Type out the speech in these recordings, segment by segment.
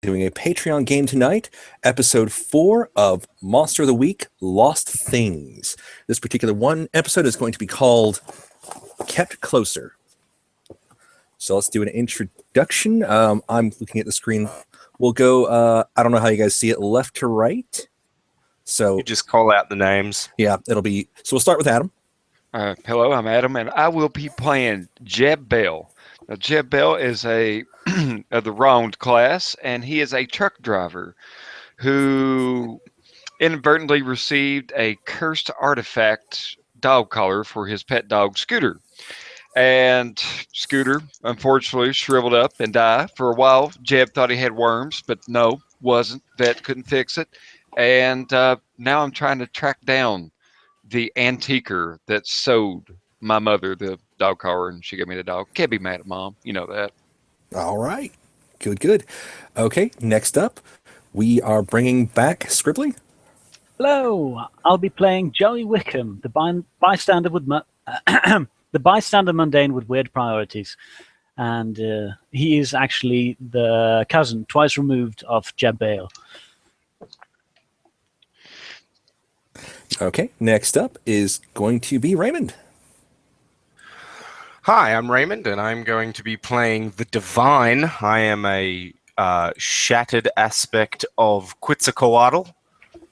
doing a Patreon game tonight, episode 4 of Monster of the Week, Lost Things. This particular one episode is going to be called Kept Closer. So let's do an introduction. I'm looking at the screen. We'll go, I don't know how you guys see it, left to right. So you just call out the names. Yeah, it'll be, so we'll start with Adam. Hello, I'm Adam, and I will be playing Jeb Bell. Now, Jeb Bell is of the wronged class, and he is a truck driver who inadvertently received a cursed artifact dog collar for his pet dog, Scooter. And Scooter, unfortunately, shriveled up and died. For a while, Jeb thought he had worms, but no, wasn't. Vet couldn't fix it. And now I'm trying to track down the antiquer that sold my mother the dog collar, and she gave me the dog. Can't be mad at Mom. You know that. All right. Good. Okay, next up, we are bringing back Scribbly. Hello, I'll be playing Joey Wickham, the bystander with the bystander mundane with weird priorities, and he is actually the cousin, twice removed, of Jeb Bale. Okay, next up is going to be Raymond. Hi, I'm Raymond, and I'm going to be playing the Divine. I am a shattered aspect of Quetzalcoatl.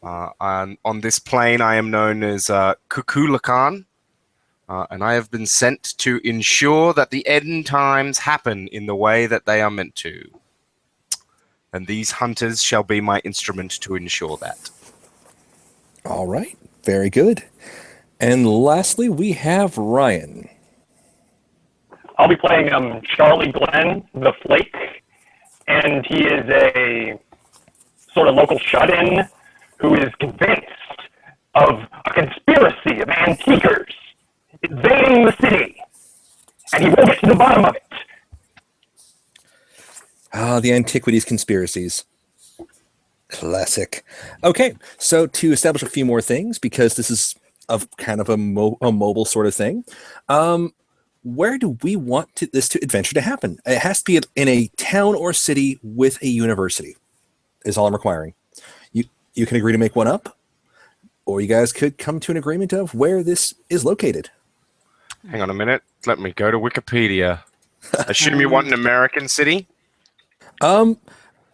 On this plane, I am known as Kukulakan, and I have been sent to ensure that the end times happen in the way that they are meant to. And these hunters shall be my instrument to ensure that. All right, very good. And lastly, we have Ryan. I'll be playing Charlie Glenn, the Flake, and he is a sort of local shut-in who is convinced of a conspiracy of antiquers invading the city, and he will get to the bottom of it. The antiquities conspiracies. Classic. Okay, so to establish a few more things, because this is kind of a mobile sort of thing, where do we want this adventure to happen? It has to be in a town or city with a university, is all I'm requiring. You can agree to make one up, or you guys could come to an agreement of where this is located. Hang on a minute. Let me go to Wikipedia. Assume you want an American city?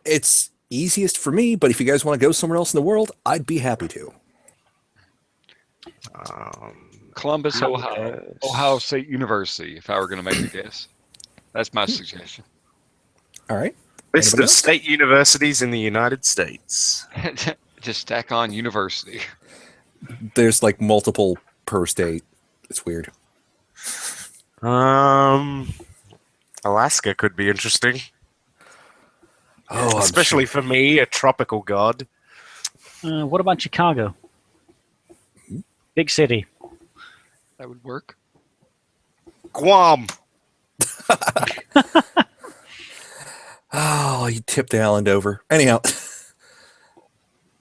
It's easiest for me, but if you guys want to go somewhere else in the world, I'd be happy to. Columbus, Ohio State University, if I were going to make a guess. That's my suggestion. All right. List of state universities in the United States. Just stack on university. There's like multiple per state. It's weird. Alaska could be interesting. Oh, especially for me, a tropical god. What about Chicago? Big city. That would work. Guam. Oh, you tipped the island over. Anyhow,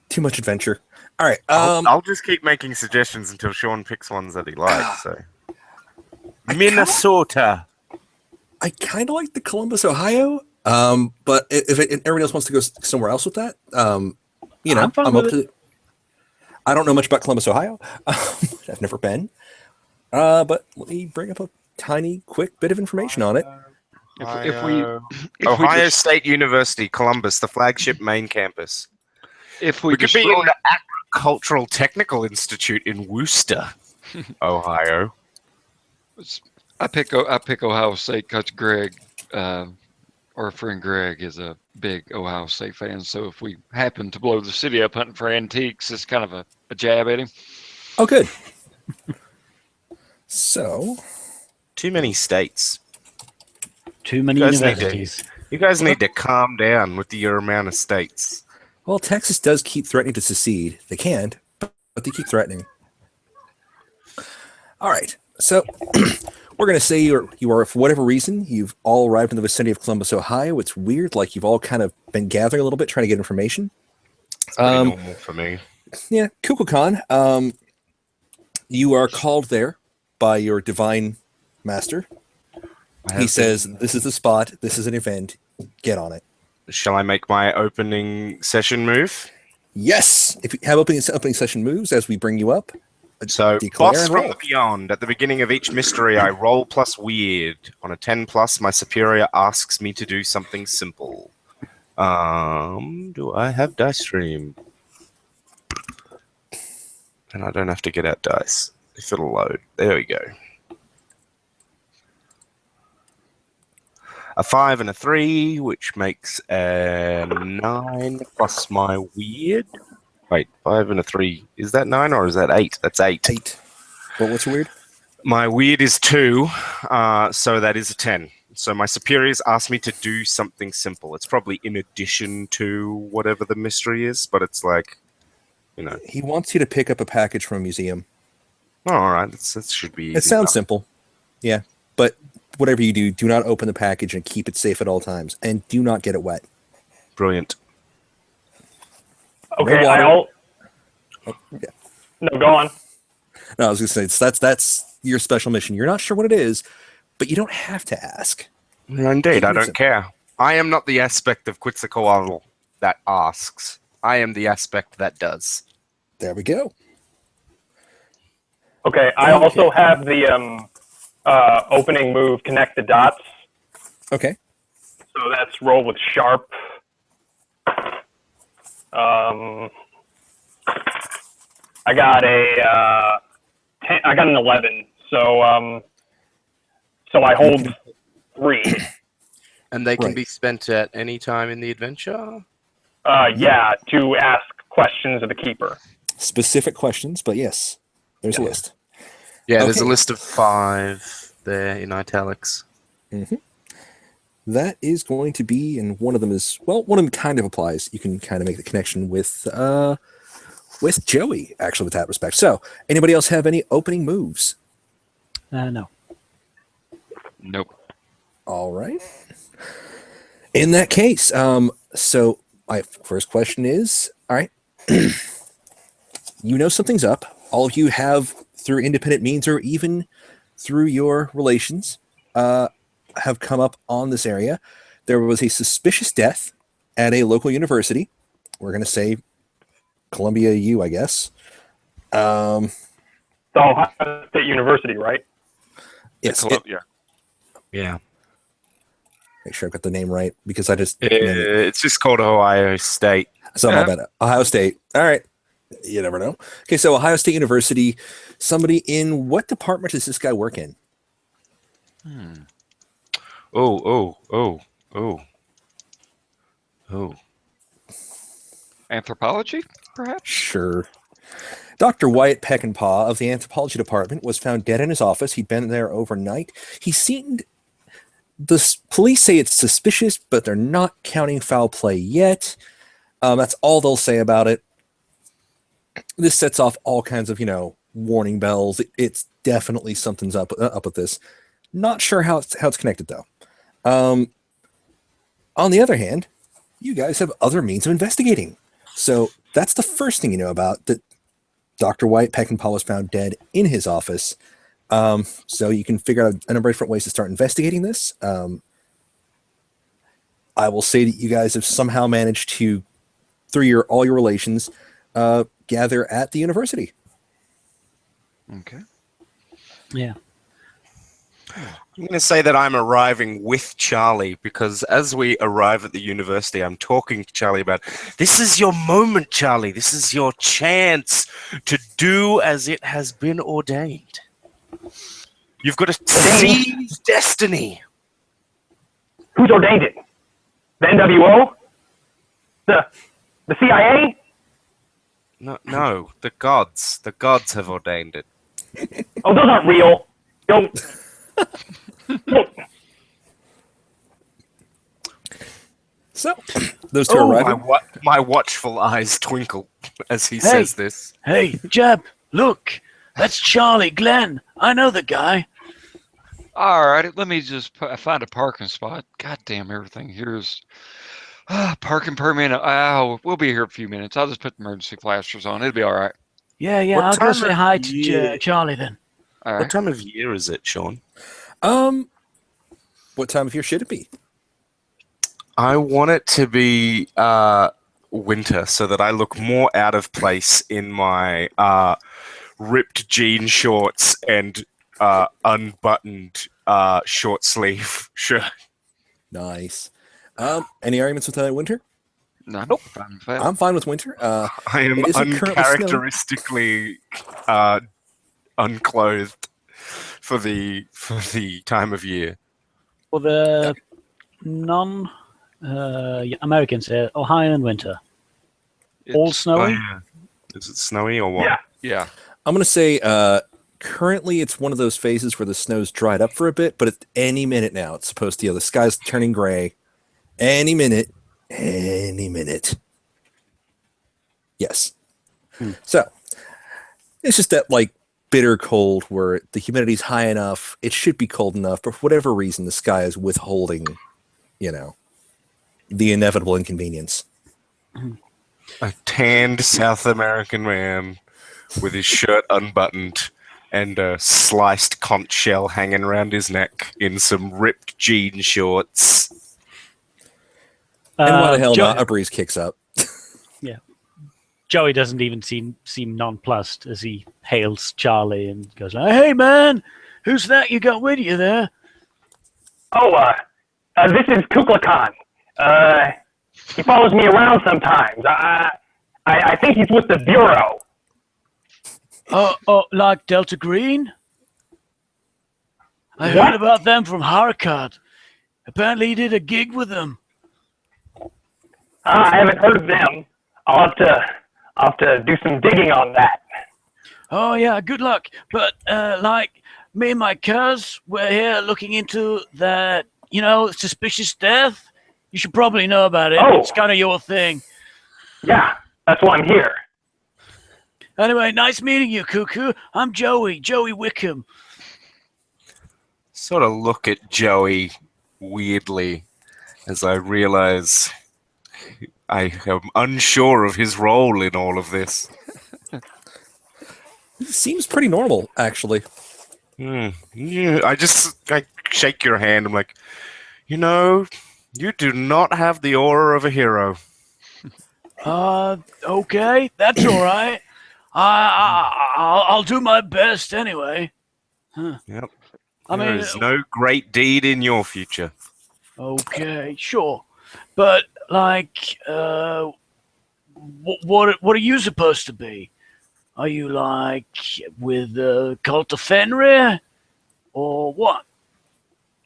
too much adventure. All right. I'll just keep making suggestions until Sean picks ones that he likes. So, Minnesota. I kind of like the Columbus, Ohio. But if everyone else wants to go somewhere else with that, I'm up to it. I don't know much about Columbus, Ohio. I've never been. But let me bring up a tiny, quick bit of information on it. Ohio State University, Columbus, the flagship main campus. If we could be in the Agricultural Technical Institute in Worcester, Ohio. I pick Ohio State because Greg, our friend Greg, is a big Ohio State fan. So if we happen to blow the city up hunting for antiques, it's kind of a jab at him. Oh, good. So, too many states. Too many universities. You guys need to calm down with your amount of states. Well, Texas does keep threatening to secede. They can't, but they keep threatening. All right. So we're going to say you are, for whatever reason, you've all arrived in the vicinity of Columbus, Ohio. It's weird. Like you've all kind of been gathering a little bit, trying to get information. It's pretty normal for me. Yeah. Kukulkan, you are called there by your divine master. He says, this is the spot. This is an event. Get on it. Shall I make my opening session move? Yes. If you have opening session moves as we bring you up, So, declare boss and from roll. the beyond. At the beginning of each mystery, I roll plus weird. On a 10 plus, my superior asks me to do something simple. Do I have dice stream? And I don't have to get out dice if it'll load. There we go. A 5 and a 3, which makes a 9 plus my weird. Wait, 5 and a 3. Is that 9 or is that 8? That's 8. 8. What's your weird? My weird is 2, so that is a 10. So my superiors asked me to do something simple. It's probably in addition to whatever the mystery is, but it's like, you know. He wants you to pick up a package from a museum. Oh, all right, that should be easy. It sounds simple. Yeah, but whatever you do, do not open the package and keep it safe at all times. And do not get it wet. Brilliant. Okay, No water. Yeah. No, go on. No, I was going to say, that's your special mission. You're not sure what it is, but you don't have to ask. Indeed, I don't care. I am not the aspect of Quetzalcoatl that asks. I am the aspect that does. There we go. Okay, I also have the opening move, connect the dots. Okay. So that's roll with sharp. I got a 10, I got an 11. So I hold 3. And they can Right. be spent at any time in the adventure? Yeah, to ask questions of the keeper. Specific questions, but yes, there's a list. Yeah, there's a Okay. list of 5 there in italics. That is going to be, and one of them is, well, one of them kind of applies. You can kind of make the connection with Joey, actually, with that respect. So, anybody else have any opening moves? No. Nope. All right. In that case, so my first question is, all right, you know something's up. All of you have, through independent means or even through your relations, have come up on this area. There was a suspicious death at a local university. We're going to say Columbia U, I guess. So Ohio State University, right? Yes. Yeah. Yeah. Make sure I've got the name right because I just... It's just called Ohio State. So my bad. Ohio State. All right. You never know. Okay, so Ohio State University. Somebody in what department does this guy work in? Oh. Anthropology, perhaps? Sure. Dr. Wyatt Peckinpah of the anthropology department was found dead in his office. He'd been there overnight. He seemed... The police say it's suspicious, but they're not counting foul play yet. That's all they'll say about it. This sets off all kinds of, warning bells. It's definitely something's up with this. Not sure how it's connected though. On the other hand, you guys have other means of investigating. So that's the first thing you know about, that Dr. Wyatt Peckinpah was found dead in his office. So you can figure out a number of different ways to start investigating this. I will say that you guys have somehow managed to, through all your relations, gather at the university. Okay. Yeah. I'm going to say that I'm arriving with Charlie because as we arrive at the university, I'm talking to Charlie about, this is your moment, Charlie. This is your chance to do as it has been ordained. You've got to seize destiny. Who's ordained it? The NWO? The CIA? No, the gods. The gods have ordained it. Oh, those aren't real. Don't. So those two are My, arriving. my watchful eyes twinkle as he says this. Hey, Jeb, look. That's Charlie Glenn. I know the guy. All right, let me just find a parking spot. God damn, everything here is parking permit. We'll be here a few minutes. I'll just put the emergency flashers on. It'll be all right. Yeah, What I'll go time say of hi to year? Charlie then. All What right. time of year is it, Sean? What time of year should it be? I want it to be winter so that I look more out of place in my ripped jean shorts and unbuttoned short sleeve shirt. Nice. Any arguments with winter? No, Nope. fine with that. I'm fine with winter. I am It isn't currently snowing. uncharacteristically unclothed for the time of year. For the non-Americans here, Ohio in winter. All It's- snowy? yeah. Is it snowy or what? Yeah. Yeah. I'm gonna say currently it's one of those phases where the snow's dried up for a bit, but at any minute now it's supposed to, the sky's turning gray. Any minute. Yes. So it's just that like bitter cold where the humidity's high enough, it should be cold enough, but for whatever reason the sky is withholding, the inevitable inconvenience. A tanned South American man with his shirt unbuttoned and a sliced conch shell hanging around his neck in some ripped jean shorts. And why the hell not? A breeze kicks up. Joey doesn't even seem nonplussed as he hails Charlie and goes, "Hey man, who's that you got with you there?" Oh, this is Kukulkan. He follows me around sometimes. I think he's with the Bureau. Oh, like Delta Green? I What? heard about them from Harkat. Apparently he did a gig with them. I haven't heard of them. I'll have to do some digging on that. Oh yeah, good luck. But like me and my cuz, we're here looking into that, suspicious death. You should probably know about it. Oh. It's kind of your thing. Yeah, that's why I'm here. Anyway, nice meeting you, Cuckoo. I'm Joey Wickham. Sort of look at Joey weirdly as I realize I am unsure of his role in all of this. Seems pretty normal, actually. Yeah, I shake your hand. I'm like, you do not have the aura of a hero. Okay, that's all right. I'll do my best anyway. Yep. I There mean, is no great deed in your future. okay, sure, but like, what are you supposed to be? Are you like with the cult of Fenrir, or what?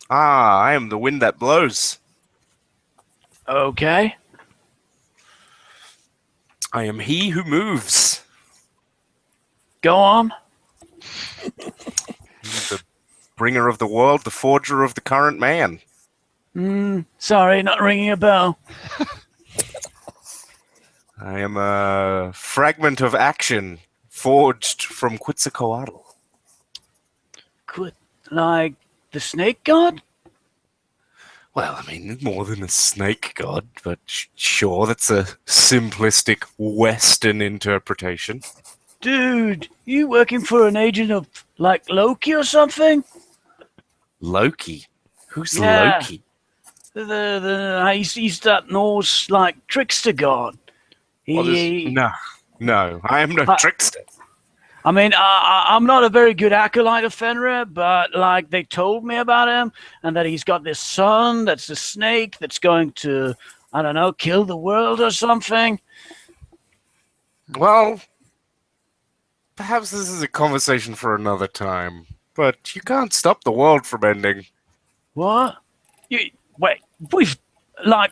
I am the wind that blows. Okay, I am he who moves. go on. The bringer of the world, the forger of the current man. Sorry, not ringing a bell. I am a fragment of action forged from Quetzalcoatl. Good, like the snake god? Well, I mean, more than a snake god, but sure, that's a simplistic Western interpretation. Dude, you working for an agent of like Loki or something? Loki? Who's Yeah. Loki? He's that Norse like trickster god. No, I am no trickster. I mean, I'm not a very good acolyte of Fenrir, but like they told me about him and that he's got this son that's a snake that's going to, I don't know, kill the world or something. Well, perhaps this is a conversation for another time, but you can't stop the world from ending. What? Wait,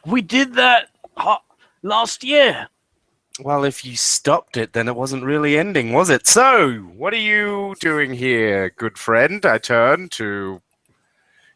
we did that last year. Well, if you stopped it, then it wasn't really ending, was it? So, what are you doing here, good friend? I turn to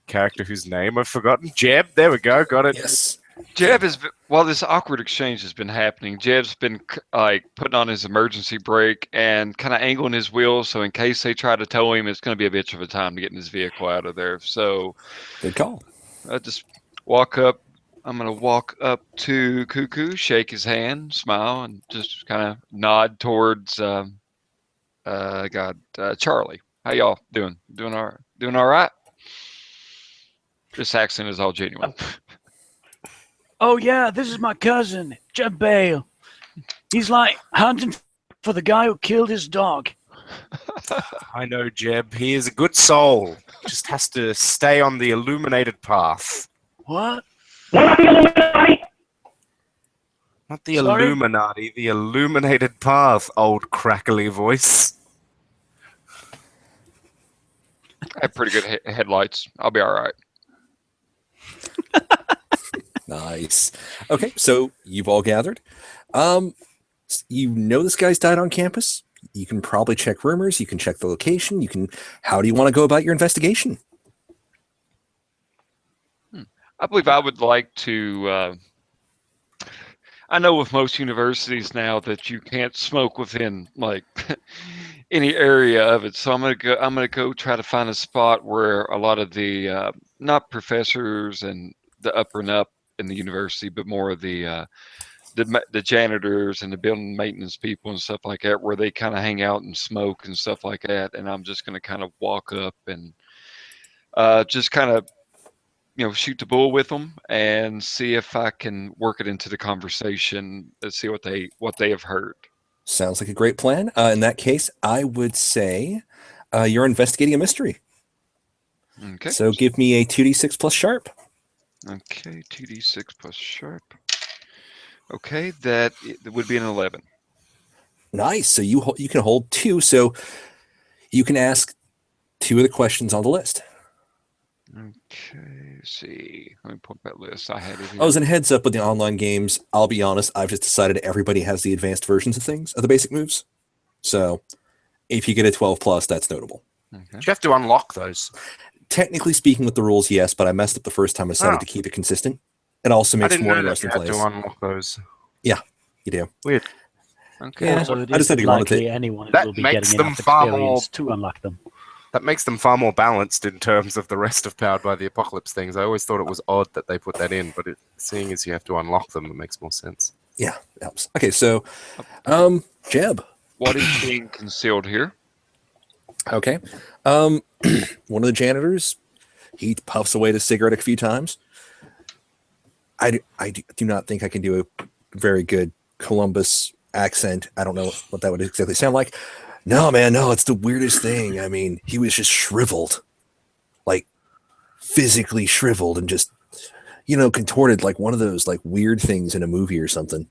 character whose name I've forgotten. Jeb, there we go, got it. Yes. Jeb while this awkward exchange has been happening, Jeb's been like putting on his emergency brake and kind of angling his wheels so in case they try to tow him, it's going to be a bitch of a time to get in his vehicle out of there. So Good call. I just walk up. I'm going to walk up to Cuckoo, shake his hand, smile, and just kind of nod towards Charlie. How y'all doing? Doing all right? This accent is all genuine. Oh yeah, this is my cousin, Jeb Bale. He's like hunting for the guy who killed his dog. I know, Jeb. He is a good soul. Just has to stay on the illuminated path. What? What about the Illuminati? Not the Sorry? Illuminati, the illuminated path, old crackly voice. I have pretty good headlights. I'll be all right. Nice. Okay, so you've all gathered. You know this guy's died on campus. You can probably check rumors. You can check the location. How do you want to go about your investigation? I believe I would like to. I know with most universities now that you can't smoke within like any area of it. So I'm gonna go try to find a spot where a lot of the not professors and the upper and up in the university, but more of the janitors and the building maintenance people and stuff like that, where they kind of hang out and smoke and stuff like that. And I'm just gonna kind of walk up and just kind of shoot the bull with them and see if I can work it into the conversation and see what they have heard. Sounds like a great plan. In that case, I would say you're investigating a mystery. Okay. So give me a 2d6 plus sharp. Okay, 2d6 plus sharp. Okay, that would be an 11. Nice. So you can hold 2. So you can ask 2 of the questions on the list. Okay, let's see. Let me pull up that list. I had it here. Oh, as a heads up with the online games, I'll be honest, I've just decided everybody has the advanced versions of things, of the basic moves. So if you get a 12 plus, that's notable. Okay. Do you have to unlock those? Technically speaking with the rules, yes, but I messed up the first time I decided to keep it consistent. It also I makes didn't more know that you interesting had plays. to unlock those. You do. Weird. Okay. Yeah. So it I decided is you wanted likely to- anyone That will be makes getting them enough far experience to unlock them. That makes them far more balanced in terms of the rest of Powered by the Apocalypse things. I always thought it was odd that they put that in, but seeing as you have to unlock them, it makes more sense. Yeah, it helps. Okay, so Jeb. What is being concealed here? Okay. One of the janitors, he puffs away the cigarette a few times. I do not think I can do a very good Columbus accent. I don't know what that would exactly sound like. No, man, no, it's the weirdest thing. I mean, he was just shriveled, like physically shriveled and just, contorted like one of those like weird things in a movie or something.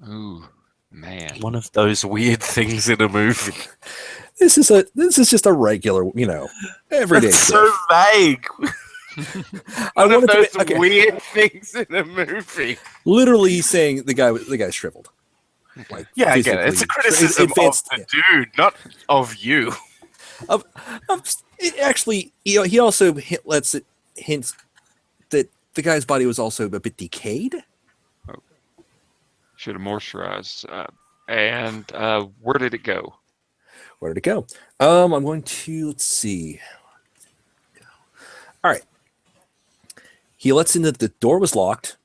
Ooh, man. One of those weird things in a movie. This is just a regular, everyday. That's so vague. I One of wanted those to, okay. weird things in a movie. Literally he's saying the guy's shriveled. Like, Yeah, I get it. It's a criticism advanced- of the dude, not of you. Actually, he also hints that the guy's body was also a bit decayed. Should have moisturized. And where did it go? Where did it go? I'm going to, let's see. All right. He lets in that the door was locked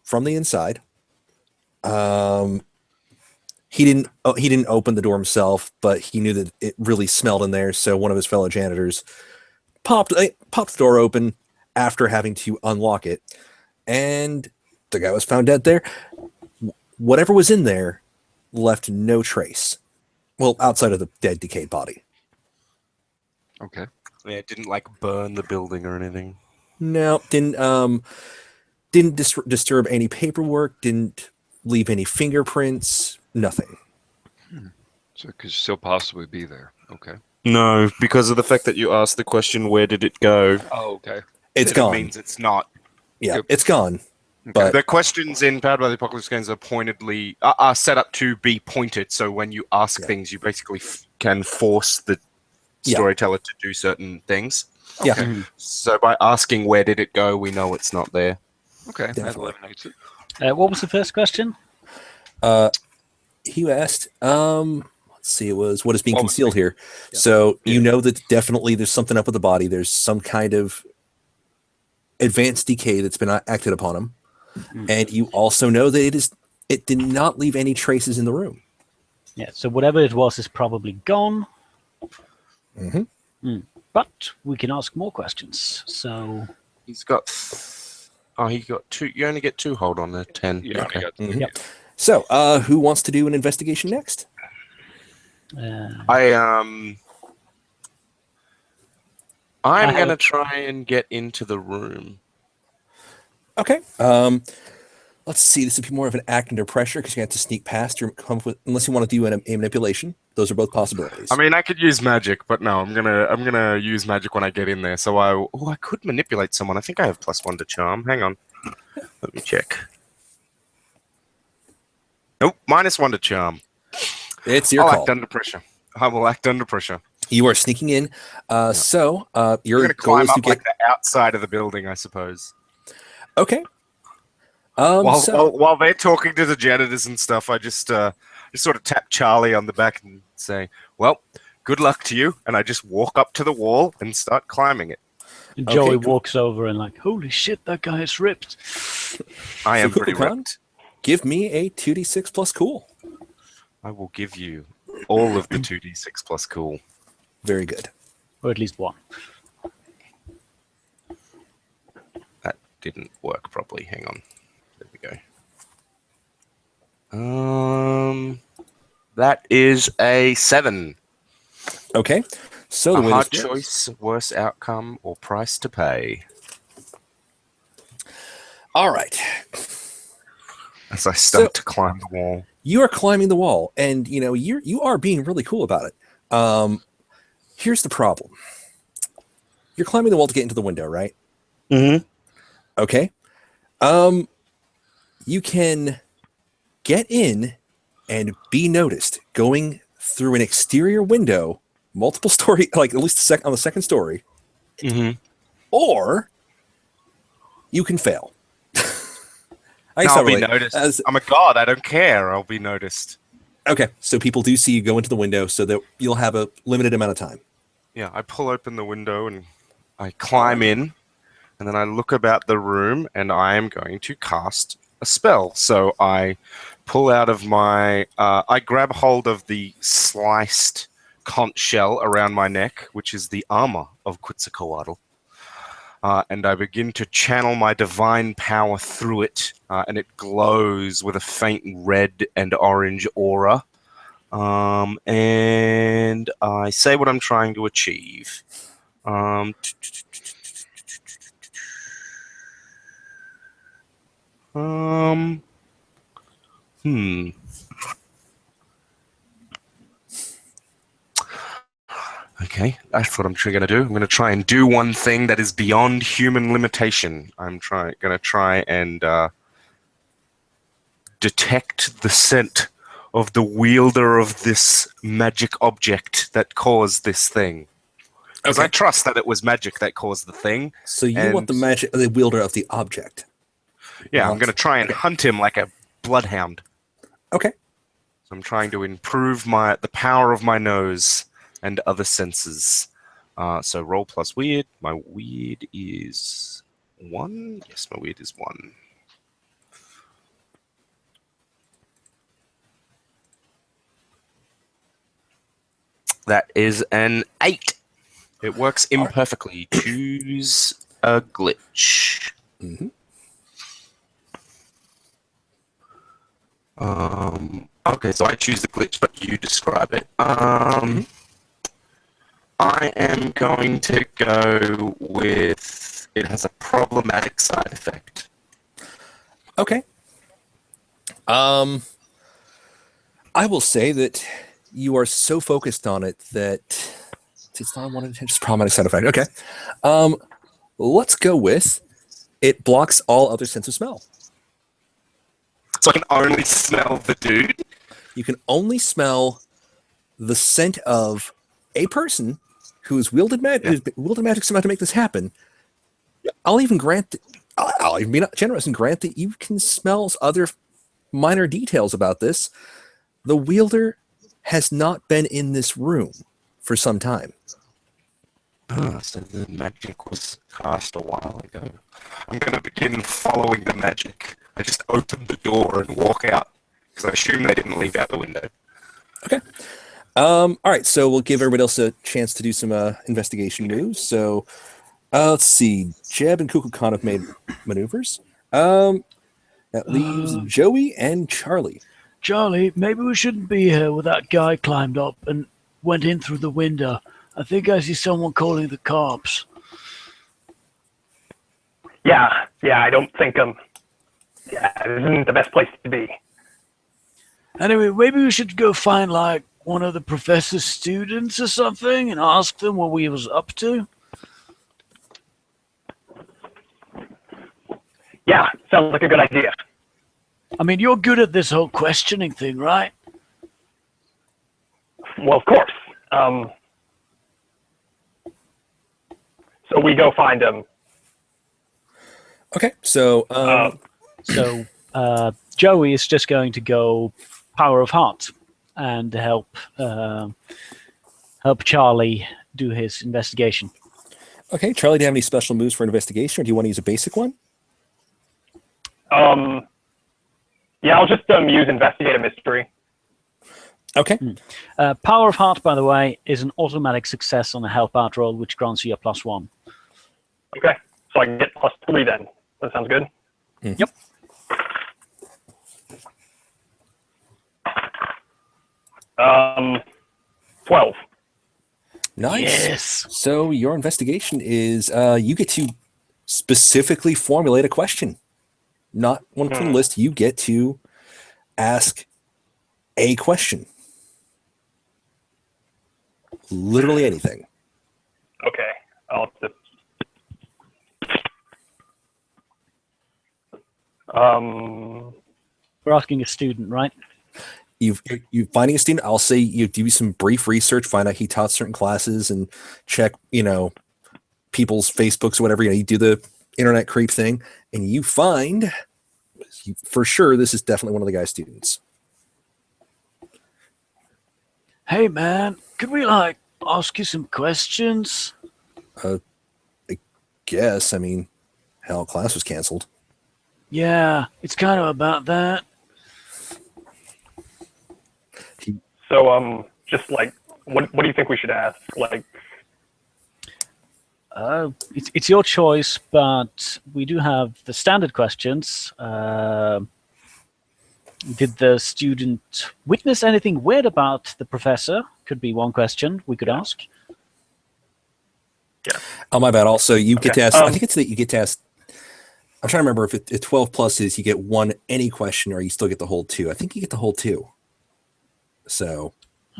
from the inside. He didn't open the door himself, but he knew that it really smelled in there. So one of his fellow janitors popped the door open after having to unlock it, and the guy was found dead there. Whatever was in there left no trace. Well, outside of the dead, decayed body. Okay. Yeah, it didn't like burn the building or anything. No, didn't disturb any paperwork. Didn't leave any fingerprints. Nothing. So it could still possibly be there. Okay. No, because of the fact that you asked the question, where did it go? Oh, okay. It's Then gone. It means it's not. Yeah, it's gone. But The questions in Powered by the Apocalypse games are pointedly are set up to be pointed. So when you ask Yeah. things, you basically can force the Yeah. storyteller to do certain things. yeah, Okay. So by asking where did it go, we know it's not there. Okay. That Definitely. eliminates it. What was the first question? he asked, let's see, it was what is being What was concealed here. Yeah. So you know that definitely there's something up with the body. There's some kind of advanced decay that's been acted upon him. And you also know that it did not leave any traces in the room. Yeah, so whatever it was is probably gone. Mm-hmm. But we can ask more questions. So He's got Oh, he got 2. You only get 2 hold on there. 10. You only Okay. got Mhm. Yep. So, who wants to do an investigation next? I'm I have- gonna try and get into the room. Okay. Let's see. This would be more of an act under pressure because you have to sneak past or come up with, unless you want to do a manipulation. Those are both possibilities. I mean, I could use magic, but no, I'm gonna use magic when I get in there. So I could manipulate someone. I think I have +1 to charm. Hang on, let me check. Nope, -1 to charm. It's your I'll call. act under pressure. I will act under pressure. You are sneaking in. So your You're gonna goal climb is to up get. like the outside of the building, I suppose. Okay. While they're talking to the janitors and stuff, I just sort of tap Charlie on the back and say, "Well, good luck to you." And I just walk up to the wall and start climbing it. Joey cool. walks over and like, holy shit, that guy is ripped. I am pretty Kukulkan, ripped. give me a 2d6 plus cool. I will give you all of the 2d6 plus cool. Very good. Or at least one. That didn't work properly. Hang on. There we go. That is a 7. Okay. So the A winner's hard list. choice, worse outcome, or price to pay. All right. As I start to climb the wall. You are climbing the wall, and you are being really cool about it. Here's the problem. You're climbing the wall to get into the window, right? Mm-hmm. Okay. You can get in and be noticed going through an exterior window, multiple story, like at least on the second story, Mm-hmm. or you can fail. I guess I'll not be really. noticed. I'm a god. I don't care. I'll be noticed. Okay, so people do see you go into the window, so that you'll have a limited amount of time. Yeah, I pull open the window and I climb in, and then I look about the room, and I am going to cast a spell. So I pull out of my, I grab hold of the sliced conch shell around my neck, which is the armor of Quetzalcoatl. And I begin to channel my divine power through it, and it glows with a faint red and orange aura. And I say what I'm trying to achieve. Okay, that's what I'm going to do. I'm going to try and do one thing that is beyond human limitation. I'm going to try and detect the scent of the wielder of this magic object that caused this thing. Because I trust that it was magic that caused the thing. So you want the wielder of the object. Yeah, I'm going to try and hunt him like a bloodhound. Okay. So I'm trying to improve the power of my nose and other senses. So roll plus weird. My weird is 1. Yes, my weird is 1. That is an 8. It works imperfectly. Choose a glitch. Mm-hmm. Okay, so I choose the glitch, but you describe it. I am going to go with it has a problematic side effect. Okay. I will say that you are so focused on it that it's not one intention. It's problematic side effect. Okay. Let's go with it blocks all other sense of smell. So I can only smell the dude? You can only smell the scent of a person who's wielded magic somehow to make this happen. I'll even I'll even be not generous and grant that you can smell other minor details about this. The wielder has not been in this room for some time. So the magic was cast a while ago. I'm going to begin following the magic. I just open the door and walk out because I assume they didn't leave out the window. Okay. All right. So we'll give everybody else a chance to do some investigation moves. So let's see. Jeb and Kukulkan have made maneuvers. That leaves Joey and Charlie. Charlie, maybe we shouldn't be here where that guy climbed up and went in through the window. I think I see someone calling the cops. Yeah, I don't think this isn't the best place to be. Anyway, maybe we should go find like one of the professor's students or something and ask them what we was up to. Yeah, sounds like a good idea. I mean, you're good at this whole questioning thing, right? Well, of course. So we go find him. Okay, so Joey is just going to go Power of Heart and help Charlie do his investigation. okay, Charlie, do you have any special moves for investigation, or do you want to use a basic one? Yeah, I'll just use investigate a mystery. Okay. Power of Heart, by the way, is an automatic success on a help out roll, which grants you a +1. Okay, so I can get +3 then. That sounds good. Mhm. Yep. Um, 12. Nice. Yes. So your investigation is you get to specifically formulate a question. Not one from the list. You get to ask a question. Literally anything. Okay, I'll just. We're asking a student, right? You finding a student. I'll say you do some brief research, find out he taught certain classes, and check people's Facebooks or whatever. You do the internet creep thing, and you find for sure this is definitely one of the guy's students. Hey, man, could we ask you some questions? I guess. I mean, hell, class was canceled. Yeah, it's kind of about that. So, just like, what do you think we should ask? Like, It's your choice, but we do have the standard questions. Did the student witness anything weird about the professor? Could be one question we could ask. yeah. Oh, my bad. Also, you get to ask. I Um, think it's that you get to ask. I'm trying to remember if 12 plus is you get one any question, or you still get the whole 2. I think you get the whole 2. So.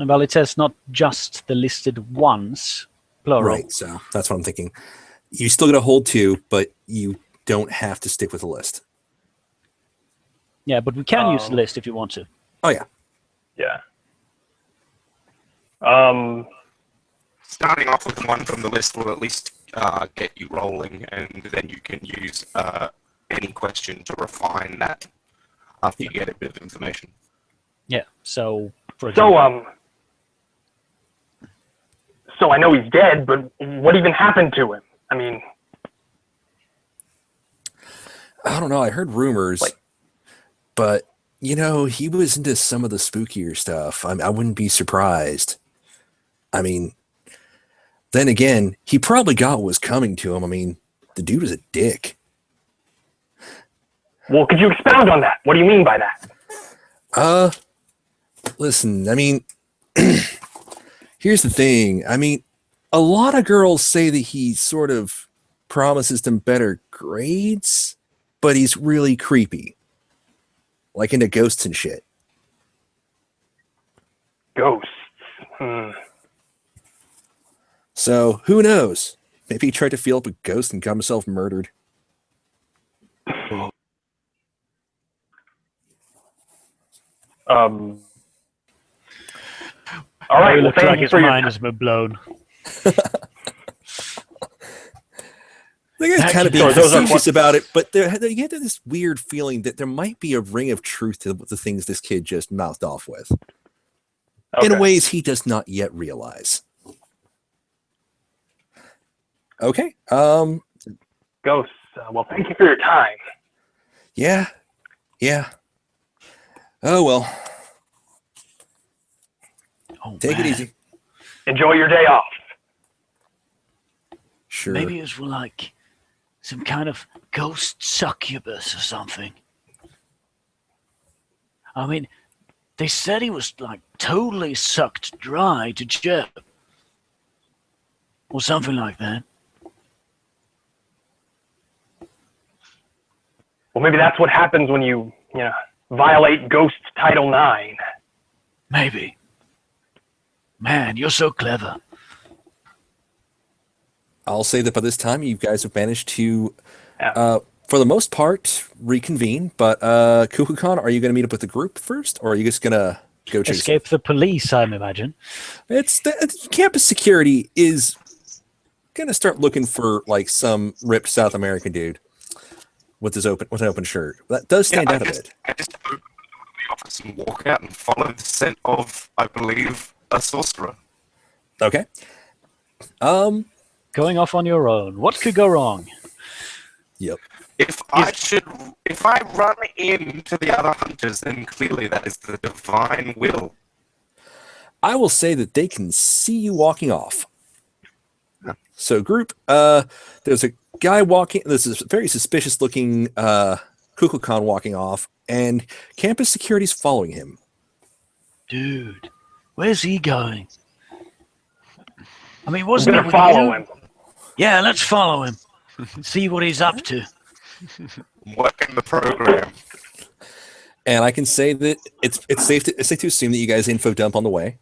Well, it says not just the listed ones, plural. Right. So that's what I'm thinking. You still get a whole 2, but you don't have to stick with the list. Yeah, but we can use the list if you want to. Oh yeah. Yeah. Starting off with one from the list will at least get you rolling, and then you can use any question to refine that after you get a bit of information. Yeah. So, for example, So I know he's dead, but what even happened to him? I mean, I don't know. I heard rumors, but he was into some of the spookier stuff. I wouldn't be surprised. I mean, then again, he probably got what was coming to him. I mean, the dude was a dick. well, could you expound on that? What do you mean by that? Listen, I mean, here's the thing. I mean, a lot of girls say that he sort of promises them better grades, but he's really creepy. Like into ghosts and shit. Ghosts. So, who knows? Maybe he tried to feel up a ghost and got himself murdered. All right. it Well, looks thank like you his for your mind has been blown. The guy's kind of being Sorry, those are facetious about it, but you get this weird feeling that there might be a ring of truth to the things this kid just mouthed off with, Okay. in ways he does not yet realize. Okay. Ghosts. Well, thank you for your time. Yeah. Oh well. Oh, Take it man. easy. Enjoy your day off. Sure. Maybe it's some kind of ghost succubus or something. I mean, they said he was like totally sucked dry to Jeb. Or something like that. Well, maybe that's what happens when you violate Ghost Title IX. Maybe. Man, you're so clever. I'll say that by this time, you guys have managed to, Yeah. for the most part, reconvene. But Kukulkan, are you going to meet up with the group first, or are you just going to go chase Escape the police, I imagine. It's the campus security is going to start looking for like some ripped South American dude with an open shirt. That does stand out a bit. I just open the office and walk out and follow the scent of, I believe, a sorcerer. Okay. Going off on your own. What could go wrong? Yep. If I run into the other hunters, then clearly that is the divine will. I will say that they can see you walking off. So, group, there's a guy walking. This is a very suspicious looking Kukulkan walking off, and campus security's following him. Dude, where's he going? I mean, We're wasn't going it to with follow you? him. Yeah, let's follow him. See what he's up to. Work in the program. And I can say that it's safe to assume that you guys info dump on the way.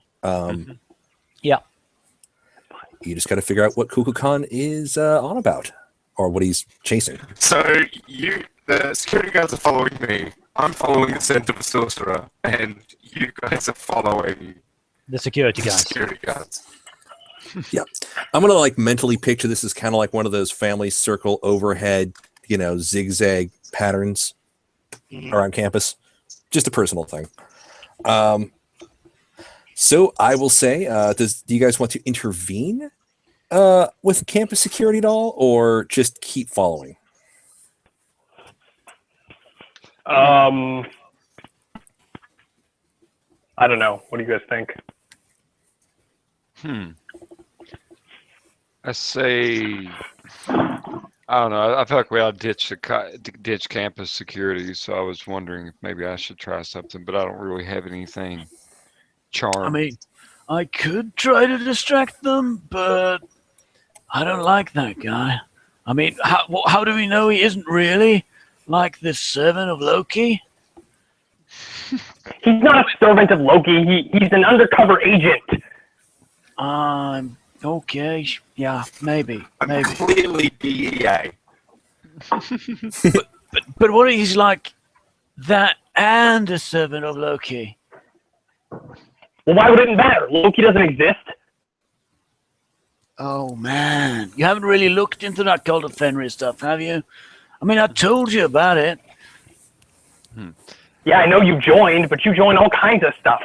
Yeah. You just got to figure out what Kukulkan is on about, or what he's chasing. So the security guards are following me. I'm following the scent of a sorcerer, and you guys are following The security the guys. security guards. Yeah, I'm gonna like mentally picture this as kind of like one of those family circle overhead, zigzag patterns around campus. Just a personal thing. So I will say, do you guys want to intervene with campus security at all, or just keep following? I don't know. What do you guys think? I say, I don't know. I feel like we ought to ditch campus security. So I was wondering if maybe I should try something, but I don't really have anything charm. I mean, I could try to distract them, but I don't like that guy. I mean, how do we know he isn't really like this servant of Loki? He's not a servant of Loki. He's an undercover agent. Okay. Yeah, maybe. I'm clearly DEA. But what if he's like that and a servant of Loki? Well, why would it matter? Loki doesn't exist. Oh, man. You haven't really looked into that Cult of Fenrir stuff, have you? I mean, I told you about it. Yeah, I know you joined, but you joined all kinds of stuff.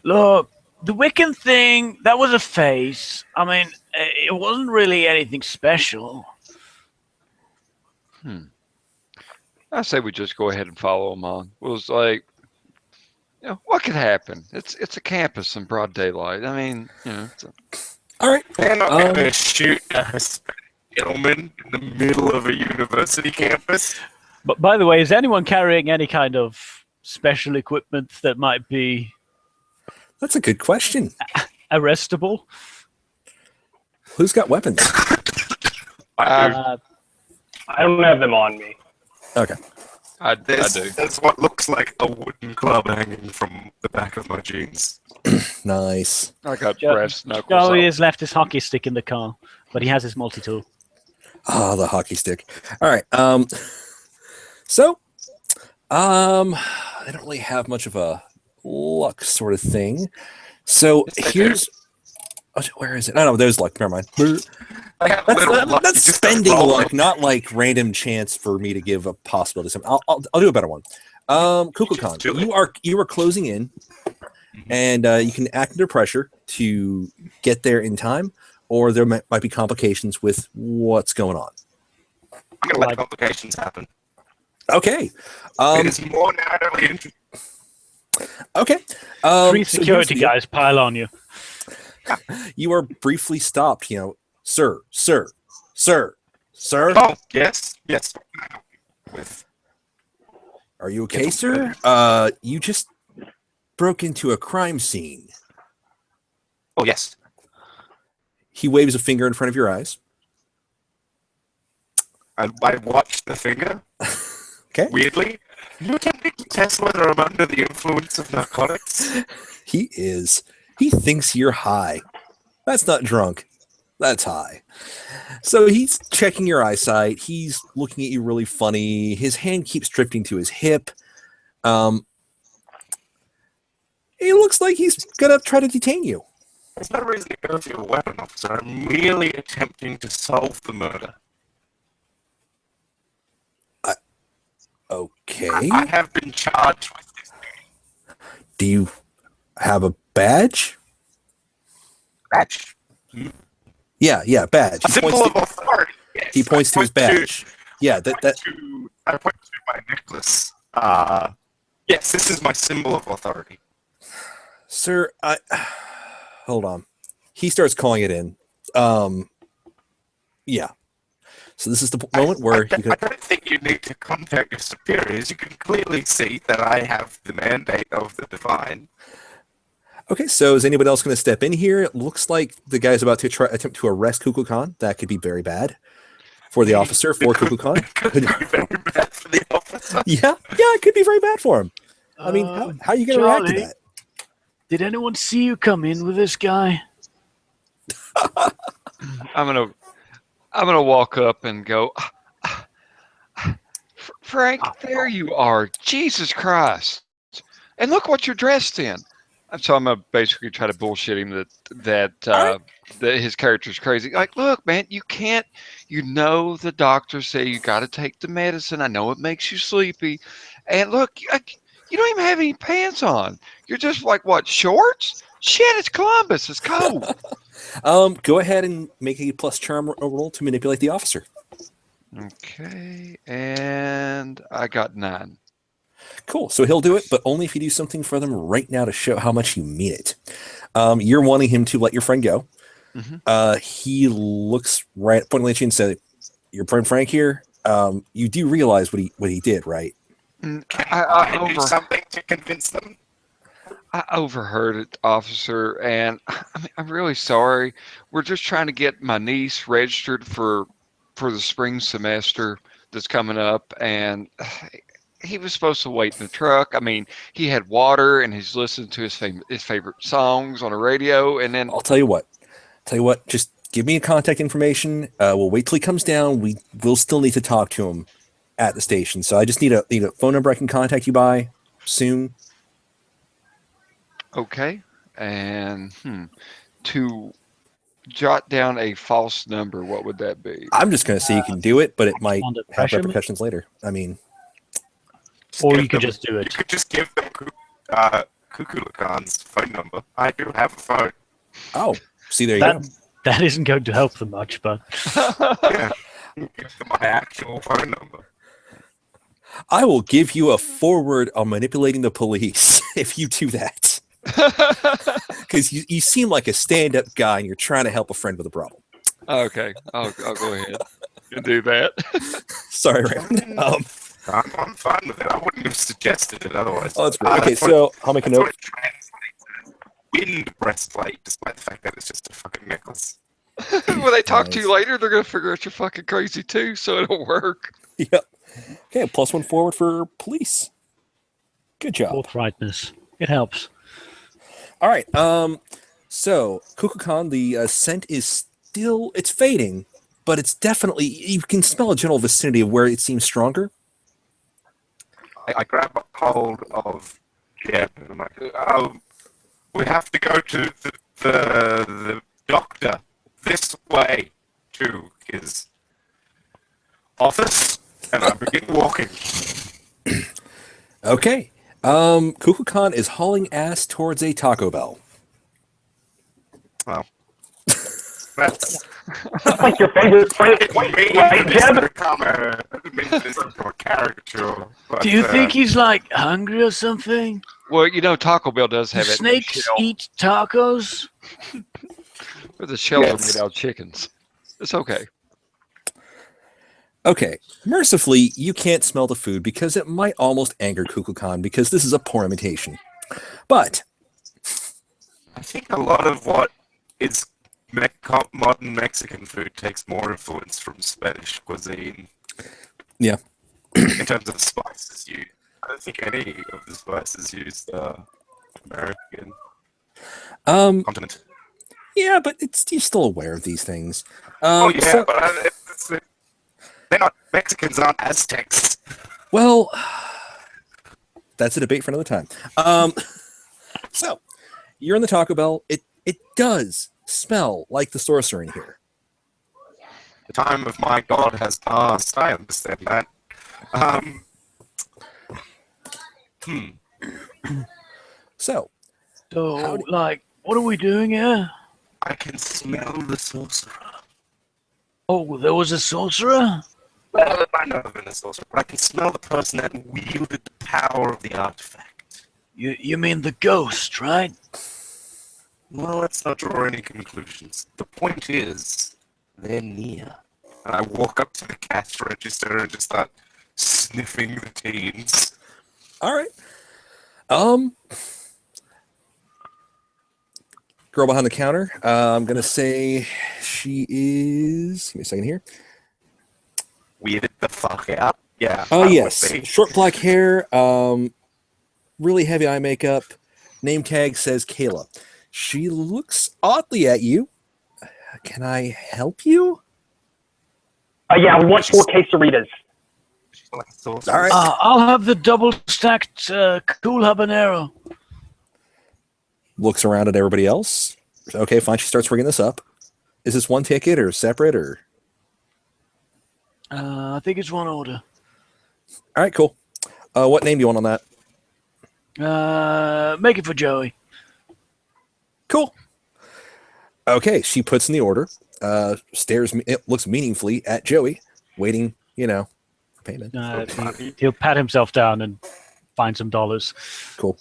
Look, the Wiccan thing, that was a phase. I mean, it wasn't really anything special. I say we just go ahead and follow them on. It was like, what could happen? It's a campus in broad daylight. I mean, All right. They're not going to shoot a gentleman in the middle of a university campus. But by the way, is anyone carrying any kind of special equipment that might be That's a good question. arrestable? Who's got weapons? I don't have them on me. Okay. I do. That's what looks like a wooden club hanging from the back of my jeans. Nice. I got Joe- brass knuckles. Joey on. has left his hockey stick in the car, but he has his multi-tool. Ah, the hockey stick. All right. So, I don't really have much of a luck sort of thing. So here's, where is it? No, there's luck. Never mind. That's spending luck, not like random chance for me to give a possibility. I'll do a better one. Kukulkan, you are closing in, and you can act under pressure to get there in time, or there might be complications with what's going on. I'm going to let complications happen. Okay. It is more narrowly interesting. Okay. Three so security here's the- guys pile on you. You are briefly stopped, sir, Sir, Oh, yes. What can I help you with? are you okay, sir? You just broke into a crime scene. Oh, yes. He waves a finger in front of your eyes. I watched the finger. Okay. Weirdly. Are you attempting to test whether I'm under the influence of narcotics? He is. He thinks you're high. That's not drunk. That's high. So he's checking your eyesight. He's looking at you really funny. His hand keeps drifting to his hip. It looks like he's gonna try to detain you. There's no reason to go for your weapon, officer. I'm merely attempting to solve the murder. Okay. I have been charged with this. Do you have a badge? Badge. Yeah, badge. A symbol of authority. Yes. He points to his badge. Yeah, that. I point to my necklace. Yes, this is my symbol of authority. Sir, hold on. He starts calling it in. Yeah. So this is the moment where I don't think you need to contact your superiors. You can clearly see that I have the mandate of the divine. Okay, so is anybody else going to step in here? It looks like the guy's about to attempt to arrest Kukulkan. That could be very bad for the officer, for Kukulkan. Could be very bad for the officer. Yeah, it could be very bad for him. I mean, how are you going to react to Charlie, that? Did anyone see you come in with this guy? I'm gonna walk up and go, Frank, there you are. Jesus Christ. And look what you're dressed in. And so I'm gonna basically try to bullshit him that his character's crazy. Like, look, man, you can't. You know the doctors say you got to take the medicine. I know it makes you sleepy, and look, you don't even have any pants on. You're just like what, shorts? Shit, it's Columbus. It's cold. Go ahead and make a plus charm roll to manipulate the officer. Okay, and I got 9. Cool. So he'll do it, but only if you do something for them right now to show how much you mean it. You're wanting him to let your friend go. Mm-hmm. He looks right, pointing at you and said, "Your friend Frank here. You do realize what he did, right?" I do something to convince them. I overheard it, officer, and I'm really sorry. We're just trying to get my niece registered for the spring semester that's coming up, and he was supposed to wait in the truck. I mean, he had water, and he's listening to his favorite songs on the radio, and then I'll tell you what. Just give me a contact information. We'll wait till he comes down. We'll still need to talk to him at the station. So I just need a phone number I can contact you by soon. okay, and to jot down a false number, what would that be? I'm just going to say you can do it, but it might Under have pressure, repercussions later. I mean, Or you could just do You it. could just give them Kukulakan's phone number. I do have a phone. oh, see, there you go. That isn't going to help them much, but Yeah. Give them my actual phone number. I will give you a forward on manipulating the police if you do that. Because you seem like a stand-up guy and you're trying to help a friend with a problem. Okay, I'll go ahead and do that. Sorry, Raymond. I'm fine with it. I wouldn't have suggested it otherwise. Oh, that's great. Okay, so I'll make a That's what note. it translates as. Wind breastplate, despite the fact that it's just a fucking necklace. When they talk to you Nice. later, they're gonna figure out you're fucking crazy too, so it'll work. Yep. Okay, +1 forward for police. Good job. forthrightness. It helps. All right. So Kukulkan, the scent is still it's fading, but it's definitely you can smell a general vicinity of where it seems stronger. I grab a hold of Jeb and I'm like, we have to go to the doctor this way to his office, and I begin walking. Okay. Kukulkan is hauling ass towards a Taco Bell. Well, that's That's like your favorite place, right, Jeb? become a caricature. But, Do you think he's like hungry or something? Well, you know, Taco Bell does Do have it. snakes eat tacos? Where the shells Yes. are made out of chickens. It's okay. Okay, mercifully, you can't smell the food because it might almost anger Kukulkan because this is a poor imitation. But I think a lot of what is modern Mexican food takes more influence from Spanish cuisine. Yeah. In terms of spices used. I don't think any of the spices used are American continent. yeah, but you're still aware of these things. Oh yeah, So, but they're not Mexicans, aren't Aztecs. well, that's a debate for another time. So you're in the Taco Bell. It does smell like the sorcerer in here. The time of my god has passed. I understand that. So So, like, what are we doing here? I can smell the sorcerer. Oh, there was a sorcerer? Well, it might not have been a sorcerer, but I can smell the person that wielded the power of the artifact. You mean the ghost, right? Well, let's not draw any conclusions. The point is, they're near. And I walk up to the cash register and just start sniffing the teens. all right. Girl behind the counter. I'm gonna say she is. Give me a second here. Weirded the fuck out. Yeah. Oh I would yes, be. short black hair. Really heavy eye makeup. Name tag says Kayla. She looks oddly at you. Can I help you? Yeah, we want 4 quesadillas. She's like a sorceress. All right. I'll have the double stacked cool habanero. Looks around at everybody else. Okay, fine. She starts ringing this up. Is this one ticket or separate or? I think it's one order. All right, cool. What name do you want on that? Make it for Joey. Cool. Okay, she puts in the order. Stares. It looks meaningfully at Joey, waiting. For payment. He'll pat himself down and find some dollars. Cool.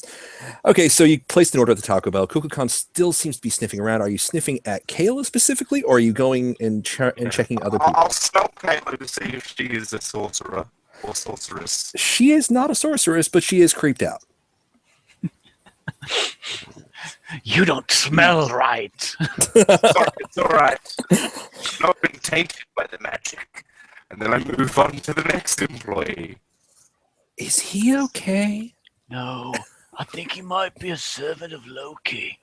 Okay, so you placed an order at the Taco Bell. Kukulkan still seems to be sniffing around. Are you sniffing at Kayla specifically, or are you going and checking other people? I'll smell Kayla to see if she is a sorcerer or sorceress. She is not a sorceress, but she is creeped out. You don't smell right. It's all right. I've not been tainted by the magic. And then I move on to the next employee. Is he okay? No, I think he might be a servant of Loki.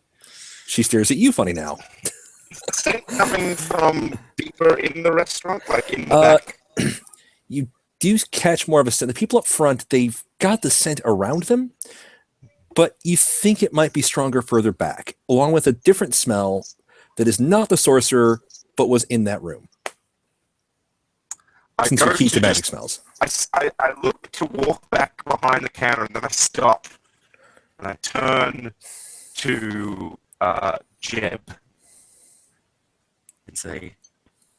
She stares at you funny now. Is the scent coming from deeper in the restaurant, like in the back? You do catch more of a scent. The people up front, they've got the scent around them, but you think it might be stronger further back, along with a different smell that is not the sorcerer, but was in that room. Since you're key to magic smells. I look to walk back behind the counter, and then I stop. And I turn to Jeb and say,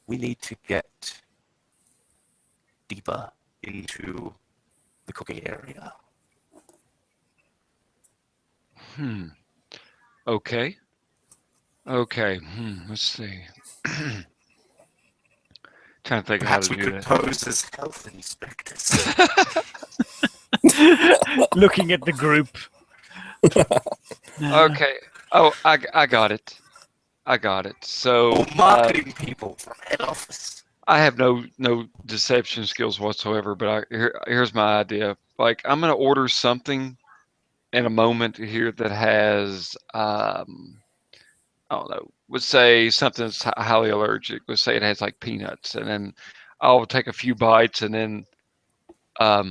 we need to get deeper into the cooking area. Okay. Let's see. Trying to think of how Perhaps to we do could that. pose as health inspectors. Looking at the group. Okay. Oh, I got it. So Or marketing people from head office. I have no deception skills whatsoever, but here's my idea. Like, I'm gonna order something in a moment here that has I don't know. Let's say something that's highly allergic. Let's say it has like peanuts, and then I'll take a few bites, and then act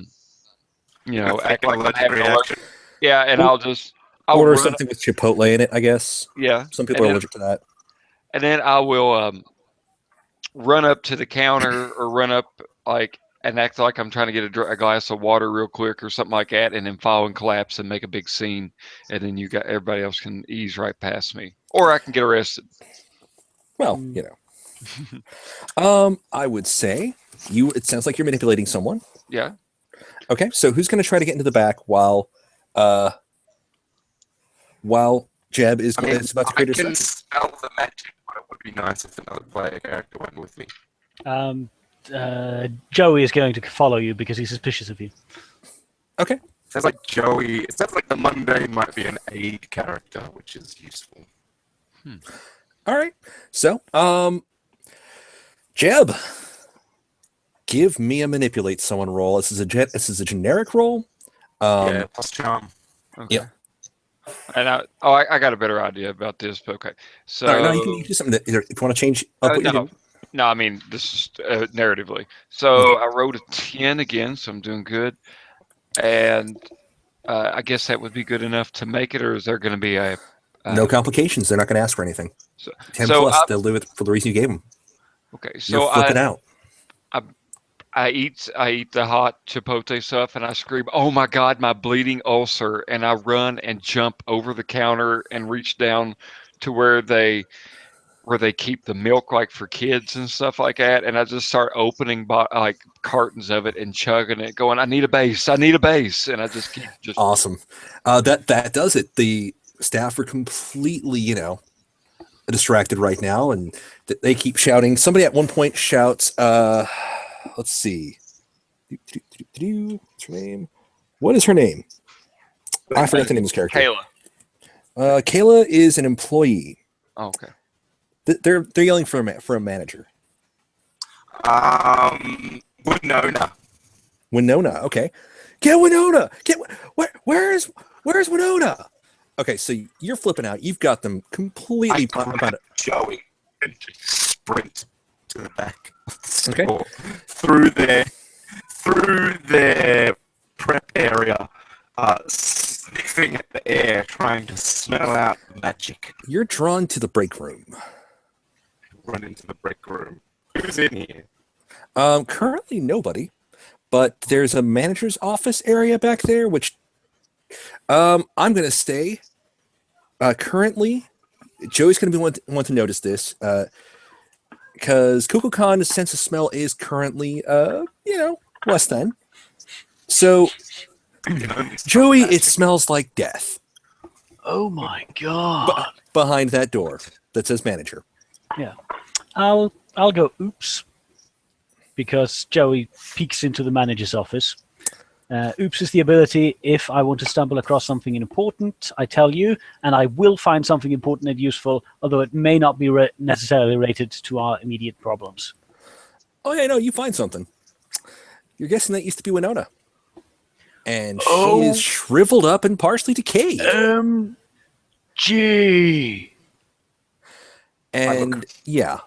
Fake an like I'm allergic having an reaction. yeah, and Or- I'll Order run, something with Chipotle in it, I guess. yeah, Some people are allergic to that. and then I will run up to the counter or run up and act like I'm trying to get a glass of water real quick or something like that, and then fall and collapse and make a big scene, and then everybody else can ease right past me, or I can get arrested. Well, I would say it sounds like you're manipulating someone. Yeah. Okay, so who's going to try to get into the back while Jeb is about to create I can a scent? smell the magic, but it would be nice if another player character went with me. Joey is going to follow you because he's suspicious of you. Okay. Sounds like Joey. It sounds like the mundane might be an aid character, which is useful. All right. So, Jeb, give me a manipulate someone roll. This is a generic roll. Yeah, plus charm. Okay. Yep. And I got a better idea about this. But okay, so No, you can do something that if you want to change up what you're doing. no, I mean this is narratively. So I rolled a 10 again, so I'm doing good. And I guess that would be good enough to make it, or is there going to be a No complications. They're not going to ask for anything. So, 10 so plus, they'll do it for the reason you gave them. okay, so You're flipping out. I eat the hot chipotle stuff and I scream, "Oh my God, my bleeding ulcer!" And I run and jump over the counter and reach down to where they keep the milk like for kids and stuff like that. And I just start opening like cartons of it and chugging it, going, "I need a base, I need a base," and I just keep just Awesome. That does it. The staff are completely, distracted right now, and they keep shouting. Somebody at one point shouts, let's see. What's her name? What is her name? I forgot the name of this character. Kayla. Kayla is an employee. Oh, okay. They're yelling for a manager. Winona. Winona. Okay. Get Winona. Where's Winona? Okay, so you're flipping out. You've got them completely grab Joey and just sprint to the back of the Okay. store through their prep area, sniffing at the air, trying to smell out magic. You're drawn to the break room. Run into the break room. Who's in here? Currently nobody, but there's a manager's office area back there, which I'm going to say currently Joey's going to be one to notice this because Kukulkan's sense of smell is currently, less than. So, Joey, it smells like death. Oh my God. Behind that door that says manager. Yeah. I'll go oops because Joey peeks into the manager's office. Oops is the ability, if I want to stumble across something important, I tell you, and I will find something important and useful, although it may not be necessarily related to our immediate problems. Oh, yeah, no, you find something. You're guessing that used to be Winona. And she is shriveled up and partially decayed. Gee. And, yeah.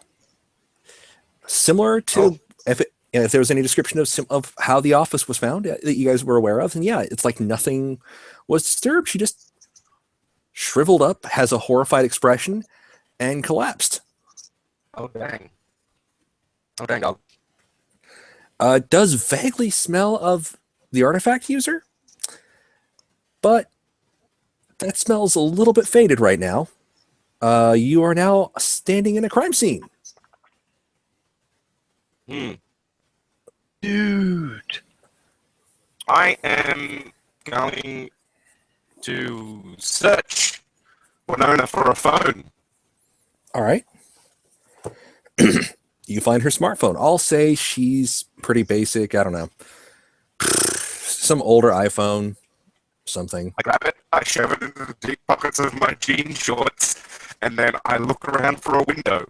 Similar to... if there was any description of how the office was found that you guys were aware of, then yeah, it's like nothing was disturbed. She just shriveled up, has a horrified expression, and collapsed. Oh, dang. Oh, dang. Does vaguely smell of the artifact user, but that smells a little bit faded right now. You are now standing in a crime scene. Dude. I am going to search Winona for a phone. All right. You find her smartphone. I'll say she's pretty basic. I don't know. Some older iPhone, something. I grab it, I shove it into the deep pockets of my jean shorts, and then I look around for a window.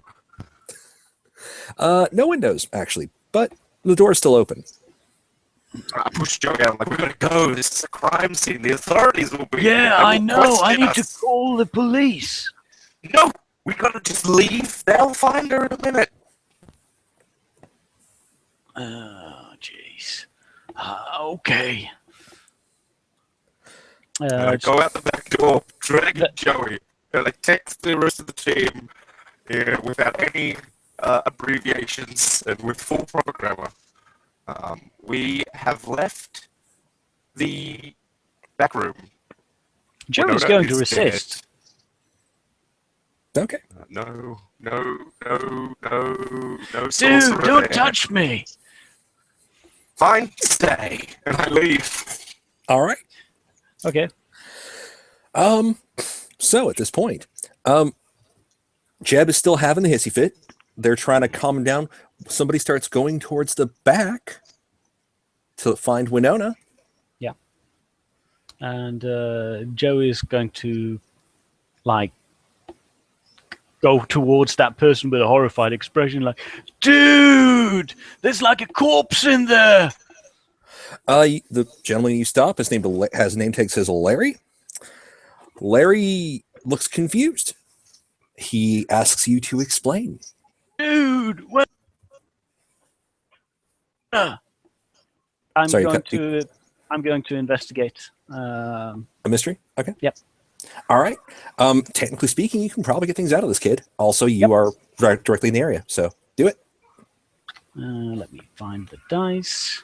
No windows, actually, but the door is still open. I push Joe out, like, we're going to go. This is a crime scene. The authorities will be Yeah, there. I They will know. I question need to us. call the police. No, we got to just leave. They'll find her in a minute. Oh, jeez. Okay. And I go out the back door, dragging Joey, and I text the rest of the team without any abbreviations and with full proper grammar. We have left the back room. Joey's Winona going to is resist. Okay. No. Dude, sorcerer don't there. touch me. Fine, stay. And I leave. All right. Okay. So at this point, Jeb is still having the hissy fit. They're trying to calm him down. somebody starts going towards the back to find Winona. And Joe is going to, like, go towards that person with a horrified expression, like, "Dude, there's like a corpse in there." The gentleman you stop, his name tag says Larry. Larry looks confused. He asks you to explain. Dude, what? I'm Sorry, going to investigate. A mystery? Okay. Yep. All right. Technically speaking, you can probably get things out of this kid. Also, you are directly in the area, so do it. Let me find the dice.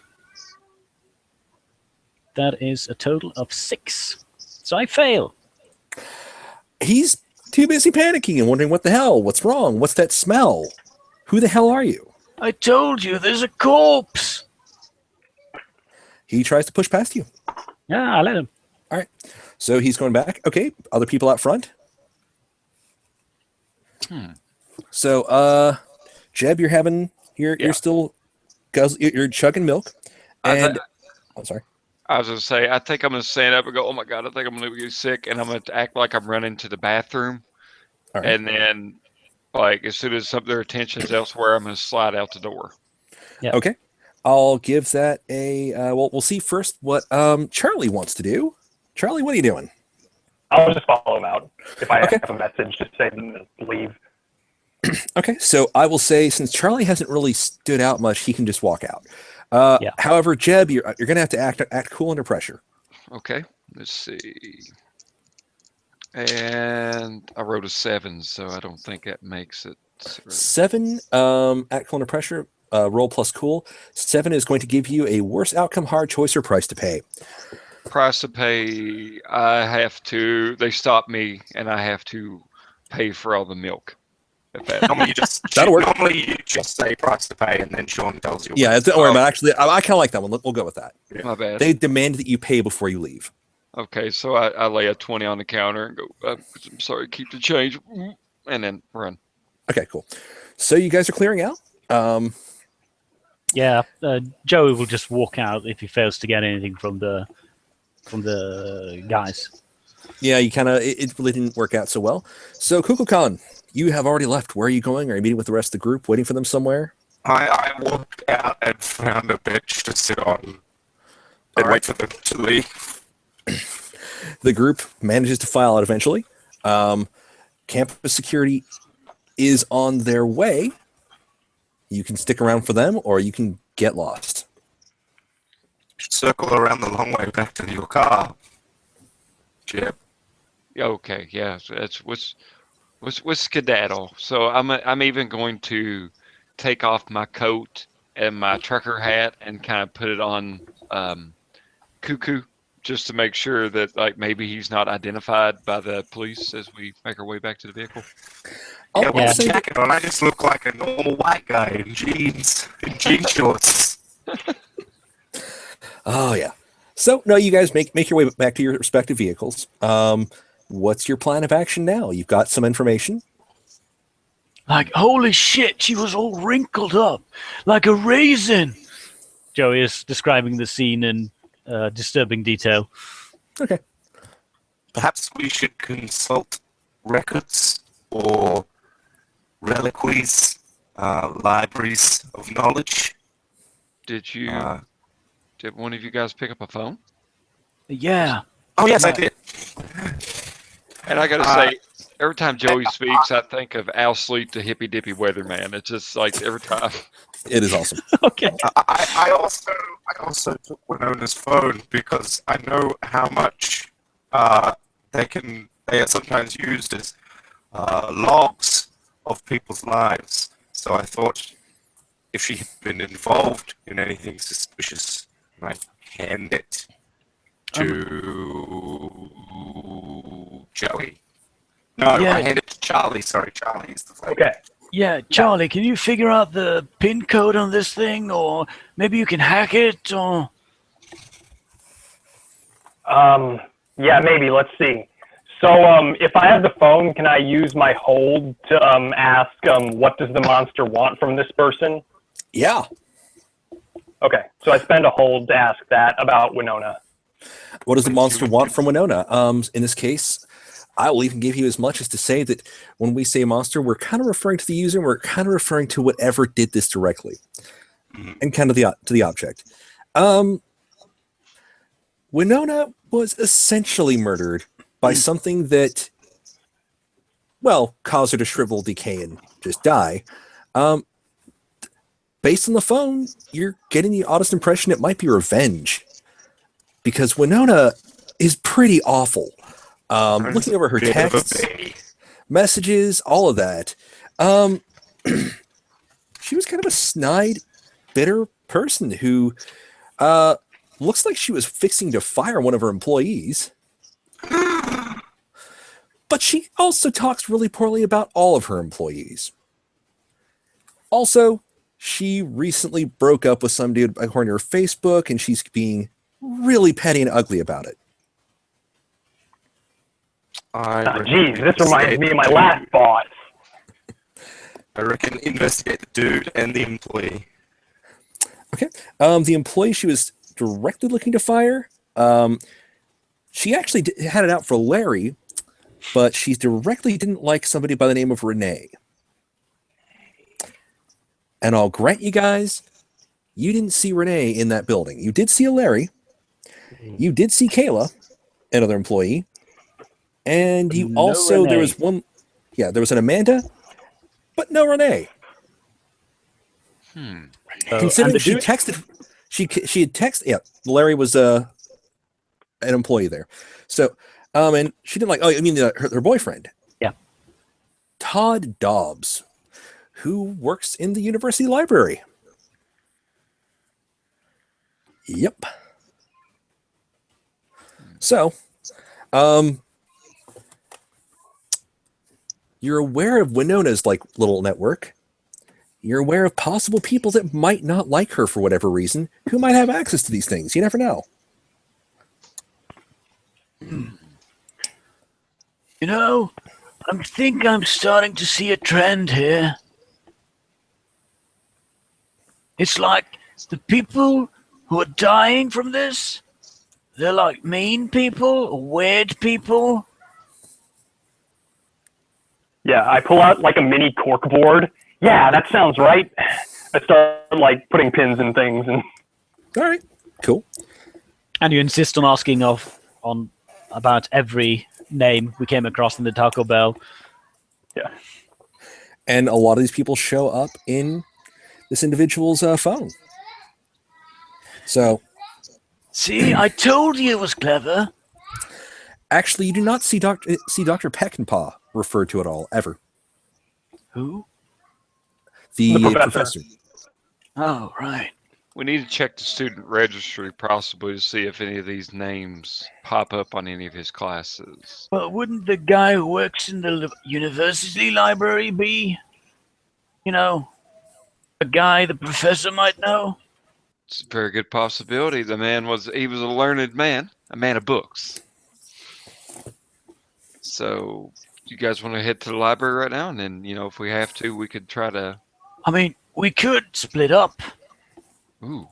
That is a total of 6. So I fail. He's too busy panicking and wondering what's wrong? What's that smell? Who the hell are you? I told you, there's a corpse. He tries to push past you. Yeah, I let him. All right. So he's going back. Okay. Other people out front. So, Jeb, you're still, you're chugging milk. And, I'm sorry. I was going to say, I think I'm going to stand up and go, "Oh my God, I think I'm going to get sick." And I'm going to act like I'm running to the bathroom. All right. And then, like, as soon as their attention's elsewhere, I'm going to slide out the door. Yeah. Okay. I'll give that a, we'll see first what Charlie wants to do. Charlie, what are you doing? I'll just follow him out. If I Okay. have a message, just say leave. Okay, so I will say, since Charlie hasn't really stood out much, he can just walk out. Yeah. However, Jeb, you're going to have to act cool under pressure. Okay, let's see. And I wrote a 7, so I don't think that makes it. 7, act cool under pressure, roll plus cool. 7 is going to give you a worse outcome, hard choice, or price to pay. Price to pay, they stop me and I have to pay for all the milk. If that, That'll work. Normally you just say price to pay and then Sean tells you. Yeah, don't worry about it. Actually, I kind of like that one. We'll go with that. my bad. They demand that you pay before you leave. Okay, so I lay a 20 on the counter and go, "I'm sorry, keep the change," and then run. Okay, cool. So you guys are clearing out. Yeah, Joey will just walk out if he fails to get anything from the guys. Yeah, you kind of, it really didn't work out so well. So Kukulkan, you have already left. Where are you going? Are you meeting with the rest of the group, waiting for them somewhere? I walked out and found a bench to sit on and wait for them to leave. The group manages to file out eventually. Campus security is on their way. You can stick around for them, or you can get lost. Circle around the long way back to your car. Jeb. Okay, yeah, so that's what's skedaddle. So I'm even going to take off my coat and my trucker hat and kind of put it on Cuckoo, just to make sure that, like, maybe he's not identified by the police as we make our way back to the vehicle. I'll Yeah, with say a that- jacket on, I just look like a normal white guy in jean shorts. Oh yeah. So no, you guys make your way back to your respective vehicles. What's your plan of action now? You've got some information. Like, holy shit, she was all wrinkled up like a raisin. Joey is describing the scene in disturbing detail. Okay. Perhaps we should consult records or reliquaries, libraries of knowledge. Did one of you guys pick up a phone? Yeah. Oh yes, I did. And I gotta say, every time Joey speaks, I think of Al Sleep, the hippy dippy weatherman. It's just like every time. It is awesome. Okay. I also took Winona's phone because I know how much they are sometimes used as logs of people's lives. So I thought if she had been involved in anything suspicious, I might hand it to Joey. No, Yeah. I hand it to Charlie. Sorry, Charlie is the flavor. Okay. Yeah, Charlie, can you figure out the pin code on this thing, or maybe you can hack it, or... Yeah, maybe. Let's see. So, if I have the phone, can I use my hold to ask, what does the monster want from this person? Yeah. Okay, so I spend a hold to ask that about Winona. What does the monster want from Winona? In this case, I will even give you as much as to say that when we say monster, we're kind of referring to the user, and we're kind of referring to whatever did this directly, and kind of to the object. Winona was essentially murdered by something that, well, caused her to shrivel, decay, and just die. Based on the phone, you're getting the oddest impression it might be revenge. Because Winona is pretty awful. Looking over her texts, messages, all of that. She was kind of a snide, bitter person who looks like she was fixing to fire one of her employees. But she also talks really poorly about all of her employees. Also, she recently broke up with some dude according to her Facebook, and she's being really petty and ugly about it. Geez, this reminds me of my last boss. I reckon investigate the dude and the employee. Okay. The employee she was directly looking to fire, she actually had it out for Larry, but she directly didn't like somebody by the name of Renee. And I'll grant you guys, you didn't see Renee in that building. You did see a Larry. You did see Kayla, another employee. And you No also, Renee. there was one, there was an Amanda, but no Renee. Considering and she the dude- texted, she had texted, Larry was an employee there. So, and she didn't like, her boyfriend. Yeah. Todd Dobbs, who works in the university library. Yep. So, you're aware of Winona's little network. You're aware of possible people that might not like her for whatever reason, who might have access to these things. You never know. You know, I think I'm starting to see a trend here. It's like the people who are dying from this, they're like mean people or weird people. Yeah, I pull out like a mini cork board. Yeah, that sounds right. I start putting pins in things and. All right, cool. And you insist on asking about every name we came across in the Taco Bell. Yeah. And a lot of these people show up in this individual's phone. So, See, I told you it was clever. actually, you do not see Dr. Peckinpah referred to at all, ever. Who? The The professor. professor. Oh, right. We need to check the student registry possibly to see if any of these names pop up on any of his classes. Well, wouldn't the guy who works in the university library be, a guy the professor might know? It's a very good possibility. He was a learned man, a man of books. So, you guys want to head to the library right now? And then, if we have to, we could try to... I mean, we could split up. Ooh.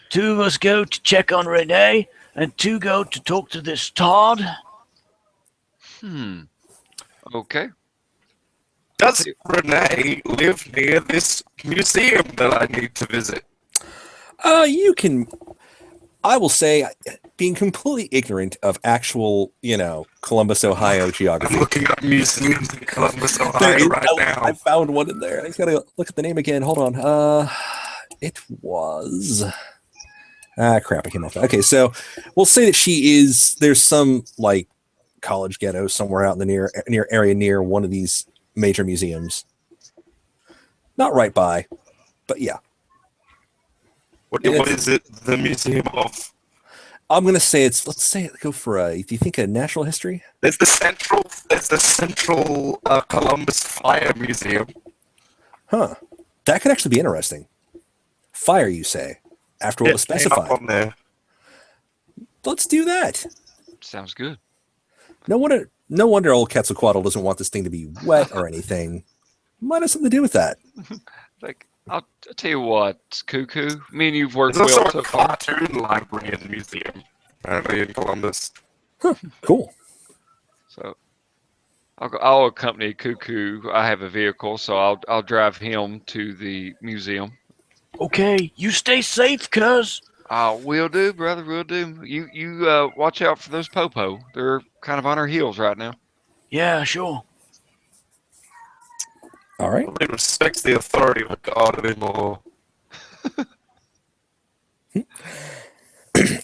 Two of us go to check on Renee, and two go to talk to this Todd. Okay. Does Renee live near this museum that I need to visit? You can, I will say, being completely ignorant of actual, Columbus, Ohio geography. I'm looking up museums in Columbus, Ohio right now. I found one in there. I just gotta look at the name again. Hold on. It was. Crap! I came off that. Okay, so we'll say that there's some college ghetto somewhere out in the near area near one of these major museums. Not right by, but yeah. What is it? The museum of? I'm gonna say let's go for do you think a natural history? There's the central Columbus Fire Museum. Huh. That could actually be interesting. Fire, you say? After what was specified. On there. Let's do that. Sounds good. No wonder old Quetzalcoatl doesn't want this thing to be wet or anything. Might have something to do with that. Like, I'll tell you what, Cuckoo. Me and you've worked There's well also so a far. cartoon library and museum, apparently in Columbus. Cool. So I'll accompany Cuckoo. I have a vehicle, so I'll drive him to the museum. Okay, you stay safe, cuz. Will do, brother. Will do. You watch out for those popo. They're kind of on our heels right now. Yeah, sure. All right. Nobody respects the authority of a god anymore.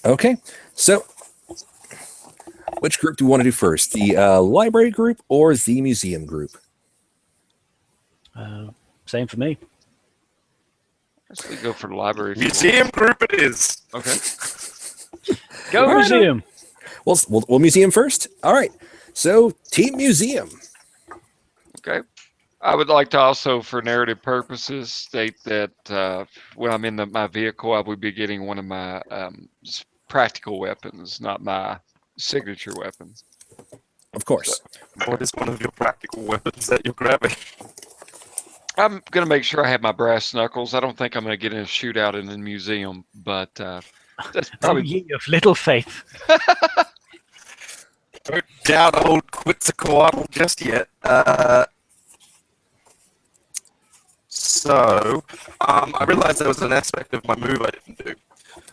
Okay. So, which group do we want to do first? The library group or the museum group? Same for me. Let's go for the library. if you want. Museum group it is. Okay. Go All right, museum. We'll museum first. All right. So, team museum. Okay. I would like to also, for narrative purposes, state that when I'm in my vehicle, I would be getting one of my practical weapons, not my signature weapon. Of course. What is one of your practical weapons that you're grabbing? I'm going to make sure I have my brass knuckles. I don't think I'm going to get in a shootout in the museum, but that's Oh, probably. ye of little faith. Don't doubt old Quetzalcoatl just yet. So, I realized there was an aspect of my move I didn't do.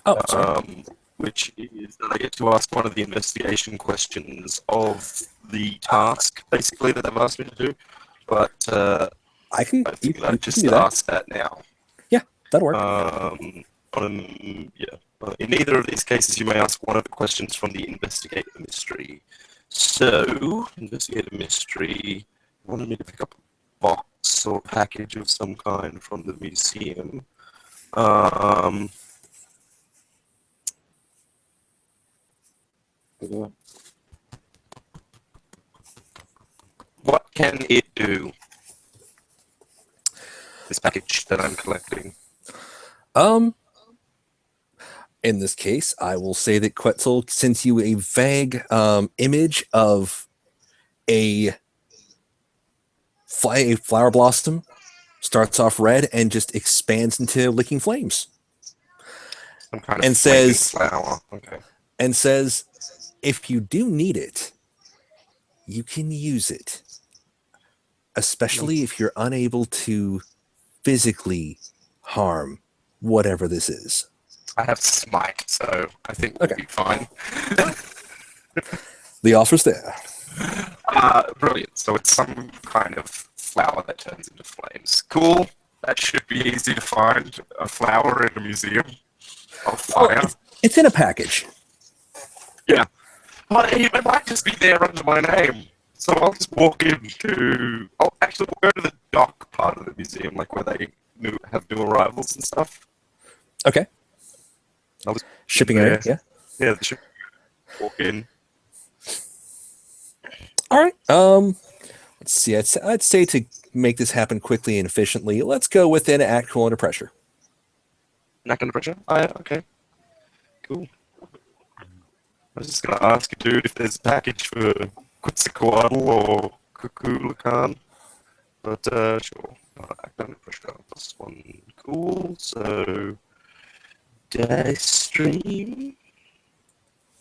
Oh, sorry. Which is that I get to ask one of the investigation questions of the task, basically, that they've asked me to do. But I can. I think You I can just do that. ask that now. Yeah, that'll work. In either of these cases, you may ask one of the questions from the investigate the mystery. So, investigate a mystery. Wanted me to pick up a box or package of some kind from the museum. What can it do? This package that I'm collecting. In this case, I will say that Quetzal sends you a vague image of a flower blossom, starts off red and just expands into licking flames, Some kind of and flaming says, flower. Okay. and says, if you do need it, you can use it, especially if you're unable to physically harm whatever this is. I have smite, so I think we'll Okay. be fine. The offer's there. Brilliant. So it's some kind of flower that turns into flames. Cool. That should be easy to find. A flower in a museum of fire. It's in a package. Yeah. But it might just be there under my name. So I'll just walk into... Oh, actually, we'll go to the dock part of the museum, like where they have new arrivals and stuff. Okay. I'll just Shipping area, yeah. Yeah, the ship. Walk in. All right. Let's see. I'd say to make this happen quickly and efficiently, let's go with an act cool under pressure. Not under pressure? Oh, yeah, okay. Cool. I was just going to ask you, dude, if there's a package for Quetzalcoatl or Cuckoo-Lacan. But, sure. Act under pressure. Plus one. Cool. So, dice stream.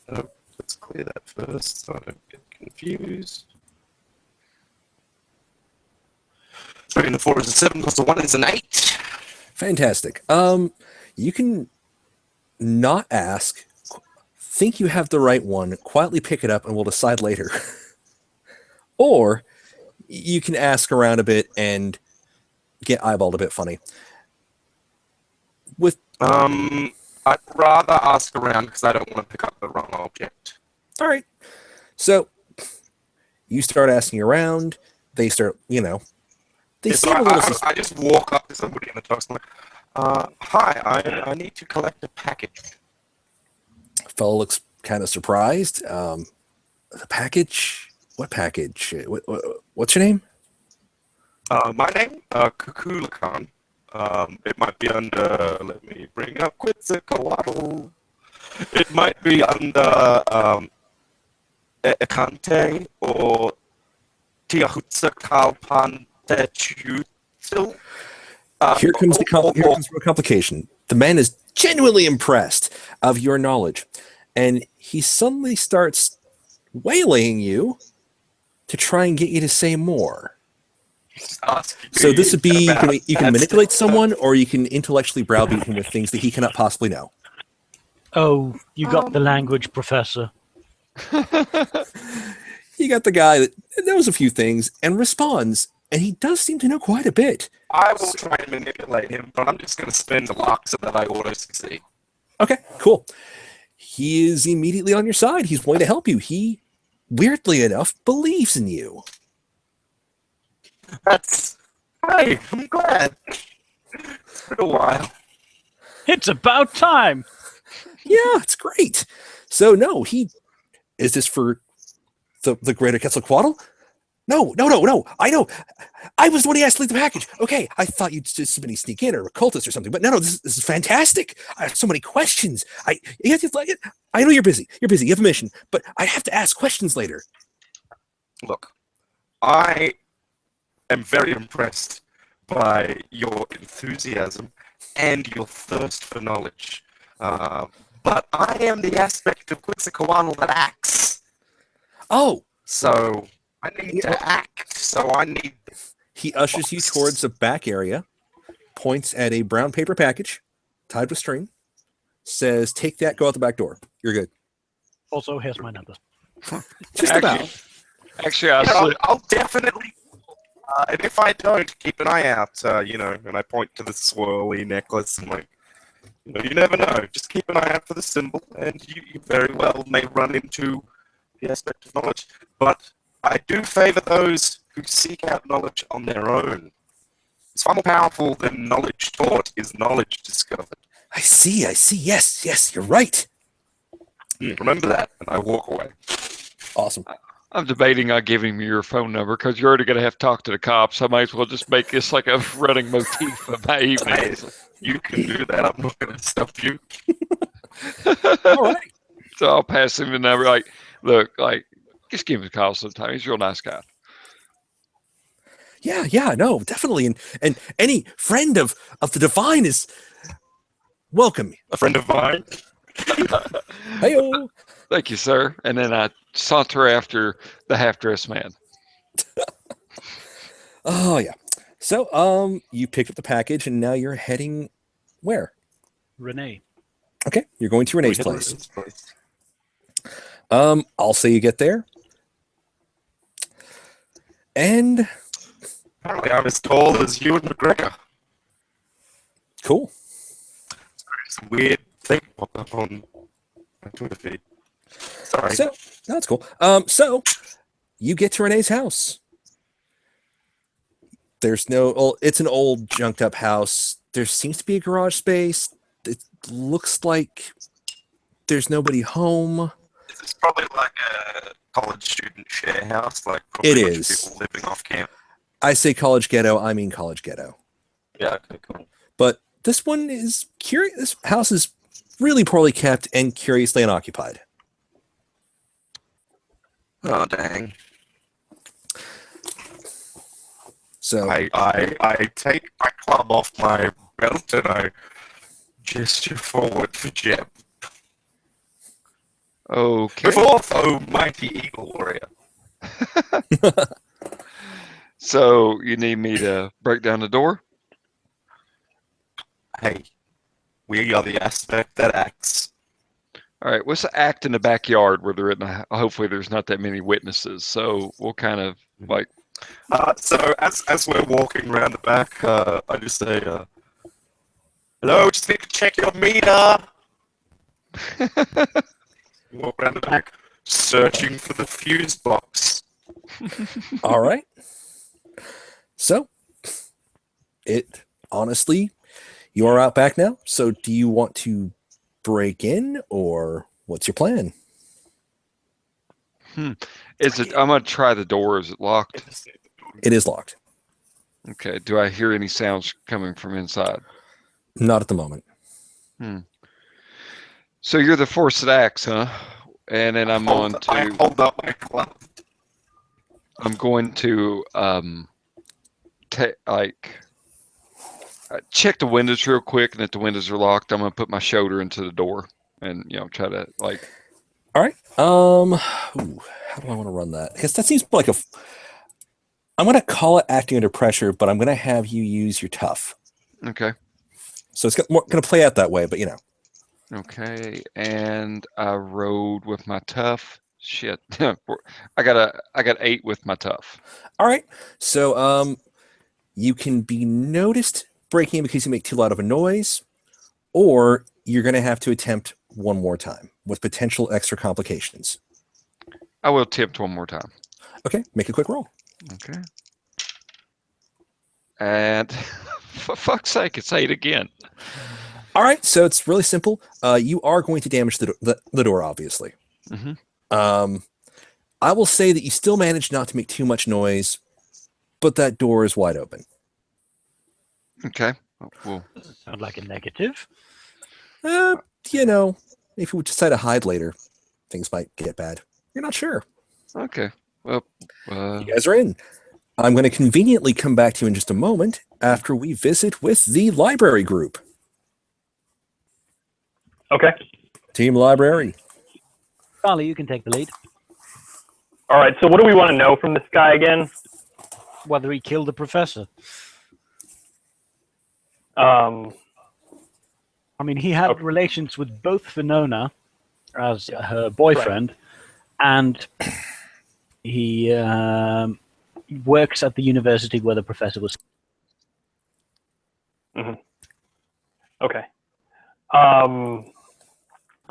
Oh, let's clear that first so I don't get confused. 3 and the 4 is a 7, plus the 1 is an 8. Fantastic. You can not ask, think you have the right one, quietly pick it up, and we'll decide later. Or you can ask around a bit and get eyeballed a bit funny. With I'd rather ask around because I don't want to pick up the wrong object. all right, so you start asking around. They start, they Yeah, so seem a little. I just walk up to somebody in the talk. I'm like, hi, I need to collect a package. Fellow looks kind of surprised. The package? What package? What's your name? My name, Cuckoo-Lacan. It might be under, let me bring up Quetzalcoatl. It might be under Ekante or Tiahutzalpan that you still. Here comes the real complication. The man is genuinely impressed of your knowledge, and he suddenly starts waylaying you to try and get you to say more. So this would be you can manipulate someone, or you can intellectually browbeat him with things that he cannot possibly know. Oh, you got the language, Professor. You got the guy that knows a few things and responds, and he does seem to know quite a bit. I will try to manipulate him, but I'm just going to spend the luck so that I auto succeed. Okay, cool. He is immediately on your side. He's willing to help you. He, weirdly enough, believes in you. Hey, I'm glad. It's been a while. It's about time. Yeah, it's great. So no, is this for the greater Quetzalcoatl? No. I know. I was the one who asked to leave the package. Okay, I thought you'd just somebody sneak in or a cultist or something. But no, this is fantastic. I have so many questions. I know you're busy. You're busy. You have a mission, but I have to ask questions later. Look, I am very impressed by your enthusiasm and your thirst for knowledge. But I am the aspect of Quetzalcoatl that acts. Oh, so I need to act. So I need. He ushers you towards the back area, points at a brown paper package tied with string, says, "Take that. Go out the back door. You're good." Also, here's my number. Just about. Actually, I'll definitely. And if I don't, keep an eye out. And I point to the swirly necklace and like. You never know. Just keep an eye out for the symbol, and you very well may run into the aspect of knowledge. But I do favor those who seek out knowledge on their own. It's far more powerful than knowledge taught is knowledge discovered. I see. Yes, you're right. Remember that, and I walk away. Awesome. I'm debating on giving you your phone number because you're already going to have to talk to the cops. I might as well just make this like a running motif of my evening. You can do that. I'm not going to stop you. All right. So I'll pass him the number. Like, look, just give him a call sometime. He's a real nice guy. Yeah, no, definitely. And any friend of the divine is welcome. A friend of mine. Hey-o. Thank you, sir. And then I saunter after the half-dressed man. Oh, yeah. So, you picked up the package, and now you're heading where? Renee. Okay, you're going to Renee's place. I'll say you get there. And apparently I'm as tall as you and McGregor. Cool. It's a weird thing popped up on my Twitter feed. Sorry. So, that's cool. So you get to Renee's house. It's an old junked up house. There seems to be a garage space. It looks like there's nobody home. It's probably like a college student share house, like it probably is people living off camp. I say college ghetto, I mean college ghetto. Yeah, okay, cool. But this one is curious. This house is really poorly kept and curiously unoccupied. Oh dang! So I take my club off my belt and I gesture forward for Jeb. Okay. Forth, oh mighty eagle warrior. So you need me to break down the door? Hey, we are the aspect that acts. All right. What's the act in the backyard where they're in the? Hopefully, there's not that many witnesses. So we'll kind of like. So as we're walking around the back, I just say, "Hello, just need to check your meter." Walk around the back, searching for the fuse box. all right. So honestly, you are out back now. So do you want to break in, or what's your plan? Is it? I'm gonna try the door. Is it locked? It is locked. Okay. Do I hear any sounds coming from inside? Not at the moment. So you're the force that acts, huh? And then I'm I hold up my club. I'm going to check the windows real quick, and if the windows are locked, I'm gonna put my shoulder into the door and try to like. All right. How do I want to run that? Because that seems like I'm going to call it acting under pressure, but I'm going to have you use your tough. Okay. So it's going to play out that way, but Okay, and I rode with my tough. Shit, I got 8 with my tough. All right. So you can be noticed breaking in because you make too loud of a noise, or you're going to have to attempt one more time with potential extra complications. I will attempt one more time. Okay, make a quick roll. Okay. And for fuck's sake, it's 8 again. All right, so it's really simple. You are going to damage the door, obviously. Mm-hmm. I will say that you still managed not to make too much noise, but that door is wide open. Okay. Well, Sound like a negative. If you decide to hide later, things might get bad. You're not sure. okay. Well, You guys are in. I'm going to conveniently come back to you in just a moment after we visit with the library group. Okay. Team library. Charlie, you can take the lead. All right. So what do we want to know from this guy again? Whether he killed the professor. Um, I mean, he had relations with both Venona as her boyfriend, and he works at the university where the professor was. Okay.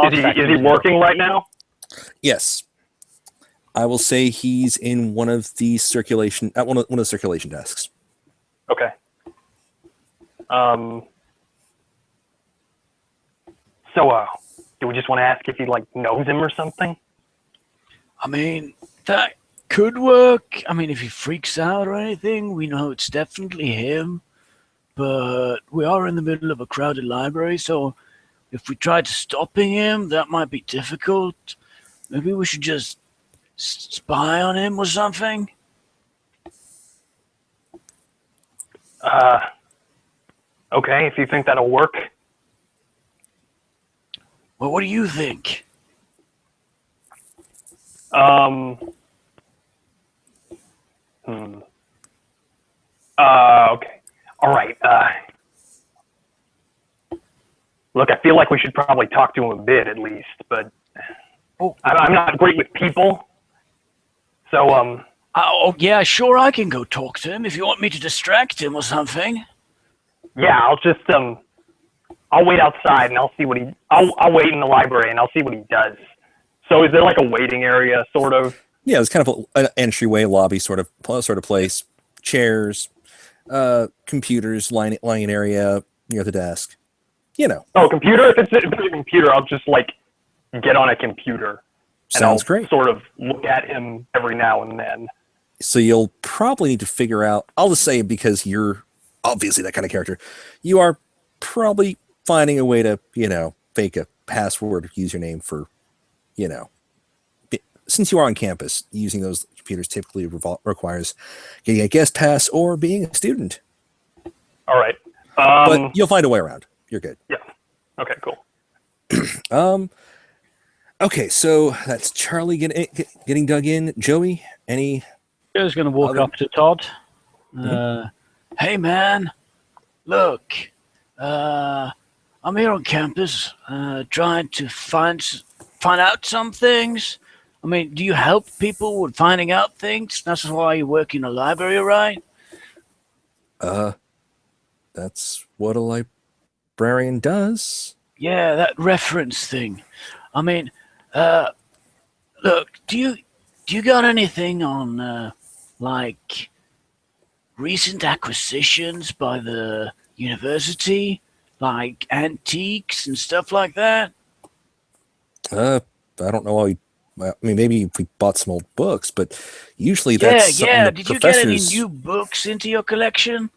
Is he working right now? Yes. I will say he's in one of the circulation at one of the circulation desks. Okay. So, do we just want to ask if he knows him or something? I mean, that could work. I mean, if he freaks out or anything, we know it's definitely him. But we are in the middle of a crowded library, so if we tried stopping him, that might be difficult. Maybe we should just spy on him or something. Okay, if you think that'll work. Well, what do you think? Okay. All right. Look, I feel like we should probably talk to him a bit at least, but I'm not great with people. So, Oh, yeah, sure, I can go talk to him if you want me to distract him or something. yeah, I'll just, I'll wait outside and I'll see what I'll wait in the library and I'll see what he does. So is there a waiting area, sort of? Yeah, it's kind of an entryway lobby sort of place. Chairs, computers, lying area near the desk. Oh, computer? If it's a computer, I'll just get on a computer. Sounds and I'll great. sort of look at him every now and then. So you'll probably need to figure out, I'll just say, because you're obviously that kind of character, you are probably finding a way to, fake a password username for, since you are on campus, using those computers typically requires getting a guest pass or being a student. All right. But you'll find a way around. You're good. Yeah. Okay, cool. Okay, so that's Charlie getting dug in. Joey, any? Joe's going to walk up to Todd. Hey, man, look, I'm here on campus trying to find out some things. I mean, do you help people with finding out things? That's why you work in a library, right? That's what a librarian does. Yeah, that reference thing. I mean, look, do you got anything on recent acquisitions by the university, like antiques and stuff like that? I don't know why. I mean, maybe if we bought some old books, but usually that's something the Did you get any professors. new books into your collection?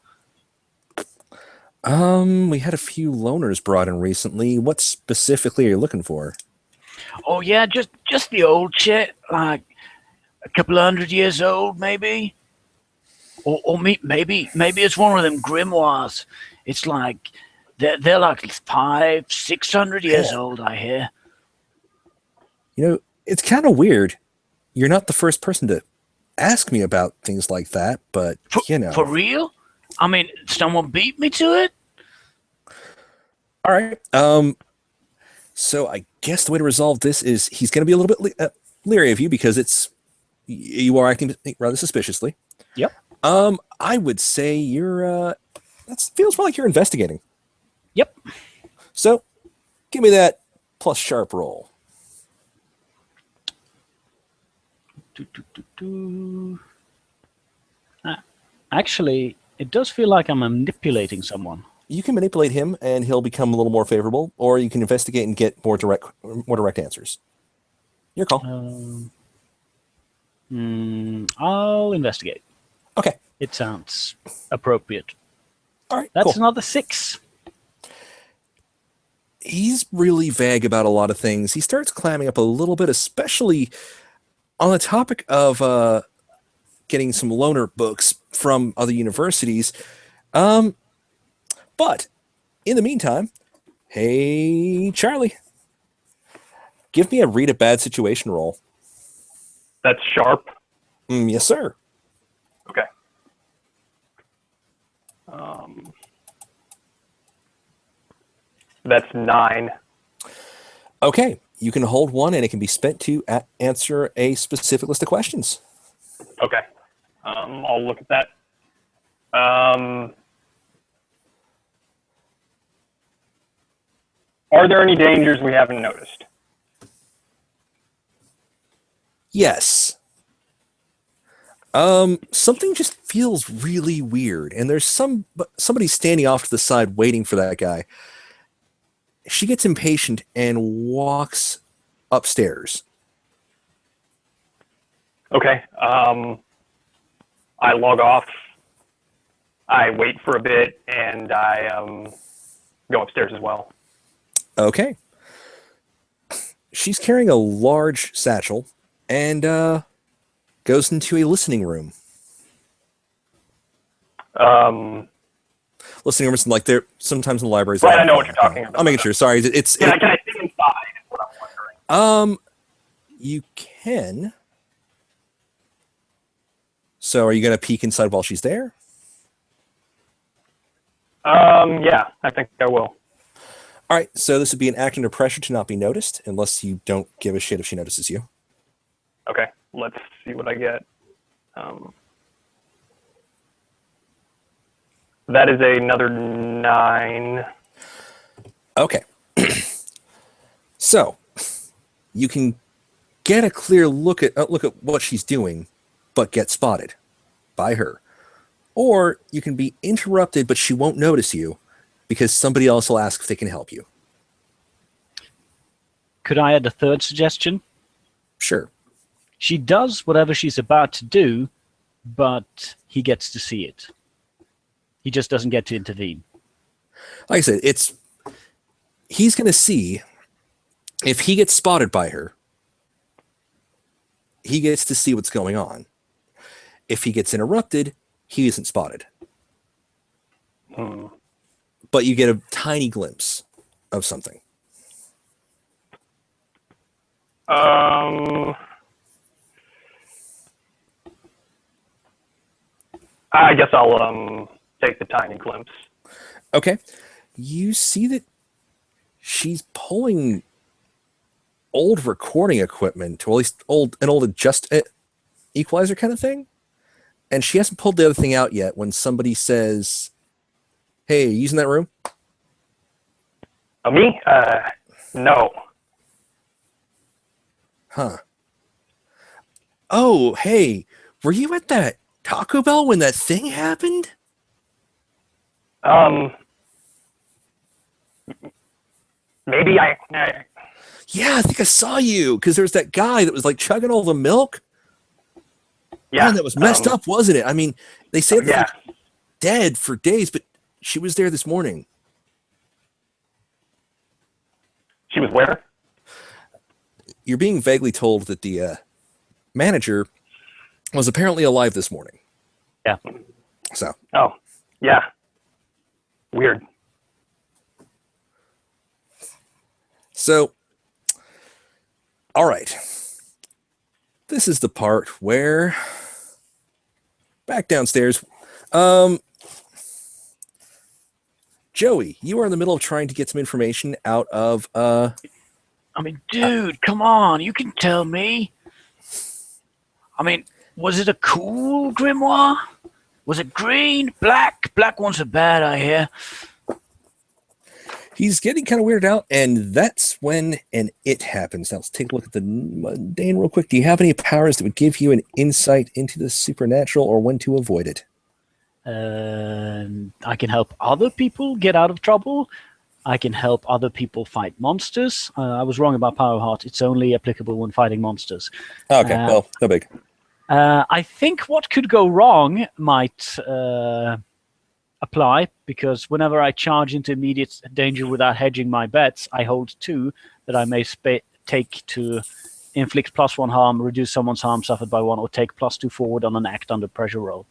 We had a few loaners brought in recently. What specifically are you looking for? Oh yeah, just the old shit, like a couple of 100 years old, maybe. Maybe it's one of them grimoires. It's like they're like 500-600 years old, I hear. You know, it's kind of weird. You're not the first person to ask me about things like that, but you know. For real? I mean, someone beat me to it? All right. So I guess the way to resolve this is he's going to be a little bit leery of you because you are acting rather suspiciously. Yep. I would say you're that feels more like you're investigating. Yep. So give me that plus sharp roll. Actually, it does feel like I'm manipulating someone. You can manipulate him and he'll become a little more favorable, or you can investigate and get more direct answers. Your call. I'll investigate. Okay. It sounds appropriate. All right. That's cool. another 6. He's really vague about a lot of things. He starts clamming up a little bit, especially on the topic of getting some loaner books from other universities. But in the meantime, hey, Charlie, give me a read a bad situation roll. That's sharp. Yes, sir. Okay. That's 9. Okay. You can hold one, and it can be spent to answer a specific list of questions. Okay. I'll look at that. Are there any dangers we haven't noticed? Yes. Something just feels really weird, and there's somebody standing off to the side waiting for that guy. She gets impatient and walks upstairs. Okay. I log off. I wait for a bit, and I go upstairs as well. Okay. She's carrying a large satchel and goes into a listening room. Listening rooms, like there sometimes in the libraries. Right, I know what you're talking about. I'm making sure. Sorry, Can I sit inside? Is what I'm wondering. You can. So, are you going to peek inside while she's there? Yeah, I think I will. All right. So this would be an act under pressure to not be noticed, unless you don't give a shit if she notices you. Okay, let's see what I get. That is another 9. Okay. So you can get a clear look at what she's doing, but get spotted by her. Or you can be interrupted, but she won't notice you because somebody else will ask if they can help you. Could I add a third suggestion? Sure. She does whatever she's about to do, but he gets to see it. He just doesn't get to intervene. Like I said, he's going to see if he gets spotted by her, he gets to see what's going on. If he gets interrupted, he isn't spotted. But you get a tiny glimpse of something. I guess I'll take the tiny glimpse. Okay. You see that she's pulling old recording equipment, or at least an old equalizer kind of thing. And she hasn't pulled the other thing out yet when somebody says, "Hey, you using that room?" Me? No. Huh. Oh, hey, were you at that Taco Bell when that thing happened? Maybe I Yeah, I think I saw you, because there was that guy that was like chugging all the milk. yeah. Man, that was messed up, wasn't it? I mean, they say Yeah. that she's dead for days, but she was there this morning. She was where? You're being vaguely told that the manager was apparently alive this morning. Yeah. So. Oh, yeah. Weird. So, all right. This is the part where back downstairs. Joey, you are in the middle of trying to get some information out of I mean, dude, come on, you can tell me. I mean, was it a cool grimoire? Was it green, black? Black ones are bad, I hear. he's getting kind of weirded out, and that's when it happens. Now let's take a look at the mundane real quick. Do you have any powers that would give you an insight into the supernatural or when to avoid it? I can help other people get out of trouble. I can help other people fight monsters. I was wrong about Power Heart. It's only applicable when fighting monsters. Okay, well, no big. I think what could go wrong might apply, because whenever I charge into immediate danger without hedging my bets, I hold 2 that I may take to inflict +1 harm, reduce someone's harm suffered by 1, or take +2 forward on an act under pressure roll.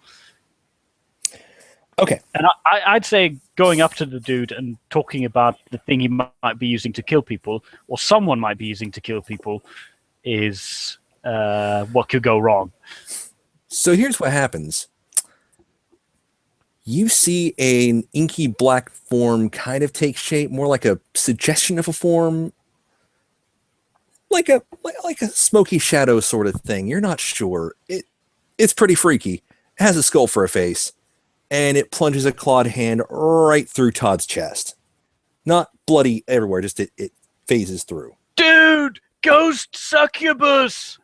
Okay. And I'd say going up to the dude and talking about the thing he might be using to kill people, or someone might be using to kill people, is what could go wrong. So here's what happens. You see an inky black form kind of take shape, more like a suggestion of a form, like a smoky shadow sort of thing. You're not sure. It's pretty freaky. It has a skull for a face, and it plunges a clawed hand right through Todd's chest. Not bloody everywhere, just it phases through. Dude, ghost succubus!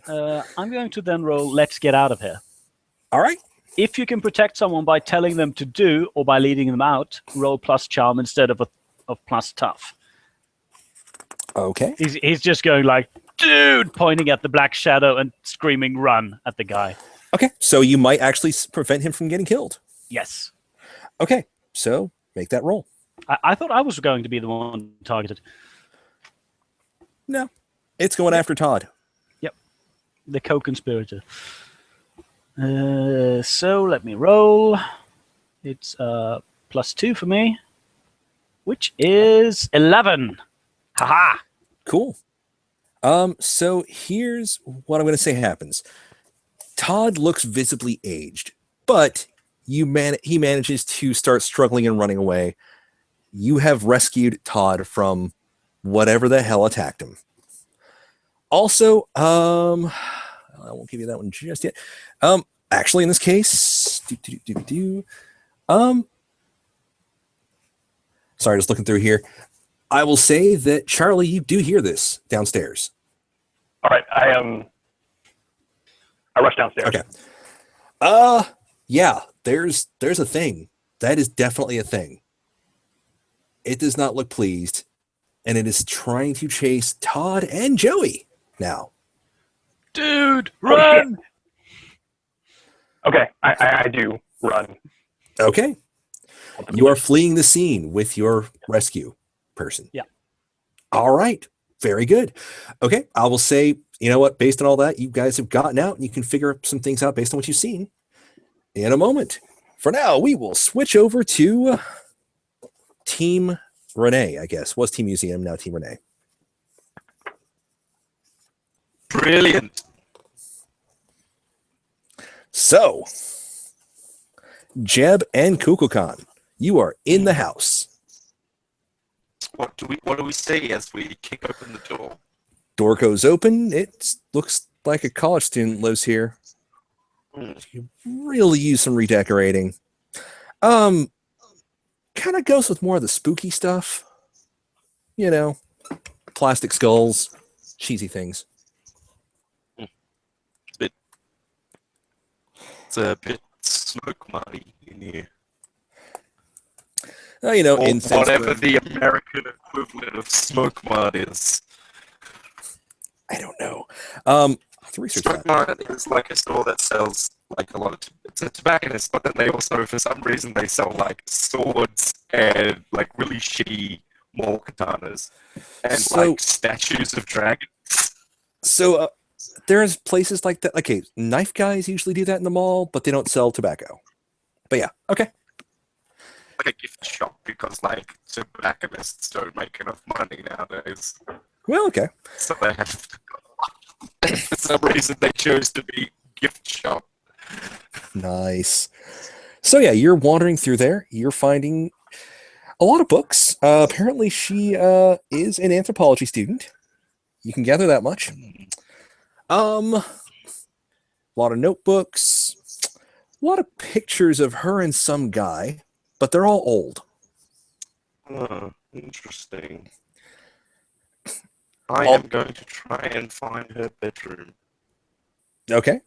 I'm going to then roll Let's Get Out of Here. All right. If you can protect someone by telling them to do or by leading them out, roll +charm instead of +tough. Okay. He's just going like, dude, pointing at the black shadow and screaming run at the guy. Okay. So you might actually prevent him from getting killed. Yes. Okay. So make that roll. I thought I was going to be the one targeted. No. It's going after Todd. Yep. The co-conspirator. So let me roll. It's +2 for me, which is 11. Haha. Cool. So here's what I'm going to say happens. Todd looks visibly aged, but he manages to start struggling and running away. You have rescued Todd from whatever the hell attacked him. Also, I won't give you that one just yet. Actually, in this case, sorry, just looking through here. I will say that Charlie, you do hear this downstairs. All right, I rush downstairs. Okay. Yeah, there's a thing. That is definitely a thing. It does not look pleased, and it is trying to chase Todd and Joey now. Dude, run! Okay, I do run. Okay. You are fleeing the scene with your rescue person. Yeah. All right. Very good. Okay. I will say, you know what? Based on all that, you guys have gotten out and you can figure some things out based on what you've seen in a moment. For now, we will switch over to Team Renee, I guess. Was Team Museum, now Team Renee. Brilliant. So, Jeb and Kukulkan, you are in the house. What do we see as we kick open the door? Door goes open. It looks like a college student lives here. You really use some redecorating. Kind of goes with more of the spooky stuff. You know, plastic skulls, cheesy things. It's a bit smoke muddy in here. You know, Or incense. whatever the American equivalent of smoke mud is. I don't know. I have to research Smoke that. mud is like a store that sells like a lot of. It's a tobacconist, but then they also, for some reason, they sell like swords and like really shitty mall katanas and So- like statues of dragons. So, there's places like that. Okay, knife guys usually do that in the mall, but they don't sell tobacco. But yeah, okay. Like a gift shop, because like tobacconists don't make enough money nowadays. Well, okay. So they have for some reason they chose to be gift shop. Nice. So yeah, you're wandering through there. You're finding a lot of books. Apparently, she is an anthropology student. You can gather that much. A lot of notebooks, a lot of pictures of her and some guy, but they're all old. Interesting. I am going to try and find her bedroom. Okay.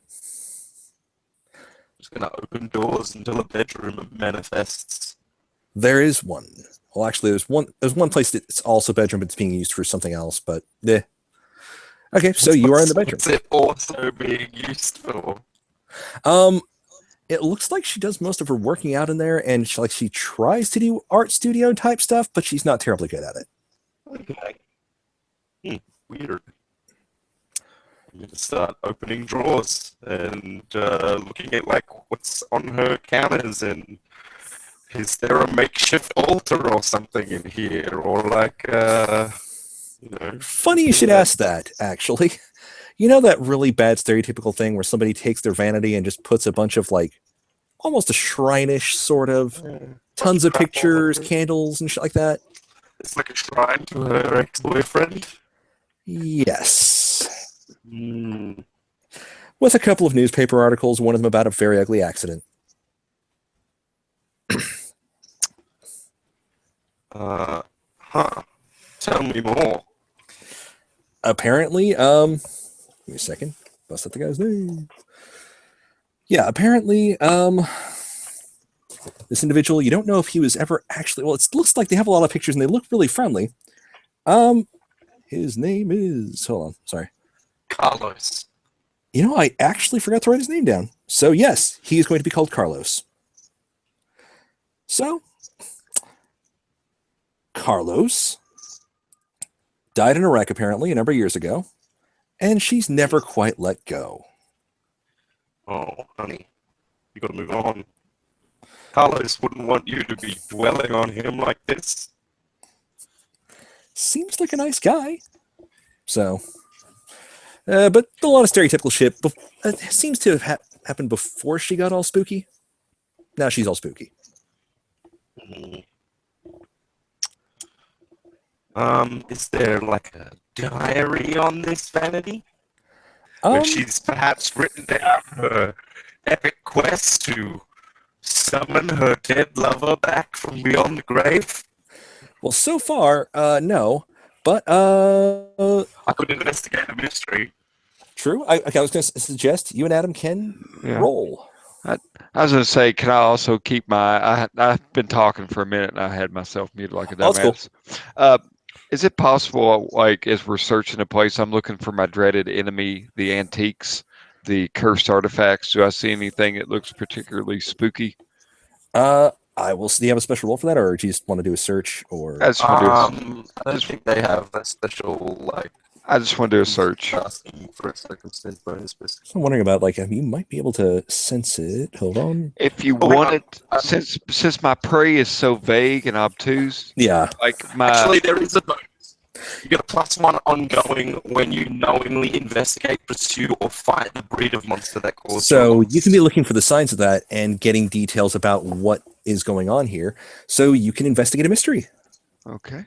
Just gonna open doors until a bedroom manifests. There is one. Well, actually, there's one place that's also bedroom, but it's being used for something else. But okay, so you are in the bedroom. What's it also being used for? It looks like she does most of her working out in there, and she tries to do art studio type stuff, but she's not terribly good at it. Okay. Weird. I'm gonna start opening drawers and looking at like what's on her counters, and is there a makeshift altar or something in here, or like Funny you should ask that, actually. You know that really bad stereotypical thing where somebody takes their vanity and just puts a bunch of like almost a shrine-ish sort of tons of pictures, candles, and shit like that? It's like a shrine to her ex-boyfriend. Yes. With a couple of newspaper articles, one of them about a very ugly accident. Tell me more. Apparently, give me a second. Bust out the guy's name. Yeah, apparently, this individual, you don't know if he was ever actually, well, it looks like they have a lot of pictures and they look really friendly. His name is, hold on, sorry. Carlos. You know, I actually forgot to write his name down. So yes, he is going to be called Carlos. So, Carlos died in a wreck apparently a number of years ago, and she's never quite let go. Oh, honey, you gotta move on. Carlos wouldn't want you to be dwelling on him like this. Seems like a nice guy. So, but a lot of stereotypical shit seems to have happened before she got all spooky. Now she's all spooky. Is there like a diary on this vanity? Where she's perhaps written down her epic quest to summon her dead lover back from beyond the grave? Well, so far, no. But I could investigate the mystery. True. I was going to suggest you and Adam can roll. I was going to say, can I also keep my? I've been talking for a minute and I had myself muted like a dumbass. That's cool. Is it possible, like, as we're searching a place, I'm looking for my dreaded enemy, the antiques, the cursed artifacts? Do I see anything that looks particularly spooky? I will. Do you have a special roll for that, or do you just want to do a search? Or I just want to do I don't think they have that special like. I just want to do a search. Asking for a circumstance bonus. I'm wondering about like you might be able to sense it. Hold on. If you wanted, since my prey is so vague and obtuse, yeah. Like my Actually, there is a bonus. You get a +1 ongoing when you knowingly investigate, pursue, or fight the breed of monster that causes. So you can be looking for the signs of that and getting details about what is going on here, so you can investigate a mystery. Okay.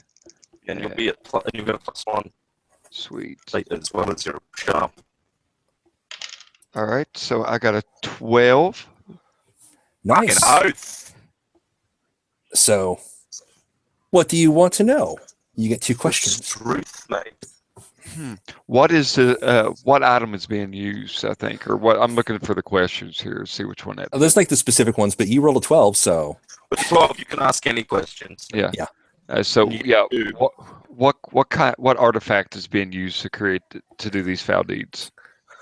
And you'll be at and you get a +1. Sweet. Like, as well as your sharp. All right. So I got a 12. Nice. Fucking oath. So, what do you want to know? You get 2 questions. Truth, mate. What is the what item is being used? I think, or what? I'm looking for the questions here. See which one that. There's like the specific ones, but you rolled a 12, so. With 12, you can ask any questions. Yeah. Yeah. So You yeah, do. what artifact is being used to do these foul deeds?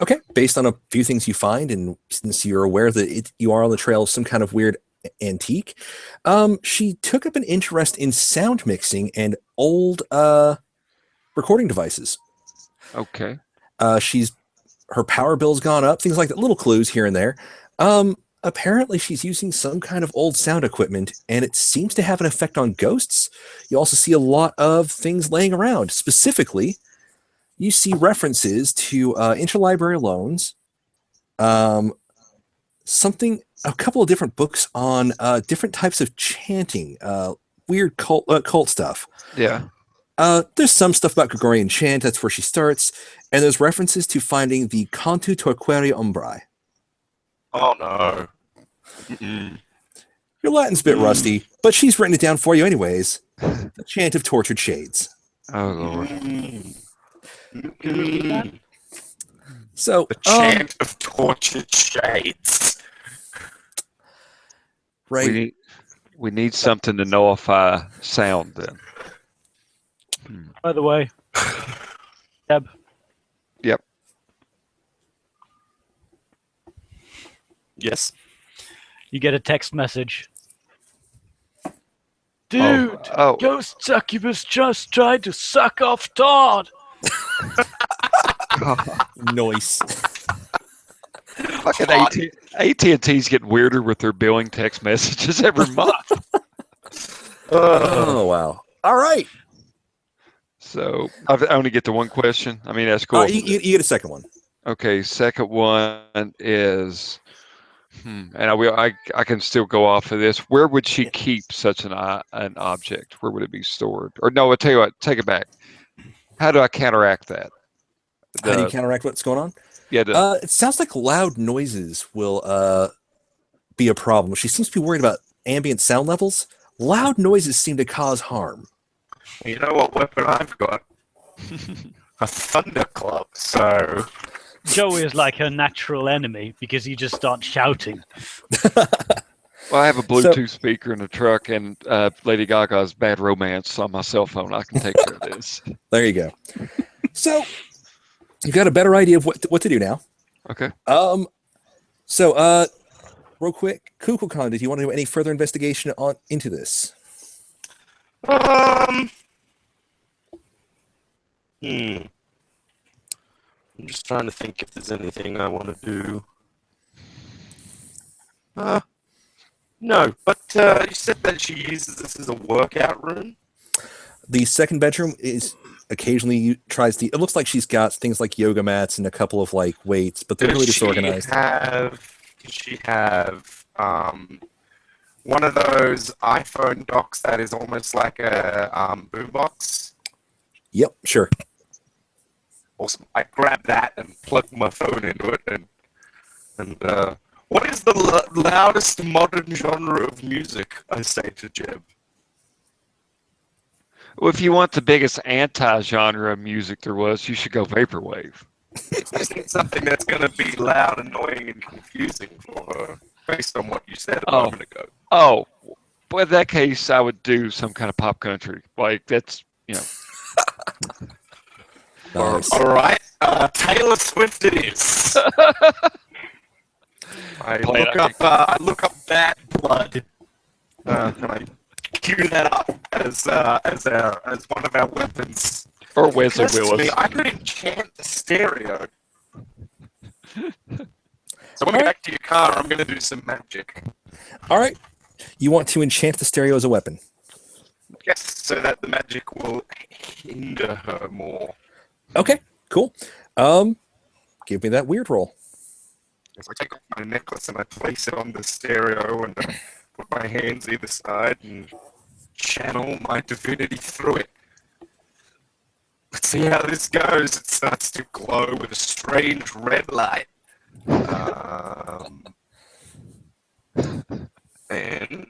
Okay, based on a few things you find, and since you're aware that you are on the trail of some kind of weird antique, she took up an interest in sound mixing and old recording devices. Okay. her power bill's gone up, things like that, little clues here and there. Apparently she's using some kind of old sound equipment, and it seems to have an effect on ghosts. You also see a lot of things laying around. Specifically, you see references to interlibrary loans, a couple of different books on different types of chanting, weird cult stuff. Yeah. There's some stuff about Gregorian chant. That's where she starts, and there's references to finding the Cantu Torquae Umbrae. Oh no. Mm-mm. Your Latin's a bit rusty, but she's written it down for you anyways. The chant of tortured shades. Oh Lord. So The chant of tortured shades. right. We need something to nullify sound then. By the way, Deb. Yep. Yes. You get a text message. Dude, Oh. Ghost Succubus just tried to suck off Todd. Noise. Fucking AT&T's getting weirder with their billing text messages every month. Oh wow. All right. So I only get to one question. I mean, that's cool. You get a second one. Okay, second one is, and I can still go off of this. Where would she keep such an object? Where would it be stored? Or no, I'll tell you what. Take it back. How do I counteract that? How do you counteract what's going on? Yeah. It sounds like loud noises will be a problem. She seems to be worried about ambient sound levels. Loud noises seem to cause harm. You know what weapon I've got? A thunder club. So Joey is like her natural enemy because he just starts shouting. Well, I have a Bluetooth speaker in the truck, and Lady Gaga's "Bad Romance" on my cell phone. I can take care of this. There you go. So you've got a better idea of what to do now. Okay. So real quick, Kukulkan, did you want to do any further investigation into this? I'm just trying to think if there's anything I want to do. No, but you said that she uses this as a workout room. The second bedroom is occasionally tries to. It looks like she's got things like yoga mats and a couple of like weights, but they're really disorganized. Does she have one of those iPhone docks that is almost like a boombox? Yep, sure. Awesome. I grab that and plug my phone into it. And what is the loudest modern genre of music? I say to Jeb. Well, if you want the biggest anti-genre of music there was, you should go vaporwave. I need something that's going to be loud, annoying, and confusing for her, based on what you said a moment ago. Oh, well, in that case, I would do some kind of pop country. Like, that's, Nice. All right, Taylor Swift it is. I look up Bad Blood, and I cue that up as one of our weapons. Or Wesley Occurs to Willis. me, I could enchant the stereo. So when we get back to your car, I'm going to do some magic. All right. You want to enchant the stereo as a weapon? Yes, so that the magic will hinder her more. Okay, cool. Give me that weird roll. If I take off my necklace and I place it on the stereo and put my hands either side and channel my divinity through it. Let's see how this goes. It starts to glow with a strange red light. And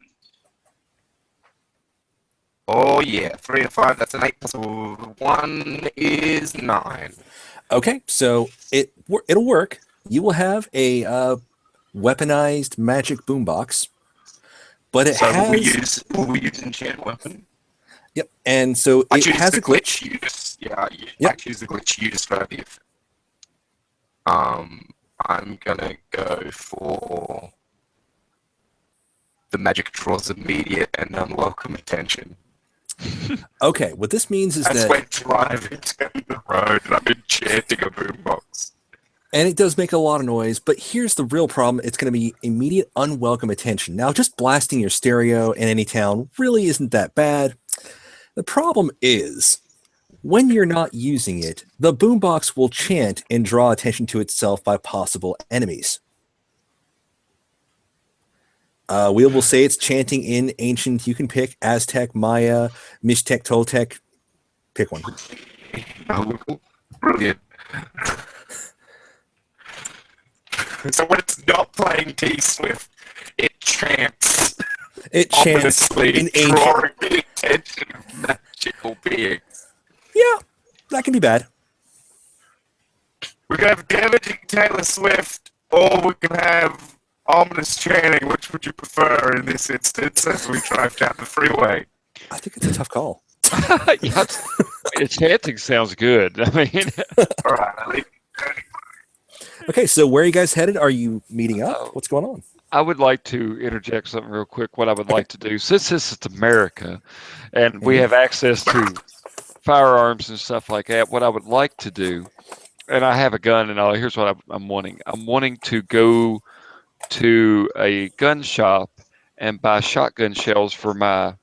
oh yeah, 3 and 5. That's an 8 plus 1 is 9. Okay, so it'll work. You will have a weaponized magic boombox, but it has. Will we use enchant weapon? Yep, and so it has a glitch. I choose the glitch you described. The effect. I'm gonna go for the magic draws immediate and unwelcome attention. Okay, what this means is That's that when driving down the road and I'm enchanting a boombox. And it does make a lot of noise, but here's the real problem. It's going to be immediate unwelcome attention. Now, just blasting your stereo in any town really isn't that bad. The problem is, when you're not using it, the boombox will chant and draw attention to itself by possible enemies. We will say it's chanting in ancient. You can pick Aztec, Maya, Mixtec, Toltec. Pick one. Brilliant. So when it's not playing T-Swift, it chants. It chants ominously, in ancient. drawing the attention of magical beings. Yeah, that can be bad. We can have damaging Taylor Swift, or we can have ominous chanting. Which would you prefer in this instance as we drive down the freeway? I think it's a tough call. Yeah, chanting sounds good. I mean, All right, Okay, so where are you guys headed? Are you meeting up? What's going on? I would like to interject something real quick. What I would like to do, since this is America, and we have access to firearms and stuff like that, what I would like to do, and I have a gun and all. Here's what I'm wanting. I'm wanting to go to a gun shop and buy shotgun shells for my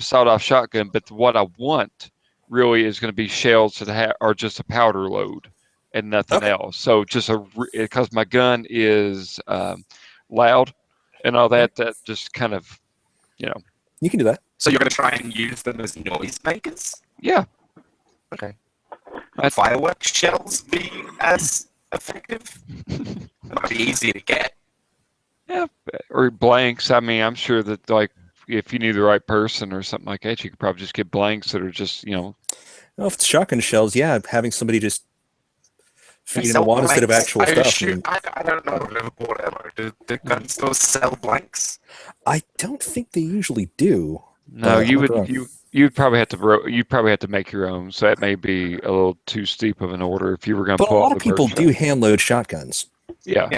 sawed-off shotgun. But what I want really is going to be shells that are just a powder load and nothing else. So just because my gun is loud and all that, that just kind of, you can do that. So you're going to try and use them as noise makers? Yeah. Okay. Might fireworks shells be as effective? Might be easy to get. Yeah, or blanks. I mean, I'm sure that if you knew the right person or something like that, you could probably just get blanks that are just, Well, if it's shotgun shells, yeah, having somebody just feed in the water instead of actual stuff. I don't know. I've never bought ammo. Do gun stores sell blanks? I don't think they usually do. No, you'd probably have to make your own. So that may be a little too steep of an order if you were going to. But a lot of people do hand load shotguns. Yeah.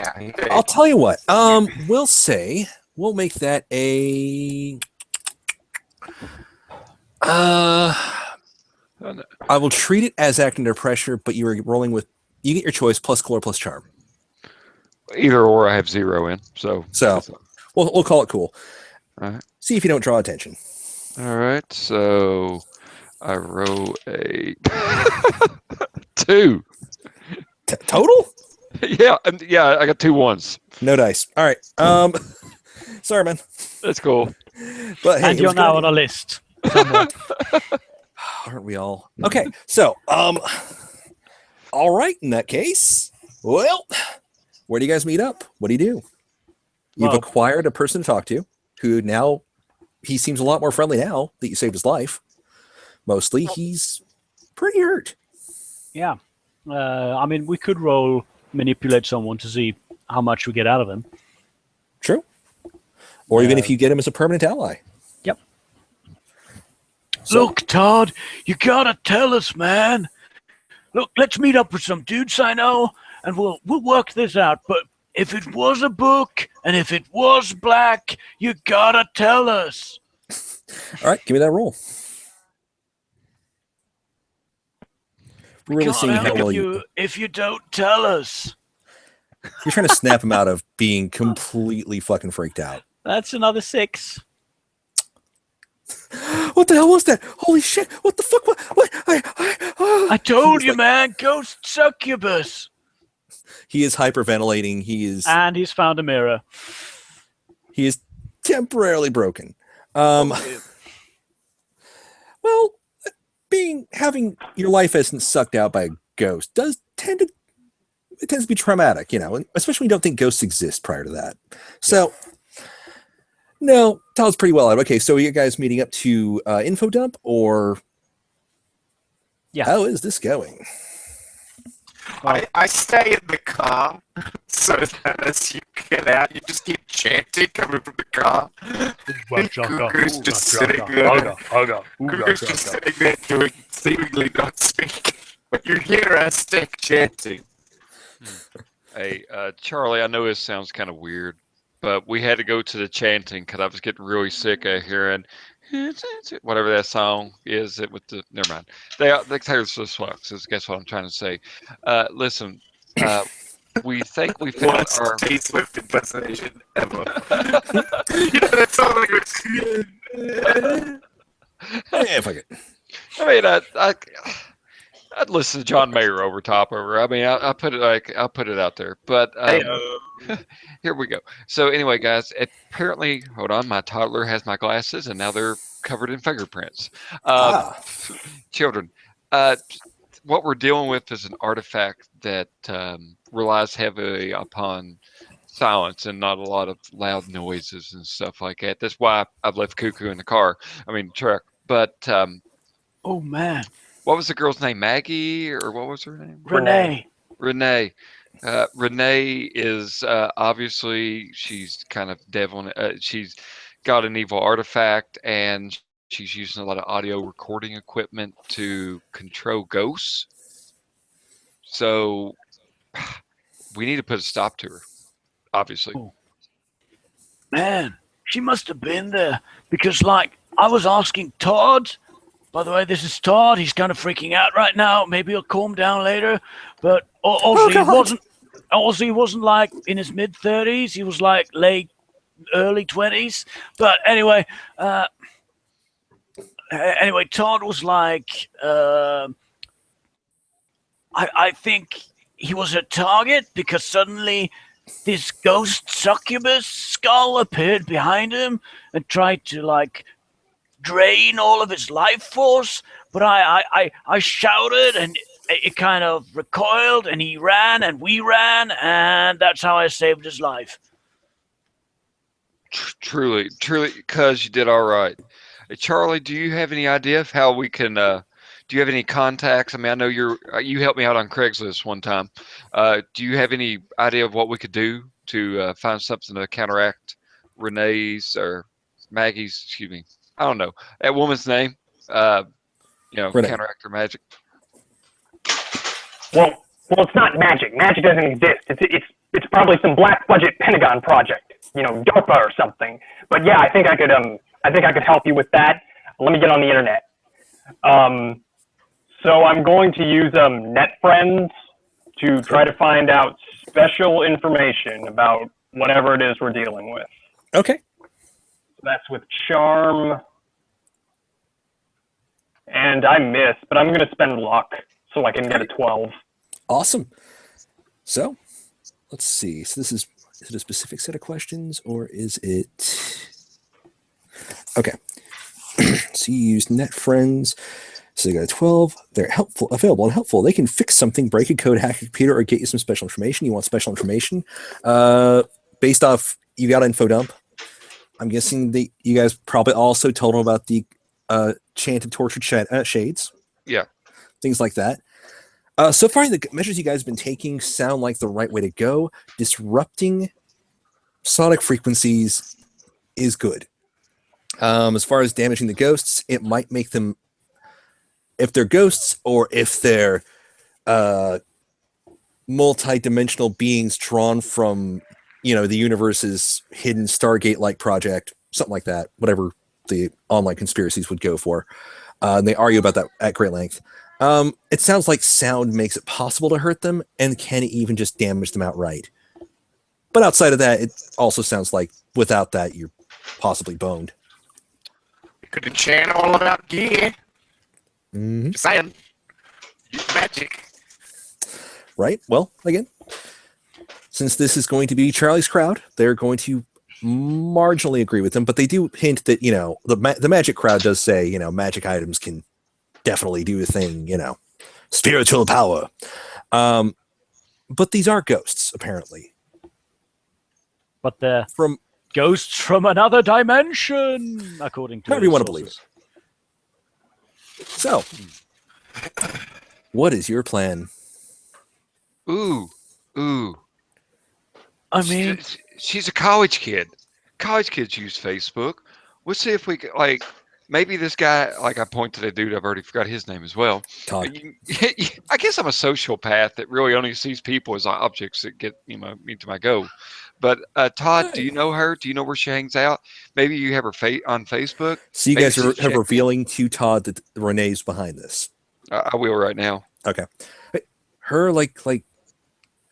I'll tell you what. We'll make that a. I will treat it as acting under pressure, but you are rolling with. You get your choice plus core plus charm. Either or, I have 0 in. So we'll call it cool. All right. See if you don't draw attention. All right. So I roll a 2. Total? Yeah. I got 2 1s. No dice. All right. Sorry, man. That's cool. But hey, and you're now on a list. Aren't we all? Okay. So all right, in that case, well, where do you guys meet up? What do you do? You've acquired a person to talk to who now, he seems a lot more friendly now that you saved his life. Mostly, he's pretty hurt. Yeah. I mean, we could roll manipulate someone to see how much we get out of him. True. Or even if you get him as a permanent ally. Yep. So, look, Todd, you gotta tell us, man. Look, let's meet up with some dudes I know, and we'll work this out. But if it was a book, and if it was black, you gotta tell us. All right, give me that roll. We're really seeing how well if you don't tell us. You're trying to snap him out of being completely fucking freaked out. That's another 6. What the hell was that? Holy shit! What the fuck? What? I told you, man. Ghost succubus. He is hyperventilating. And he's found a mirror. He is temporarily broken. Well, having your life essence sucked out by a ghost tends to be traumatic, especially when you don't think ghosts exist prior to that. So, no, Todd's pretty well out. Okay, so are you guys meeting up to info dump or? Yeah. How is this going? I stay in the car so that as you get out, you just keep chanting coming from the car. Cuckoo's just sitting there. Cuckoo's just sitting there doing seemingly not speaking, but you hear Aztec chanting. Hey, Charlie, I know this sounds kind of weird, but we had to go to the chanting because I was getting really sick of hearing whatever that song is. Never mind. They Taylor Swift sucks. Guess what I'm trying to say. Listen, We think we found Worst our. T-Swift impersonation ever. You know that song like Yeah, fuck it. I mean, I'd listen to John Mayer over top over. I mean, I'll put it out there. But here we go. So anyway, guys, apparently, hold on, my toddler has my glasses, and now they're covered in fingerprints. Children, what we're dealing with is an artifact that relies heavily upon silence and not a lot of loud noises and stuff like that. That's why I've left Cuckoo in the car. I mean, truck. But Oh man, what was the girl's name? Maggie, or what was her name? Renee. Renee. Renee is obviously she's kind of devil. She's got an evil artifact, and she's using a lot of audio recording equipment to control ghosts. So we need to put a stop to her. Obviously. Man, she must have been there because, like, I was asking Todd. By the way, this is Todd. He's kind of freaking out right now. Maybe he'll calm down later. But also, he wasn't. Also, he wasn't like in his mid-30s. He was like early 20s. But anyway, Todd was like, I think he was a target because suddenly this ghost succubus skull appeared behind him and tried to like drain all of his life force. But I shouted and it kind of recoiled and he ran and we ran and that's how I saved his life. Truly, because you did all right. Hey, Charlie, do you have any idea of how we can? Do you have any contacts? I mean, I know you helped me out on Craigslist one time. Do you have any idea of what we could do to find something to counteract Renee's or Maggie's? Excuse me. I don't know that woman's name. Renee. Counteract her magic. Well, it's not magic. Magic doesn't exist. It's probably some black budget Pentagon project, DARPA or something. But yeah, I think I could help you with that. Let me get on the internet. So I'm going to use NetFriends to try to find out special information about whatever it is we're dealing with. Okay. So that's with charm. And I miss, but I'm going to spend luck so I can get a 12. Awesome. So, let's see. So is it a specific set of questions or is it... Okay. So you use NetFriends. So you got a 12. They're available and helpful. They can fix something, break a code, hack a computer, or get you some special information. You want special information? Based off, you got info dump. I'm guessing that you guys probably also told them about the chanted tortured shades. Yeah. Things like that. So far, the measures you guys have been taking sound like the right way to go. Disrupting sonic frequencies is good. As far as damaging the ghosts, it might make them, if they're ghosts or if they're multi-dimensional beings drawn from, the universe's hidden Stargate-like project, something like that, whatever the online conspiracies would go for. And they argue about that at great length. It sounds like sound makes it possible to hurt them and can even just damage them outright. But outside of that, it also sounds like without that, you're possibly boned. You could enchant all about gear. Mm-hmm. Just saying. Use magic. Right? Well, again, since this is going to be Charlie's crowd, they're going to marginally agree with him, but they do hint that, the magic crowd does say, magic items can definitely do a thing, spiritual power. But these are ghosts, apparently. But they're From ghosts from another dimension, according to however you want to believe it. So, what is your plan? Ooh. I mean, She's a college kid. College kids use Facebook. Let's see if we can, maybe this guy, I point to the dude, I've already forgot his name as well. Todd. I guess I'm a sociopath that really only sees people as objects that get me to my goal. But Todd, do you know her? Do you know where she hangs out? Maybe you have her on Facebook. So you Maybe guys have revealing to Todd that Renee's behind this. I will right now. Okay. Her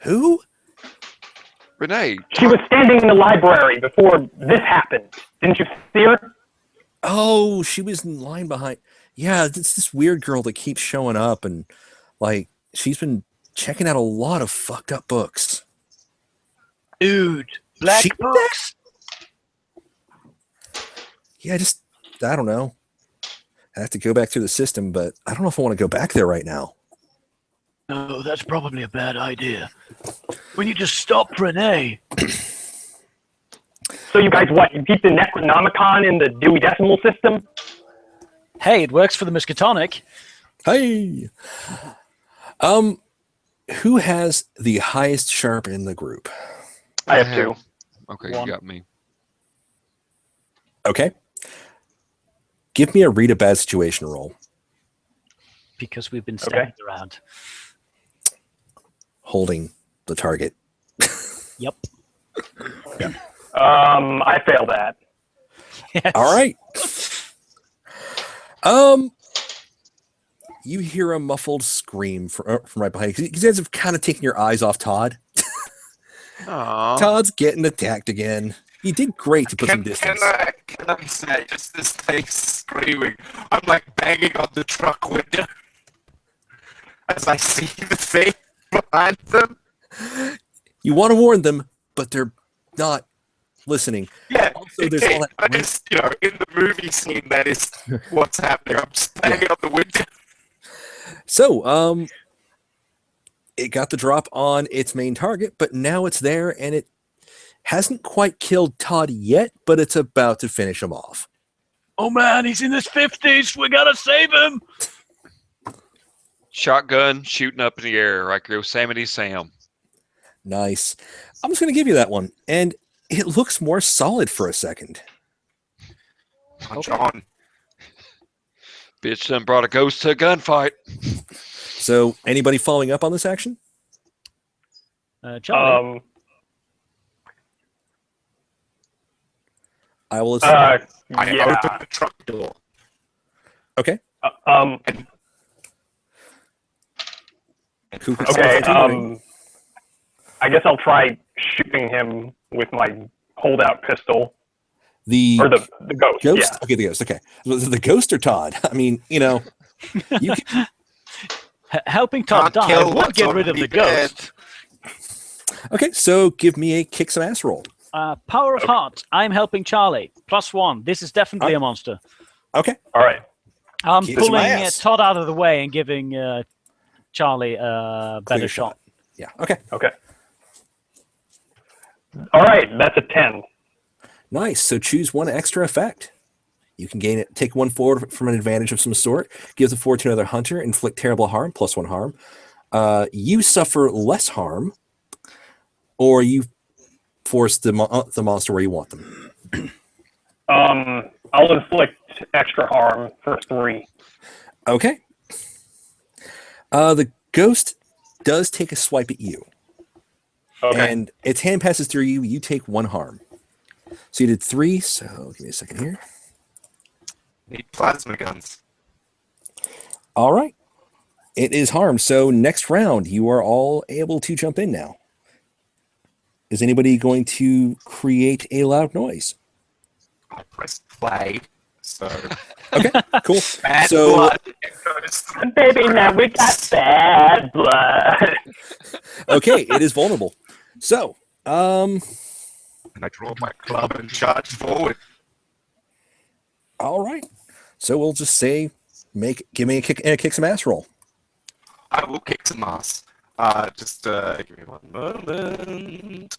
Who? Renee. She was standing in the library before this happened. Didn't you see her? Oh, she was in line behind. Yeah, it's this weird girl that keeps showing up, and like she's been checking out a lot of fucked up books. Dude, black She did books? Yeah, I don't know. I have to go back through the system, but I don't know if I want to go back there right now. No, that's probably a bad idea. We need to stop Renee. So you guys, what? You keep the Necronomicon in the Dewey Decimal System? Hey, it works for the Miskatonic. Hey, who has the highest sharp in the group? I have two. Okay, One. you got me. Okay. Give me a read a bad situation roll. Because we've been standing around. Holding the target. Yep. I failed that. Yes. All right. You hear a muffled scream from right behind you. You guys have kind of taken your eyes off Todd. Aww. Todd's getting attacked again. You did great to put some distance. Can I say, just this thing screaming, I'm like banging on the truck window as I see the thing behind them. You want to warn them, but they're not listening. Yeah, Also, there's all that I just, in the movie scene, that is what's happening. I'm just banging on the window. So, it got the drop on its main target, but now it's there, and it hasn't quite killed Todd yet, but it's about to finish him off. Oh man, he's in his 50s. We gotta save him. Shotgun shooting up in the air like Yosemite Sam. Nice. I'm just going to give you that one, and it looks more solid for a second. Punch on. Bitch done brought a ghost to a gunfight. So, anybody following up on this action? Charlie. I will. I Yeah. opened the truck door. Okay. Who can Okay. start doing? I guess I'll try shooting him with my holdout pistol. The Or the ghost. ghost. Yeah. Okay, the ghost. Okay, was it the ghost or Todd? I mean, you can, Helping Todd Can't die kill would what's get rid of already the ghost. okay. So give me a kick some ass roll. Power of Heart. I'm helping Charlie. +1. This is definitely a monster. Okay. All right. I'm Kick some pulling ass. Todd out of the way and giving Charlie a better Clear shot. Yeah. Okay. Okay. All right. That's a 10. Nice. So choose one extra effect. You can gain it. Take one forward from an advantage of some sort. Give the forward to another hunter. Inflict terrible harm. +1 harm. You suffer less harm, or you force the monster where you want them. I'll inflict extra harm for 3. Okay. The ghost does take a swipe at you, Okay. and its hand passes through you. You take 1 harm. So you did 3. So give me a second here. Need plasma guns. All right. It is harmed. So next round, you are all able to jump in now. Is anybody going to create a loud noise? I pressed play, so Okay, cool. bad So blood. It goes through. Baby, now we got bad blood. okay, it is vulnerable. So, And I draw my club and charge forward. all right. So we'll just say, give me a kick some ass roll. I will kick some ass. Just give me one moment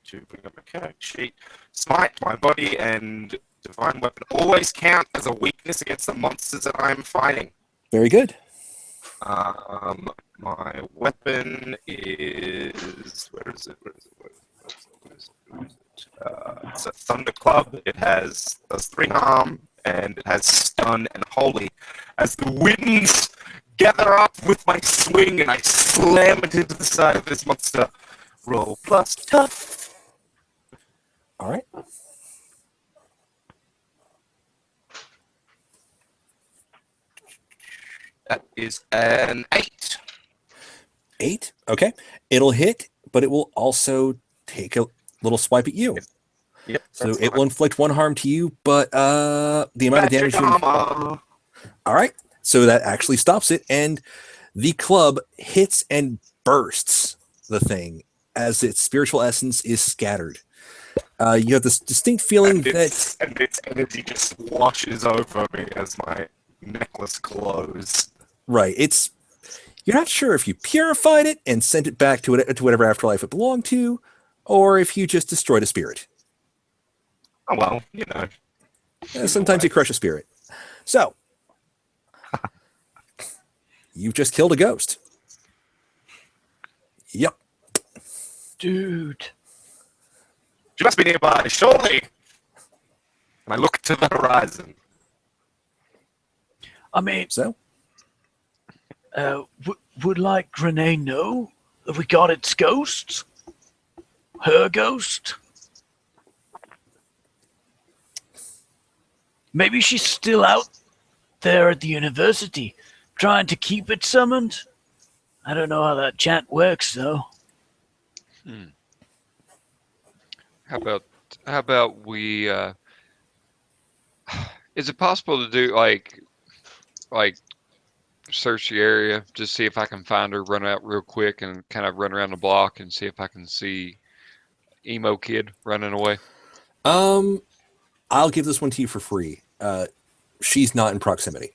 to bring up my character sheet. Smite, my body, and divine weapon always count as a weakness against the monsters that I am fighting. Very good. My weapon is where is it? It's a thunder club. It does 3 harm, and it has stun and holy. As the winds gather up with my swing, and I slam it into the side of this monster. Roll plus tough. All right. That is an 8. 8. Okay. It'll hit but it will also take a little swipe at you. Yep. So it will inflict 1 harm to you, but the amount of damage. All right. So that actually stops it, and the club hits and bursts the thing as its spiritual essence is scattered. You have this distinct feeling and that its energy just washes over me as my necklace glows. right. You're not sure if you purified it and sent it back to whatever afterlife it belonged to, or if you just destroyed a spirit. Oh well, you know. Sometimes you crush a spirit. So you've just killed a ghost. Yep. Dude. She must be nearby, surely. And I look to the horizon. I mean, So would like Renee know that we got its ghost? Her ghost? Maybe she's still out there at the university, trying to keep it summoned. I don't know how that chant works, though. How about we? Is it possible to do like search the area, just see if I can find her, run out real quick, and kind of run around the block and see if I can see emo kid running away? I'll give this one to you for free. She's not in proximity.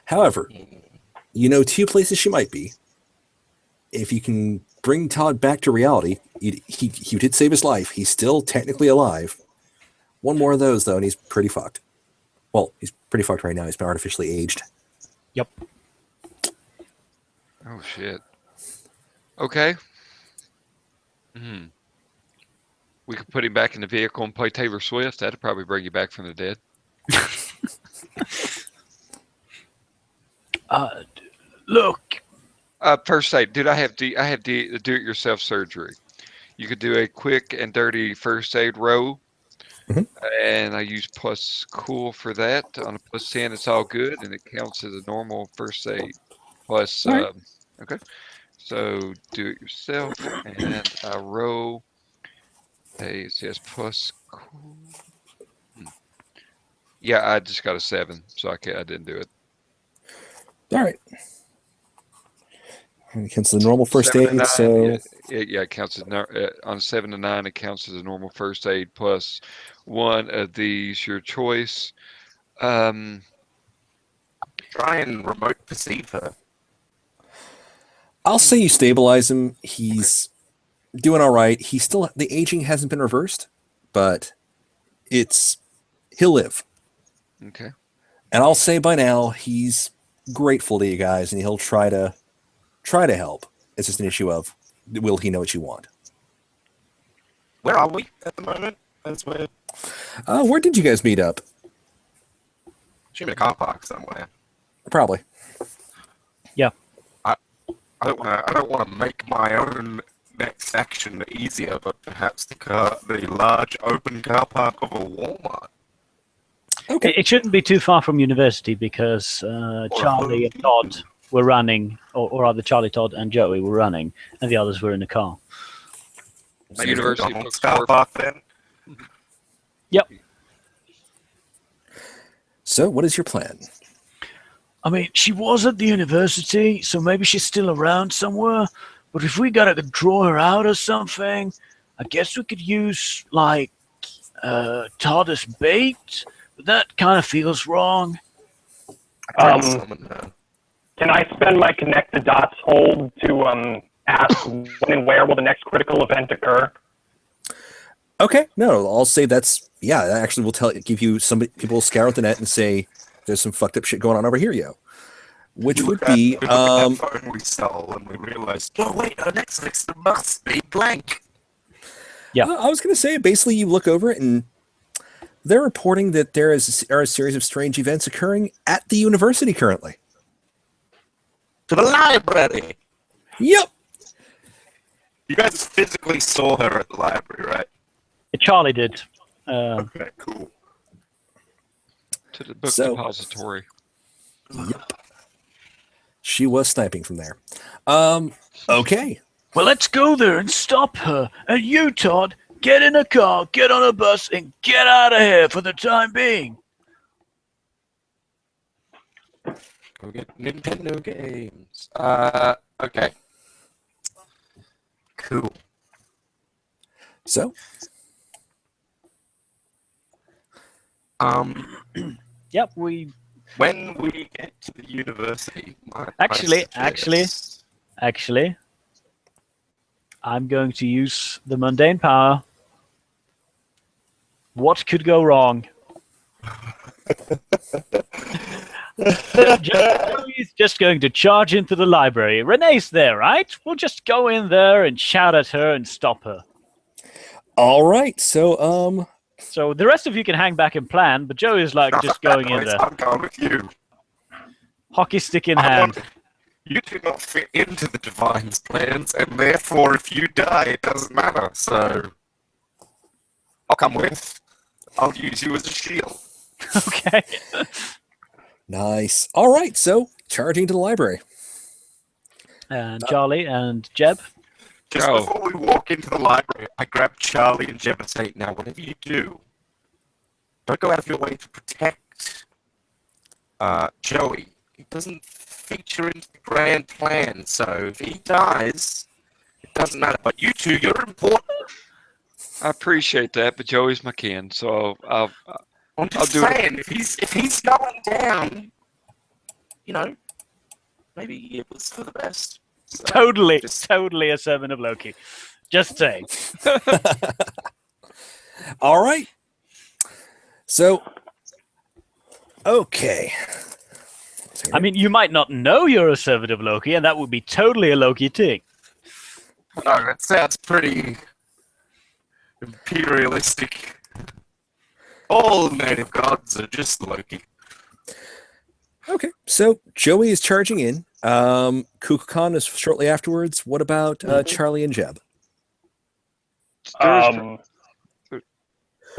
However, you know 2 places she might be. If you can bring Todd back to reality, he did save his life. He's still technically alive. One more of those, though, and he's pretty fucked. Well, he's pretty fucked right now. He's been artificially aged. Yep. Oh shit. Okay. We could put him back in the vehicle and play Taylor Swift. That'd probably bring you back from the dead. Look, First aid, dude. I have do-it-yourself surgery. You could do a quick and dirty first aid row, and I use plus cool for that. On a plus 10, it's all good, and it counts as a normal first aid. Plus, Right. okay. So do it yourself, and I row. Hey, it says plus cool. Yeah, I just got a 7, so I didn't do it. All right. Against the normal first 7 to aid, 9, so it counts as on 7 to 9. It counts as a normal first aid plus one of these your choice. Try and remote perceive her. I'll say you stabilize him. He's doing all right. He's still, the aging hasn't been reversed, but he'll live. Okay. And I'll say by now he's grateful to you guys, and he'll try to help. It's just an issue of, will he know what you want? Where are we at the moment? That's where. Where did you guys meet up? Should be a car park somewhere. Probably. Yeah. I don't want to make my own next action easier, but perhaps the large open car park of a Walmart. Okay. It shouldn't be too far from university because Charlie and Todd were running, or rather Charlie, Todd, and Joey were running, and the others were in the car. My university McDonald's looks car park then. Yep. So, what is your plan? I mean, she was at the university, so maybe she's still around somewhere. But if we gotta draw her out or something, I guess we could use, like, Todd as bait. But that kind of feels wrong. Can I spend my connect the dots hold to ask when and where will the next critical event occur? Okay, no, I'll say that actually will give you people will scour the net and say there's some fucked up shit going on over here, yo. Which would be We look at that phone we stole and we realized, oh wait, our next list must be blank. Yeah. I was going to say, basically, you look over it and they're reporting that there are a series of strange events occurring at the university currently. To the library. Yep. You guys physically saw her at the library, right? Charlie did. Okay, cool. to the book depository. Yep. She was sniping from there. Okay. Well, let's go there and stop her. And you, Todd, get in a car, get on a bus, and get out of here for the time being. Go get Nintendo games. Okay. Cool. So, Yep, we when we get to the university, actually, I'm going to use the mundane power. What could go wrong? Joey's just going to charge into the library. Renee's there, right? We'll just go in there and shout at her and stop her. all right. So, So the rest of you can hang back and plan, but Joey's like just going in there. I'm going with you. Hockey stick in I hand. want- You do not fit into the Divine's plans, and therefore, if you die, it doesn't matter. So, I'll come with. I'll use you as a shield. Okay. nice. All right. So, charging to the library. And Charlie and Jeb. Just Go. before we walk into the library, I grab Charlie and Jeb and say, now, whatever you do, don't go out of your way to protect Joey. He doesn't feature into the grand plan, so if he dies, it doesn't matter. But you two, you're important. I appreciate that, but Joey's my kin, so I'm just I'll do it. saying, if he's going down, you know, maybe it was for the best. So, Totally just- a servant of Loki. Just saying. All right. So, okay. I mean, you might not know you're a servant of Loki, and that would be totally a Loki thing. No, that sounds pretty imperialistic. All native gods are just Loki. Okay. So, Joey is charging in. Kukulkan is shortly afterwards. What about Charlie and Jeb? go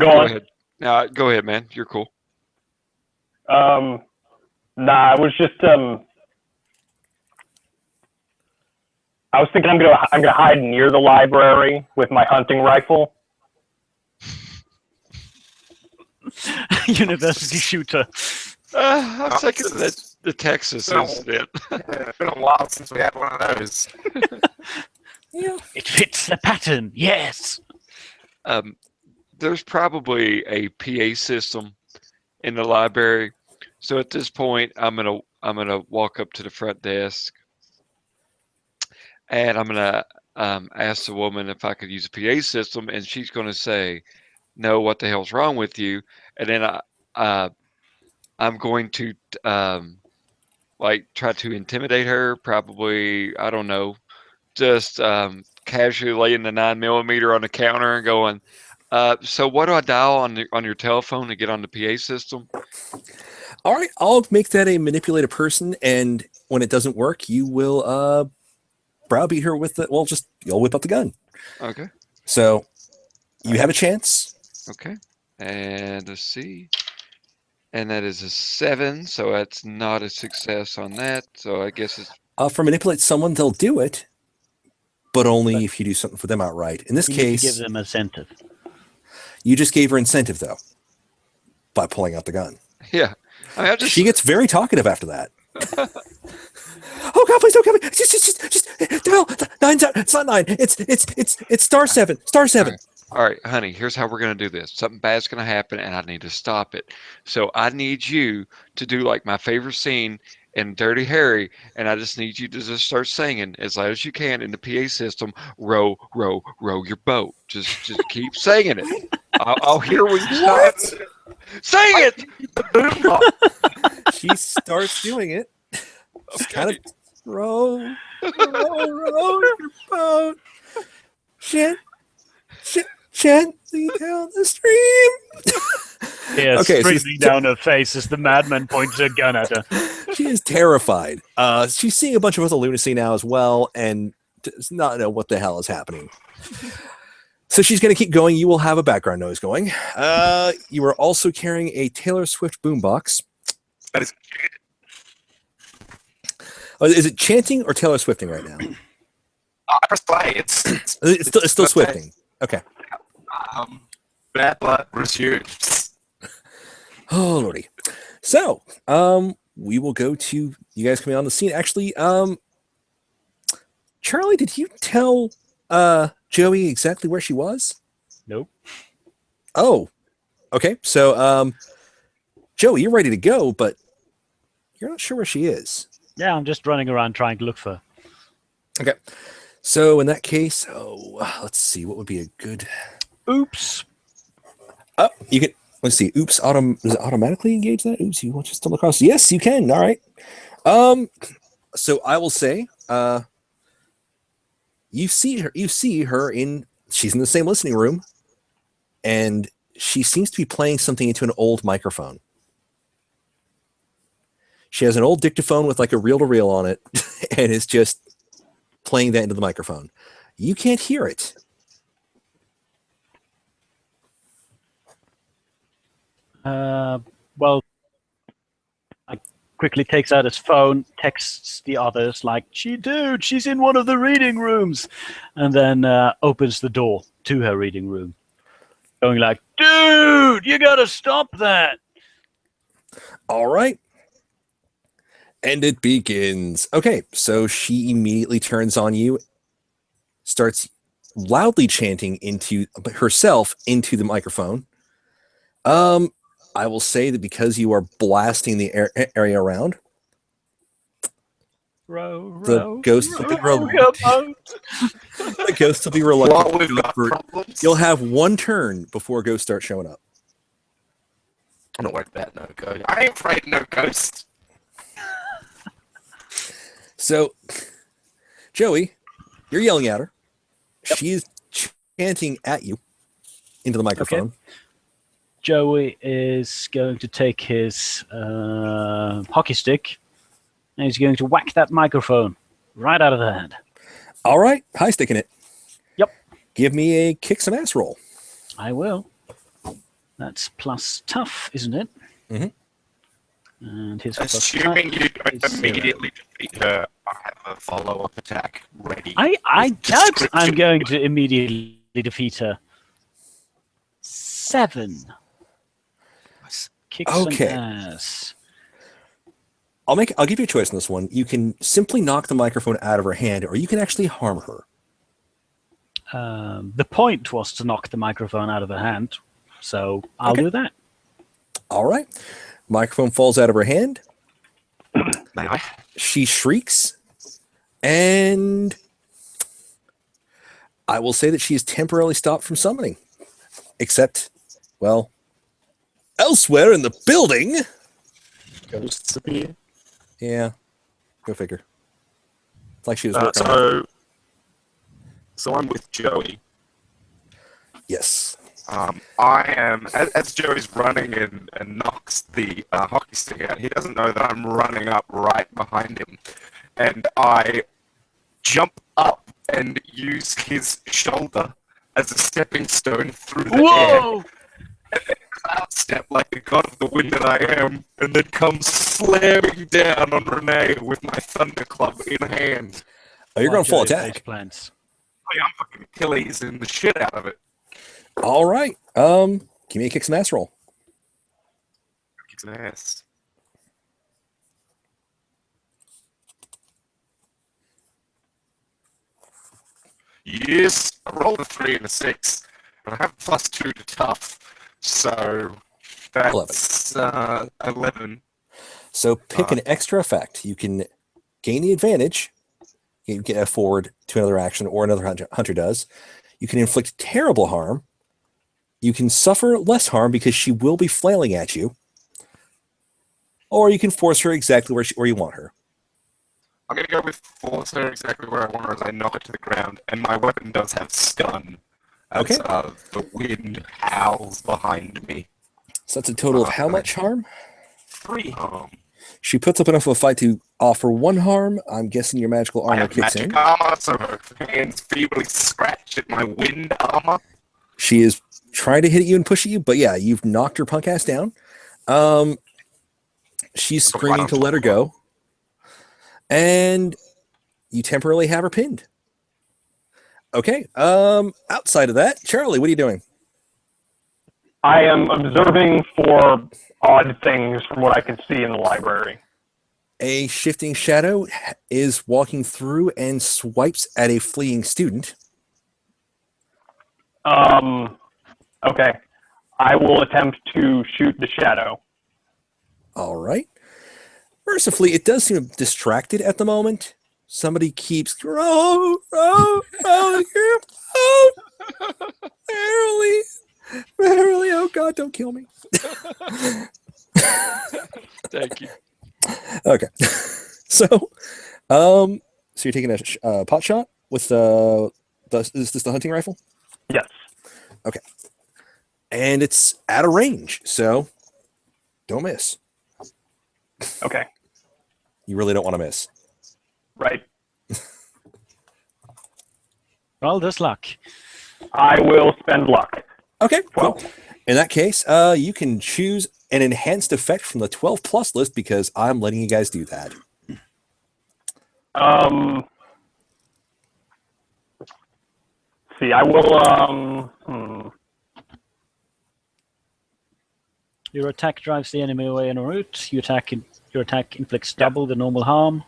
Go on. ahead. Go ahead, man. You're cool. Nah, it was just I was thinking I'm gonna hide near the library with my hunting rifle. University shooter. I'm taking the Texas No. incident. Yeah, it's been a while since we had one of those. It fits the pattern. Yes. There's probably a PA system in the library, so at this point, I'm gonna walk up to the front desk, and I'm gonna ask the woman if I could use a PA system, and she's gonna say, "No, what the hell's wrong with you?" And then I'm going to like try to intimidate her. Probably, I don't know, just casually laying the 9mm on the counter and going, so what do I dial on your telephone to get on the PA system? All right. I'll make that a manipulated person, and when it doesn't work, you will browbeat her with the. Well, just you'll whip out the gun. Okay. So, you have a chance. Okay. And let's see. And that is a 7, so that's not a success on that. So I guess it's For manipulate someone, they'll do it, but only if you do something for them outright. In this You need to case, give them incentive. you just gave her incentive though by pulling out the gun. yeah. I mean, I just She gets very talkative after that. Oh God! Please don't kill me. Just dial 9. It's not 9. It's star 7. Star 7. All right, honey, here's how we're going to do this. Something bad's going to happen, and I need to stop it. So I need you to do like my favorite scene in Dirty Harry, and I just need you to just start singing as loud as you can in the PA system, row, row, row your boat. Just keep singing it. I'll hear when you stop. Sing it! She starts doing it. Just kind of row your boat. Gently down the stream. Yeah, Okay, so streaming down her face as the madman points a gun at her. She is terrified. She's seeing a bunch of other lunacy now as well, and does not know what the hell is happening. So she's going to keep going. You will have a background noise going. You are also carrying a Taylor Swift boombox. That is Is it chanting or Taylor Swifting right now? I press play. It's still swifting. Okay. Bad luck resumes. Oh lordy. So, we will go to you guys coming on the scene. Actually, Charlie, did you tell Joey exactly where she was? Nope. Oh, okay. So, Joey, you're ready to go, but you're not sure where she is. Yeah, I'm just running around trying to look for her. Okay. So in that case, let's see. What would be a good? Oops. Oh, you can. Let's see. Oops. Does it automatically engage that? Oops. You want to stumble across? Yes, you can. All right. So I will say, you see her. She's in the same listening room, and she seems to be playing something into an old microphone. She has an old dictaphone with like a reel-to-reel on it, and is just playing that into the microphone. You can't hear it. Well, I quickly takes out his phone, texts the others like, she's in one of the reading rooms, and then opens the door to her reading room, going like, dude, you gotta stop that. All right. And it begins. Okay, so she immediately turns on you, starts loudly chanting into herself into the microphone. I will say that because you are blasting the area around, the ghost will be reluctant. The ghost will be reluctant. Well, we've got problems. You'll have one turn before ghosts start showing up. I'm not worried about no ghost. I ain't afraid of no ghost. So, Joey, you're yelling at her. Yep. She's chanting at you into the microphone. Okay. Joey is going to take his hockey stick and he's going to whack that microphone right out of the hand. All right. High sticking it. Yep. Give me a kick some ass roll. I will. That's plus tough, isn't it? Mm-hmm. And his assuming you don't immediately defeat her, I have a follow-up attack ready. I doubt I'm going to immediately defeat her. 7. Kick some ass. I'll give you a choice on this one. You can simply knock the microphone out of her hand, or you can actually harm her. The point was to knock the microphone out of her hand, so I'll do that. All right. Microphone falls out of her hand. May I? She shrieks, and I will say that she is temporarily stopped from summoning. Except, well, elsewhere in the building. Ghosts appear. Yeah, go figure. It's like she was working. So I'm with Joey. Yes. I am, as Joey's running in and knocks the hockey stick out, he doesn't know that I'm running up right behind him. And I jump up and use his shoulder as a stepping stone through the air. And then cloud step like the god of the wind that I am, and then come slamming down on Renee with my thunder club in hand. Oh, you're going full attack. Plans. I'm fucking Achilles in the shit out of it. All right. Give me a kick some ass roll. Kicks an ass. Yes, I rolled a 3 and a 6, and I have +2 to tough, so that's 11. So pick an extra effect. You can gain the advantage. You can get forward to another action, or another hunter does. You can inflict terrible harm. You can suffer less harm because she will be flailing at you. Or you can force her exactly where you want her. I'm going to go with force her exactly where I want her as I knock it to the ground, and my weapon does have stun. As, the wind howls behind me. So that's a total of how much harm? 3 harm. She puts up enough of a fight to offer 1 harm. I'm guessing your magical armor kicks in. Armor, so her hands feebly scratch at my wind armor. She is trying to hit you and push at you, but yeah, you've knocked her punk ass down. She's screaming to let her go. And you temporarily have her pinned. Okay. Outside of that, Charlie, what are you doing? I am observing for odd things from what I can see in the library. A shifting shadow is walking through and swipes at a fleeing student. Okay. I will attempt to shoot the shadow. All right. Mercifully, it does seem distracted at the moment. Somebody keeps, oh, Verily, oh God, don't kill me. Thank you. Okay. So you're taking a pot shot with is this the hunting rifle? Yes. Okay. And it's at a range, so don't miss. Okay. You really don't want to miss. Right. Roll this luck. I will spend luck. Okay, cool. 12. In that case, you can choose an enhanced effect from the 12 plus list because I'm letting you guys do that. See, I will. Your attack drives the enemy away en route. Your attack inflicts double the normal harm.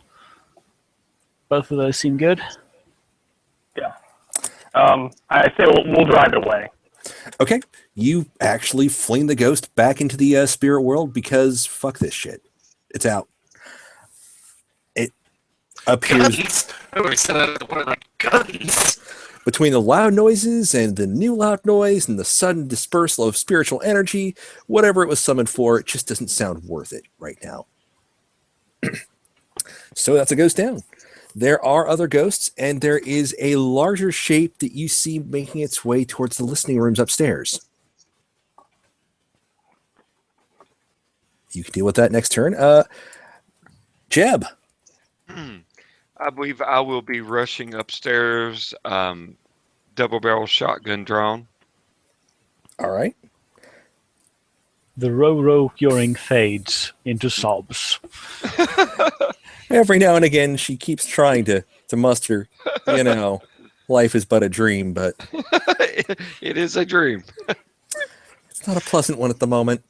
Both of those seem good. Yeah. I say we'll drive it away. Okay, you actually fling the ghost back into the spirit world because fuck this shit. It's out. It appears Guns. between the loud noises and the new loud noise and the sudden dispersal of spiritual energy, whatever it was summoned for, it just doesn't sound worth it right now. So that's a ghost down. There are other ghosts, and there is a larger shape that you see making its way towards the listening rooms upstairs. You can deal with that next turn. Jeb. I believe I will be rushing upstairs, double barrel shotgun drawn. All right. The row curing fades into sobs. Every now and again, she keeps trying to muster, life is but a dream, but It is a dream. it's not a pleasant one at the moment.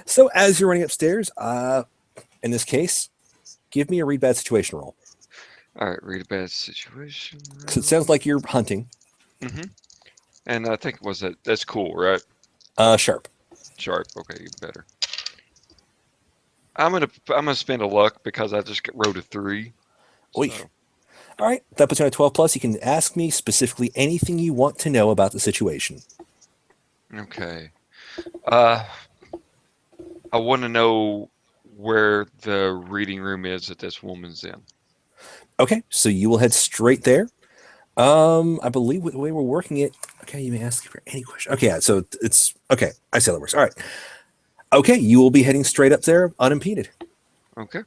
So as you're running upstairs, in this case, give me a read bad situation roll. All right, read a bad situation. Because it sounds like you're hunting. Mm-hmm. And I think that's cool, right? Sharp. Sharp. Okay, even better. I'm gonna spend a luck because I just wrote a 3. Oy. So. All right, that puts you on a 12 plus. You can ask me specifically anything you want to know about the situation. Okay. I want to know where the reading room is that this woman's in. Okay, so you will head straight there. I believe with the way we're working it. Okay, you may ask for any question. Okay, yeah, so it's okay. I see how that works. All right. Okay, you will be heading straight up there unimpeded. Okay.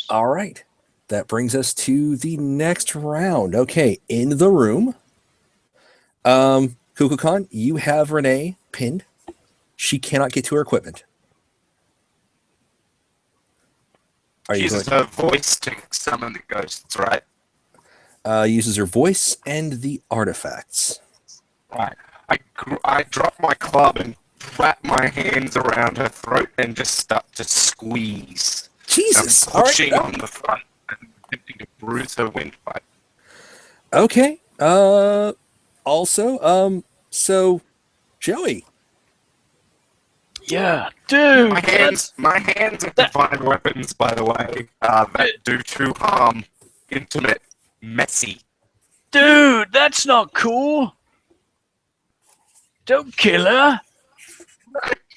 All right. That brings us to the next round. Okay, in the room. Kukulkan, you have Renee pinned. She cannot get to her equipment. She uses her voice to summon the ghosts, right? Uses her voice and the artifacts. Right. I drop my club and wrap my hands around her throat and just start to squeeze. Jesus! I'm pushing on the front and attempting to bruise her windpipe. Okay. Also, so Joey. Yeah, dude. My hands are divine weapons, by the way, that do true harm. Intimate, messy. Dude, that's not cool. Don't kill her.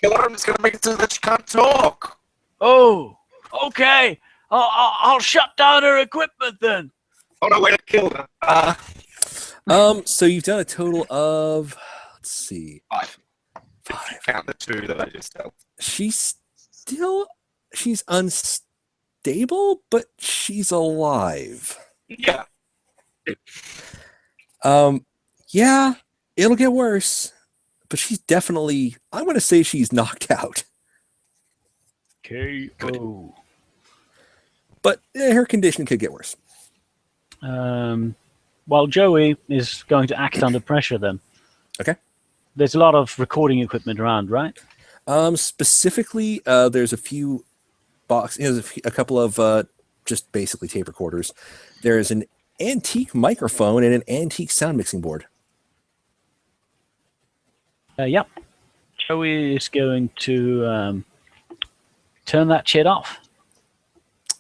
Kill her, I'm just gonna make it so that she can't talk. Oh, okay. I'll shut down her equipment then. Oh no, way to kill her. So you've done a total of, let's see, 5. Count the 2 that I just dealt. she's unstable, but she's alive. Yeah. Yeah, it'll get worse, but she's definitely, I'm going to say she's knocked out. K.O. But her condition could get worse. Well, Joey is going to act under pressure then. Okay. There's a lot of recording equipment around, right? Specifically, there's a few boxes, a couple of just basically tape recorders. There's an antique microphone and an antique sound mixing board. Yep. Joey is going to turn that shit off.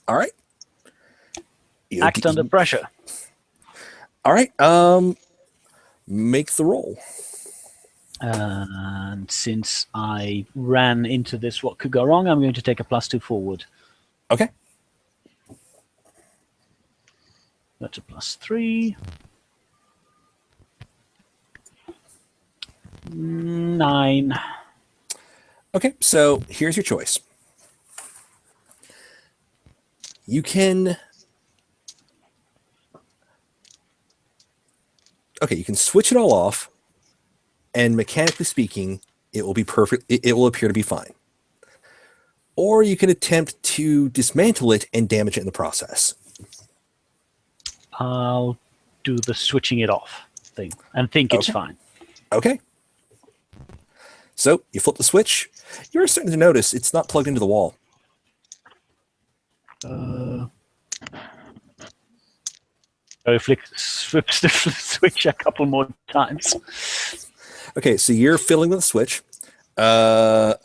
All right. Act under pressure. All right. Make the roll. And since I ran into this, what could go wrong? I'm going to take a +2 forward. Okay. That's a +3. 9. Okay, so here's your choice. You can... Okay, you can switch it all off, and mechanically speaking, it will be perfect. It will appear to be fine. Or you can attempt to dismantle it and damage it in the process. I'll do the switching it off thing and think it's fine. Okay. So you flip the switch. You're starting to notice it's not plugged into the wall. So flips the switch a couple more times. Okay, so you're fiddling with the switch. And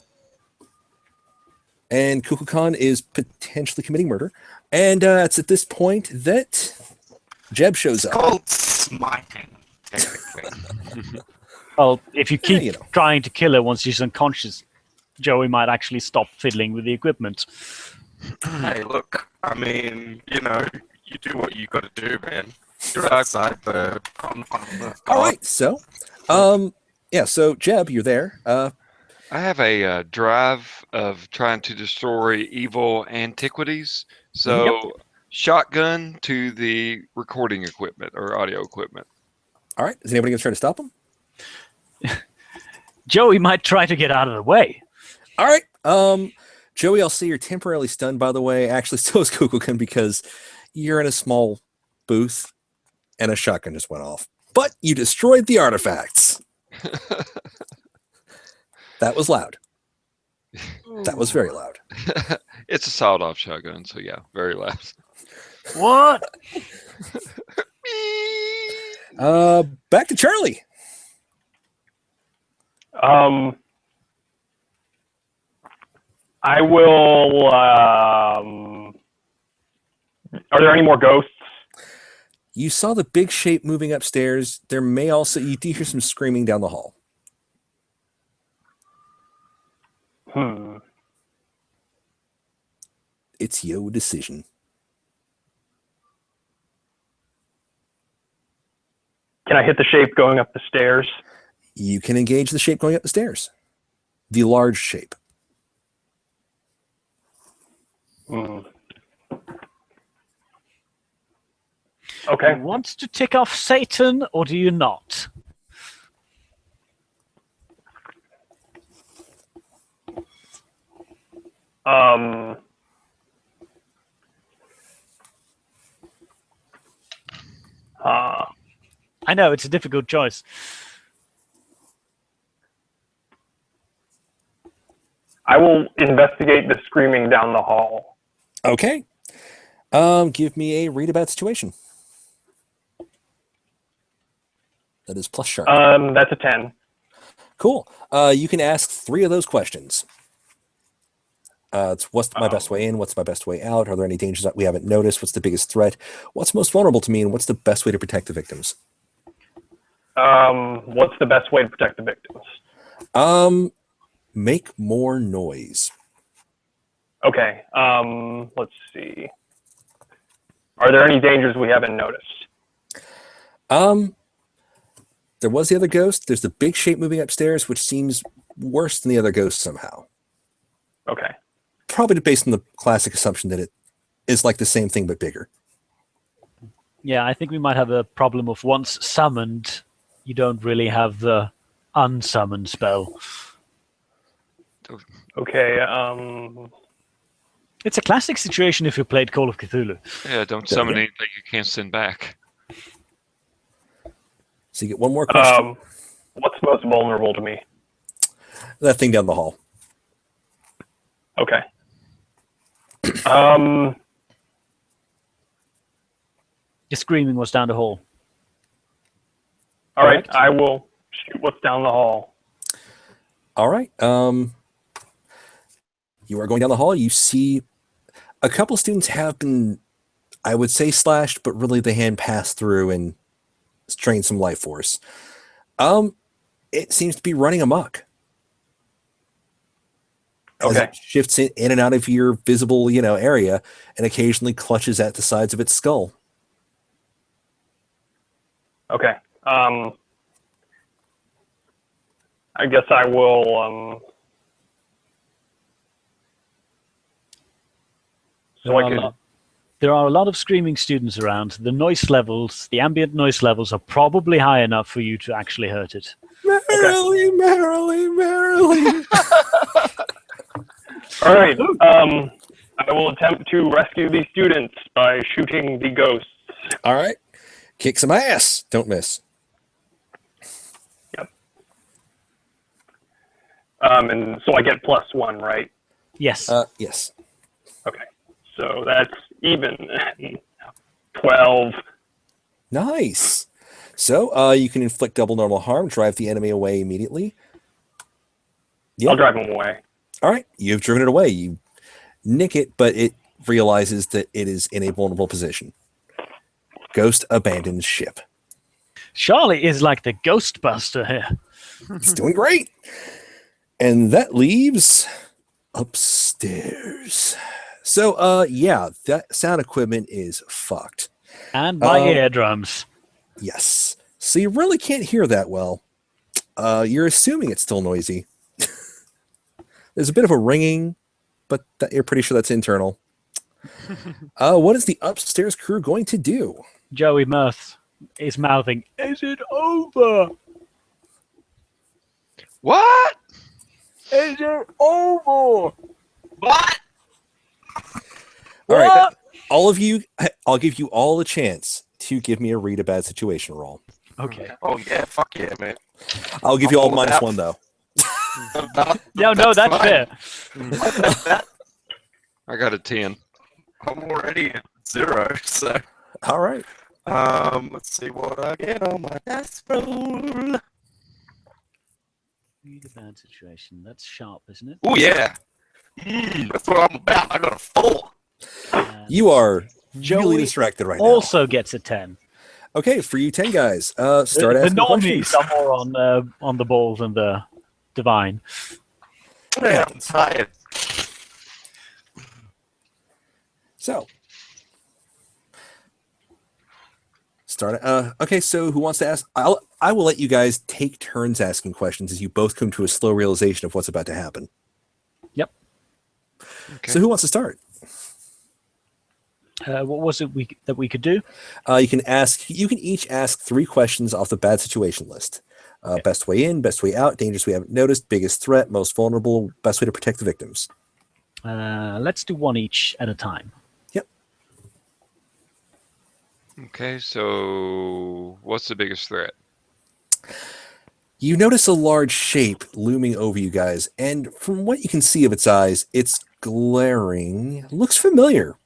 Kukulkan is potentially committing murder. And it's at this point that Jeb shows up. Called smiting, technically. Well, if you keep you know. trying to kill her once she's unconscious, Joey might actually stop fiddling with the equipment. Hey, look, I mean, you know, you do what you got to do, man. You're outside the confines of God. All right, so, yeah, so Jeb, you're there. I have a drive of trying to destroy evil antiquities. So, shotgun to the recording equipment or audio equipment. All right, is anybody going to try to stop him? Joey might try to get out of the way. All right, Joey, I'll say you're temporarily stunned, by the way. Actually, so is Kukulkan because you're in a small booth and a shotgun just went off. But you destroyed the artifacts. That was loud. That was very loud. It's a sawed-off shotgun, so yeah, very loud. What? Back to Charlie. I will. Are there any more ghosts? You saw the big shape moving upstairs. There may also, you do hear some screaming down the hall. It's your decision. Can I hit the shape going up the stairs? You can engage the shape going up the stairs. The large shape. Okay. Do you want to tick off Satan or do you not? I know, it's a difficult choice. I will investigate the screaming down the hall. Okay. Give me a read about situation. That is plus sharp. That's a 10. Cool. You can ask 3 of those questions. It's what's my best way in? What's my best way out? Are there any dangers that we haven't noticed? What's the biggest threat? What's most vulnerable to me? And what's the best way to protect the victims? What's the best way to protect the victims? Make more noise. Okay. Let's see. Are there any dangers we haven't noticed? There was the other ghost. There's the big shape moving upstairs, which seems worse than the other ghost somehow. Okay. Probably based on the classic assumption that it is like the same thing but bigger. Yeah, I think we might have a problem of once summoned, you don't really have the unsummoned spell. Okay. It's a classic situation if you played Call of Cthulhu. Yeah, don't summon anything you can't send back. So you get one more question. What's most vulnerable to me? That thing down the hall. Okay. The screaming was down the hall. All right. Correct. I will shoot what's down the hall. All right. You are going down the hall. You see a couple students have been, I would say, slashed, but really the hand passed through and strained some life force. It seems to be running amok. As Okay. it shifts in and out of your visible, area, and occasionally clutches at the sides of its skull. Okay. I guess I will. So I could. There are a lot of screaming students around. The noise levels, the ambient noise levels, are probably high enough for you to actually hurt it. Merrily, merrily, merrily. All right. I will attempt to rescue these students by shooting the ghosts. All right. Kick some ass. Don't miss. Yep. And so I get +1, right? Yes. Yes. Okay. So that's even. 12. Nice. So you can inflict double normal harm, drive the enemy away immediately. Yeah. I'll drive them away. All right. You've driven it away. You nick it, but it realizes that it is in a vulnerable position. Ghost abandons ship. Charlie is like the Ghostbuster here. It's doing great. And that leaves upstairs. So, yeah, that sound equipment is fucked. And my eardrums. Yes. So you really can't hear that well. You're assuming it's still noisy. There's a bit of a ringing, but you're pretty sure that's internal. What is the upstairs crew going to do? Joey Mirth is mouthing, "Is it over? What? Is it over?" What? All right, all of you, I'll give you all a chance to give me a read a bad situation roll. Okay. Oh yeah, fuck yeah, man. I'll give you all I'll -1 though. No, that's fine. fair. I got a 10. I'm already at 0, so All right. let's see what I get on my dice roll. Read a bad situation. That's sharp, isn't it? Oh yeah, that's what I'm about. I got a 4. You are Joey really distracted right now. Also gets a 10. Okay, for you 10 guys, start The asking normies questions. are more on the ball than the divine. Yeah, I'm tired. So, start. Okay, so who wants to ask? I will let you guys take turns asking questions as you both come to a slow realization of what's about to happen. Yep. Okay. So who wants to start? What was it that we could do? You can each ask 3 questions off the bad situation list. Best way in, best way out, dangers we haven't noticed, biggest threat, most vulnerable, best way to protect the victims. Let's do one each at a time. Yep. Okay, so what's the biggest threat? You notice a large shape looming over you guys, and from what you can see of its eyes, it's glaring. Looks familiar.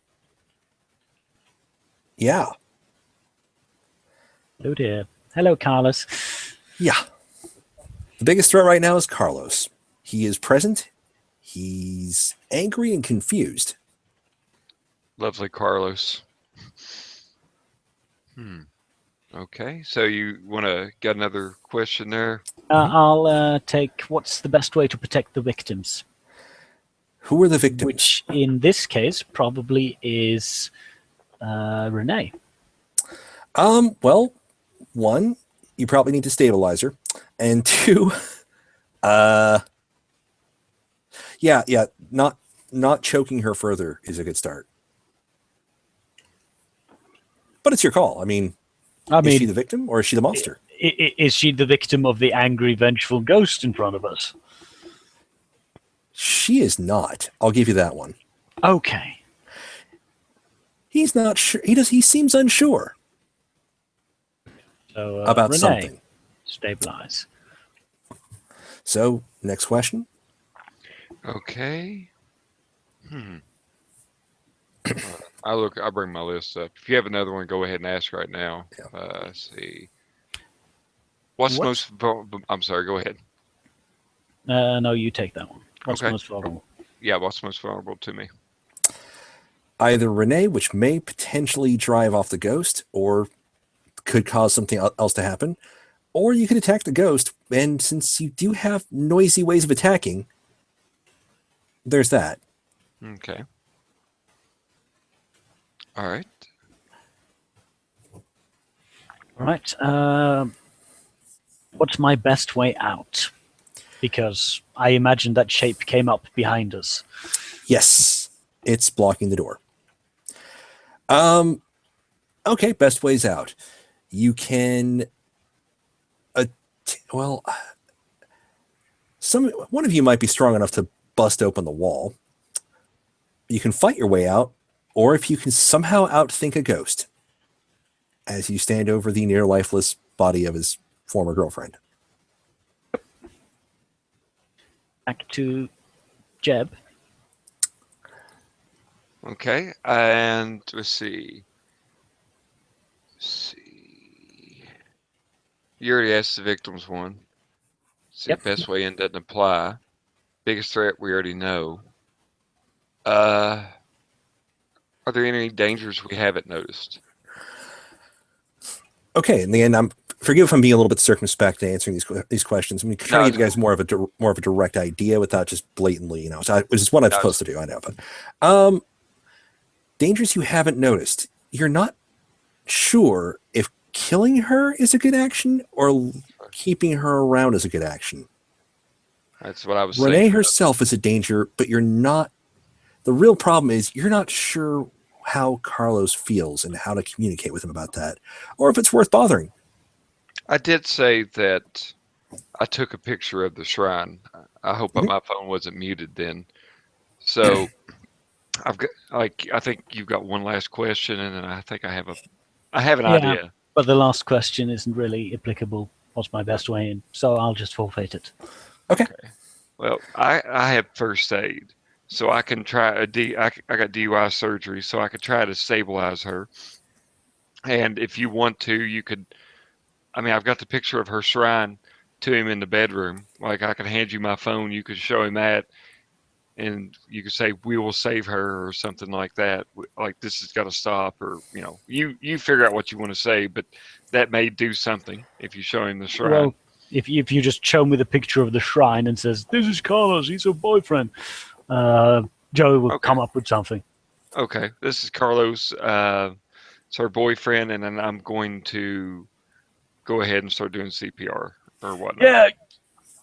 Yeah. Oh dear. Hello, Carlos. Yeah. The biggest threat right now is Carlos. He is present. He's angry and confused. Lovely Carlos. Okay, so you want to get another question there? I'll take what's the best way to protect the victims, Who are the victims? which in this case probably is Renee. Well, 1, you probably need to stabilize her. And 2, yeah, not choking her further is a good start. But it's your call. I mean, is she the victim or is she the monster? Is she the victim of the angry, vengeful ghost in front of us? She is not. I'll give you that one. Okay. He's not sure. He seems unsure So, about Renee, something. stabilize. So, next question. Okay. I'll bring my list up. If you have another one, go ahead and ask right now. Yeah. Let's see. What's most? I'm sorry. Go ahead. No, you take that one. What's Okay. most vulnerable? Yeah. What's most vulnerable to me? Either Renee, which may potentially drive off the ghost, or could cause something else to happen, or you could attack the ghost. And since you do have noisy ways of attacking, there's that. Okay. All right. All right. What's my best way out? Because I imagine that shape came up behind us. Yes, it's blocking the door. Okay, best ways out. You can, one of you might be strong enough to bust open the wall. You can fight your way out, or if you can somehow outthink a ghost as you stand over the near lifeless body of his former girlfriend. Back to Jeb. Okay. And let's see. You already asked the victims one. See, Yep. best way in doesn't apply. Biggest threat we already know. Are there any dangers we haven't noticed? Okay, in the end, forgive if I'm being a little bit circumspect in answering these questions. I'm trying to give you guys more of a direct idea without just blatantly, which is what I'm supposed to do. I know, but dangers you haven't noticed. You're not sure if killing her is a good action or keeping her around is a good action. That's what I was saying. Renee herself is a danger, but you're not. The real problem is you're not sure how Carlos feels and how to communicate with him about that, or if it's worth bothering. I did say that I took a picture of the shrine. I hope my phone wasn't muted then. So I've got I think you've got one last question, and then I think I have an idea. But the last question isn't really applicable. What's my best way in? So I'll just forfeit it. Okay. Well, I have first aid, so I can try I got DUI surgery, so I could try to stabilize her. And if you want to, you could. I mean, I've got the picture of her shrine to him in the bedroom. Like, I could hand you my phone, you could show him that, and you could say, "We will save her," or something like that. Like, this has got to stop, or you figure out what you want to say, but that may do something if you show him the shrine. Well, if you just show me the picture of the shrine and says, "This is Carlos, he's her boyfriend," Joey will come up with something. Okay, this is Carlos. It's her boyfriend, and then I'm going to go ahead and start doing CPR or whatnot. Yeah,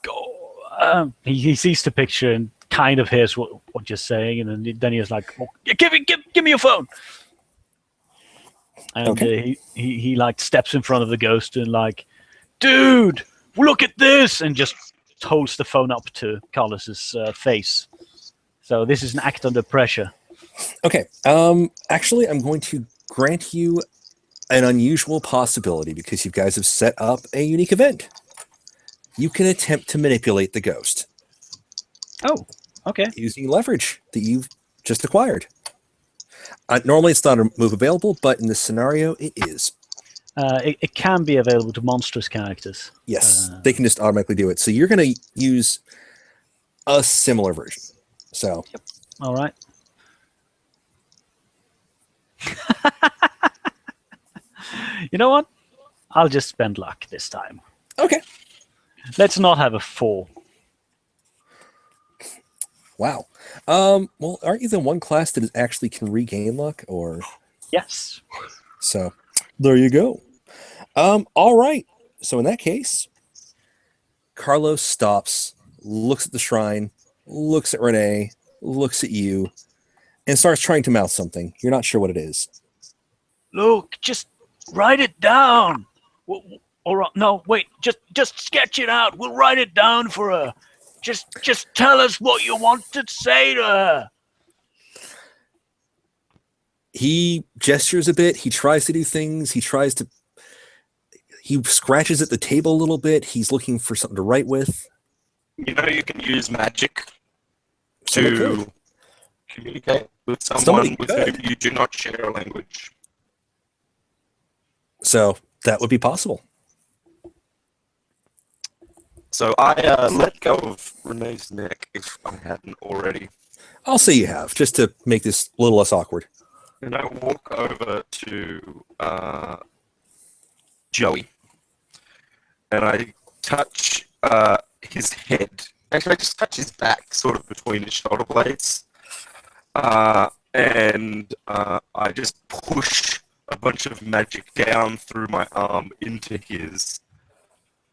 go. He sees the picture and kind of hears what you're saying, and then he's like, oh, give me your phone." And he like steps in front of the ghost and like, "Dude, look at this," and just holds the phone up to Carlos's face. So this is an act under pressure. Okay. Actually, I'm going to grant you an unusual possibility because you guys have set up a unique event. You can attempt to manipulate the ghost. Oh, okay. Using leverage that you've just acquired. Normally, it's not a move available, but in this scenario, it is. It can be available to monstrous characters. Yes, they can just automatically do it. So you're going to use a similar version. So, yep. All right. You know what? I'll just spend luck this time. Okay. Let's not have a 4. Wow. Well, aren't you the one class that actually can regain luck? Or yes. So there you go. All right. So in that case, Carlos stops, looks at the shrine, looks at Renee, looks at you, and starts trying to mouth something. You're not sure what it is. Look, just write it down. Or no, wait, just sketch it out. We'll write it down for her. Just tell us what you want to say to her. He gestures a bit. He tries to do things. He tries to He scratches at the table a little bit. He's looking for something to write with. You know, you can use magic Someone to could. communicate with Somebody someone with could. whom you do not share a language. So that would be possible. So I let go of Renee's neck if I hadn't already. I'll say you have, just to make this a little less awkward. And I walk over to Joey. And I touch his head. Actually, I just touch his back, sort of between his shoulder blades. And I just push a bunch of magic down through my arm into his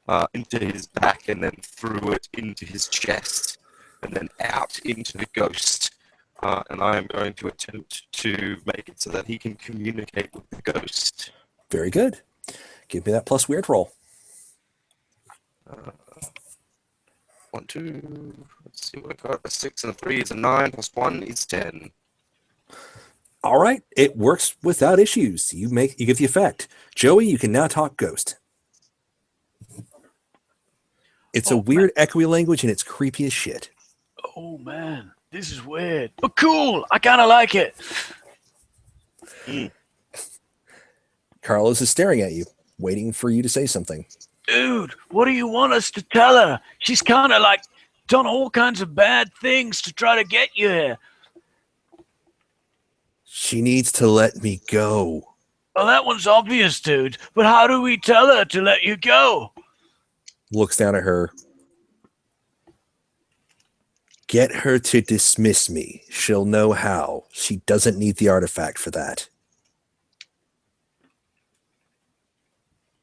back, and then through it into his chest, and then out into the ghost. And I am going to attempt to make it so that he can communicate with the ghost. Very good. Give me that plus weird roll. 1, 2. Let's see what I got. A 6 and a 3 is a 9. Plus 1 is 10. All right, it works without issues. You give the effect. Joey, you can now talk ghost. It's a weird echoey language, and it's creepy as shit. Oh man, this is weird, but cool. I kind of like it. Carlos is staring at you, waiting for you to say something. Dude, what do you want us to tell her? She's kind of like done all kinds of bad things to try to get you here. She needs to let me go. Well, that one's obvious, dude. But how do we tell her to let you go? Looks down at her. Get her to dismiss me. She'll know how. She doesn't need the artifact for that.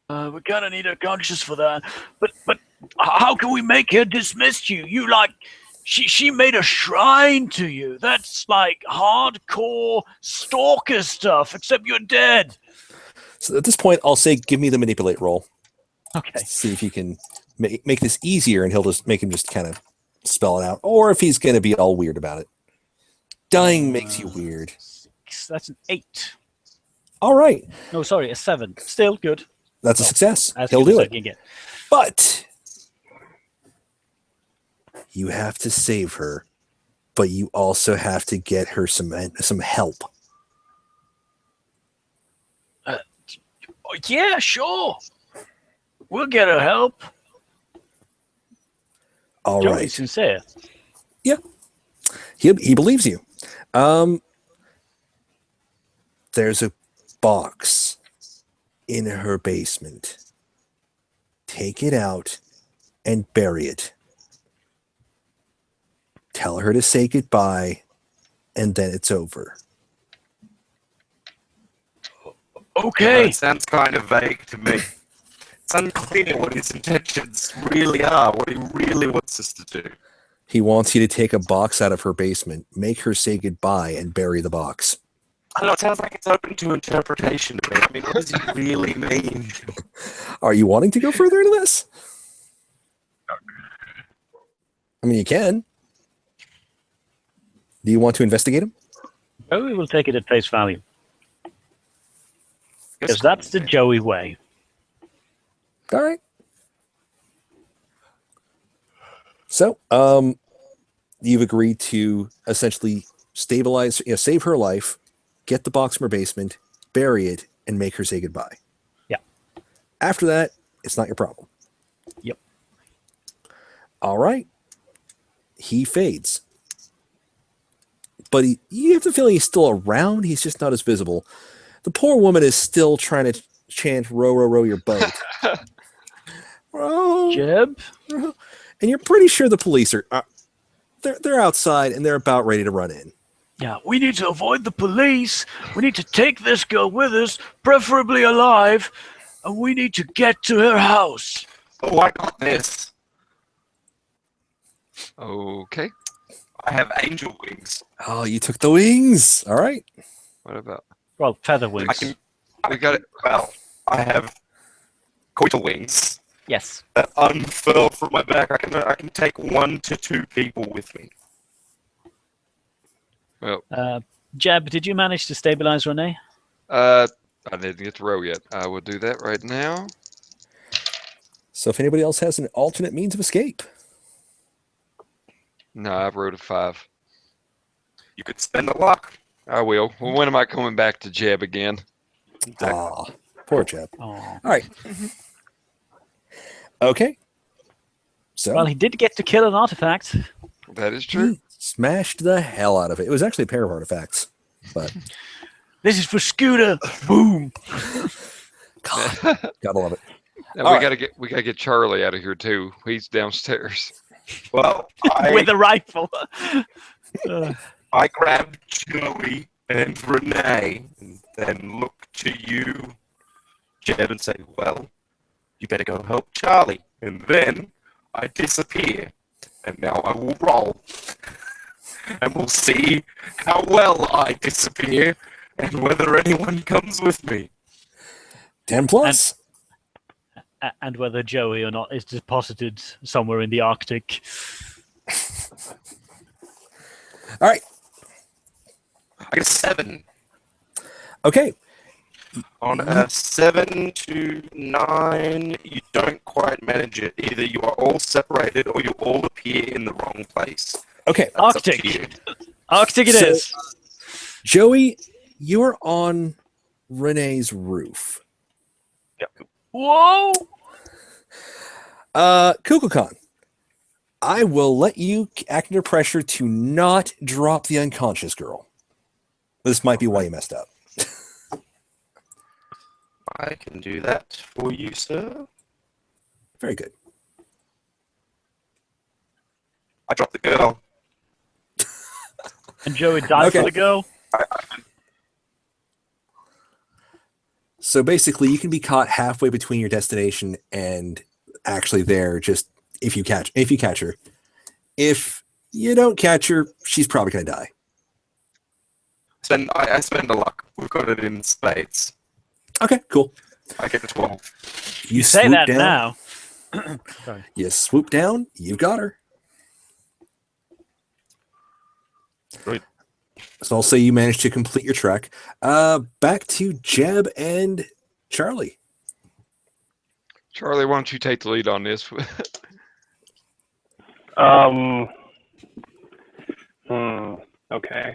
We kind of need her conscious for that. But how can we make her dismiss you? You like, she made a shrine to you. That's like hardcore stalker stuff, except you're dead. So at this point, I'll say, give me the manipulate roll. Okay. See if you can make this easier, and he'll just make him just kind of spell it out, or if he's going to be all weird about it. Dying makes you weird. That's an 8. All right, No, sorry, a 7. Still good. that's a success. As He'll good as do I it. can get. But you have to save her, but you also have to get her some help. Oh, yeah, sure. We'll get her help. All Joey's right. sincere. He believes you. There's a box in her basement. Take it out and bury it. Tell her to say goodbye, and then it's over. Okay. It sounds kind of vague to me. It's unclear what his intentions really are, what he really wants us to do. He wants you to take a box out of her basement, make her say goodbye, and bury the box. I don't know, it sounds like it's open to interpretation to me. I mean, what does he really mean? Are you wanting to go further into this? I mean, you can. Do you want to investigate him? Joey will take it at face value. Because that's the Joey way. All right. So, you've agreed to essentially stabilize, save her life, get the box from her basement, bury it, and make her say goodbye. Yeah. After that, it's not your problem. Yep. All right. He fades. But you have the feeling he's still around. He's just not as visible. The poor woman is still trying to chant, row, row, row your boat. Row, Jeb? row. And you're pretty sure the police are they're outside and they're about ready to run in. Yeah, we need to avoid the police. We need to take this girl with us, preferably alive, and we need to get to her house. Oh, I got this. Okay. I have angel wings. Oh, you took the wings. All right. What about? Well, feather wings. We got it. Well, I have coital wings Yes. that unfurl from my back. I can take 1 to 2 people with me. Well, Jeb, did you manage to stabilize Renee? I didn't get to row yet. I will do that right now. So if anybody else has an alternate means of escape. No, I wrote a 5. You could spend a luck. I will. Well, when am I coming back to Jeb again? Ah, poor Jeb. Oh. All right. Okay. So Well, he did get to kill an artifact. That is true. he smashed the hell out of it. It was actually a pair of artifacts, but This is for Scooter. Boom. God, gotta love it. Now All we gotta get Charlie out of here too. He's downstairs. Well, With a rifle. I grabbed Joey and Renee and then look to you, Jeb, and say, well, you better go help Charlie. And then I disappear. And now I will roll. And we'll see how well I disappear and whether anyone comes with me. 10 plus. And whether Joey or not is deposited somewhere in the Arctic. All right. I get a 7. Okay. On a 7 to 9, you don't quite manage it. Either you are all separated or you all appear in the wrong place. Okay. That's up to Arctic. you. Arctic it So- is. Joey, you're on Renee's roof. Whoa! Kukulkan, I will let you act under pressure to not drop the unconscious girl. This might be why you messed up. I can do that for you, sir. Very good. I dropped the girl. And Joey died Okay. for the girl. So basically, you can be caught halfway between your destination and actually there. Just if you catch her. If you don't catch her, she's probably gonna die. I spend a luck. We've got it in spades. Okay, cool. I get a 12. You Say swoop that down. now. You swoop down. You've got her. Right. So I'll say you managed to complete your trek. Back to Jeb and Charlie. Charlie, why don't you take the lead on this? Okay.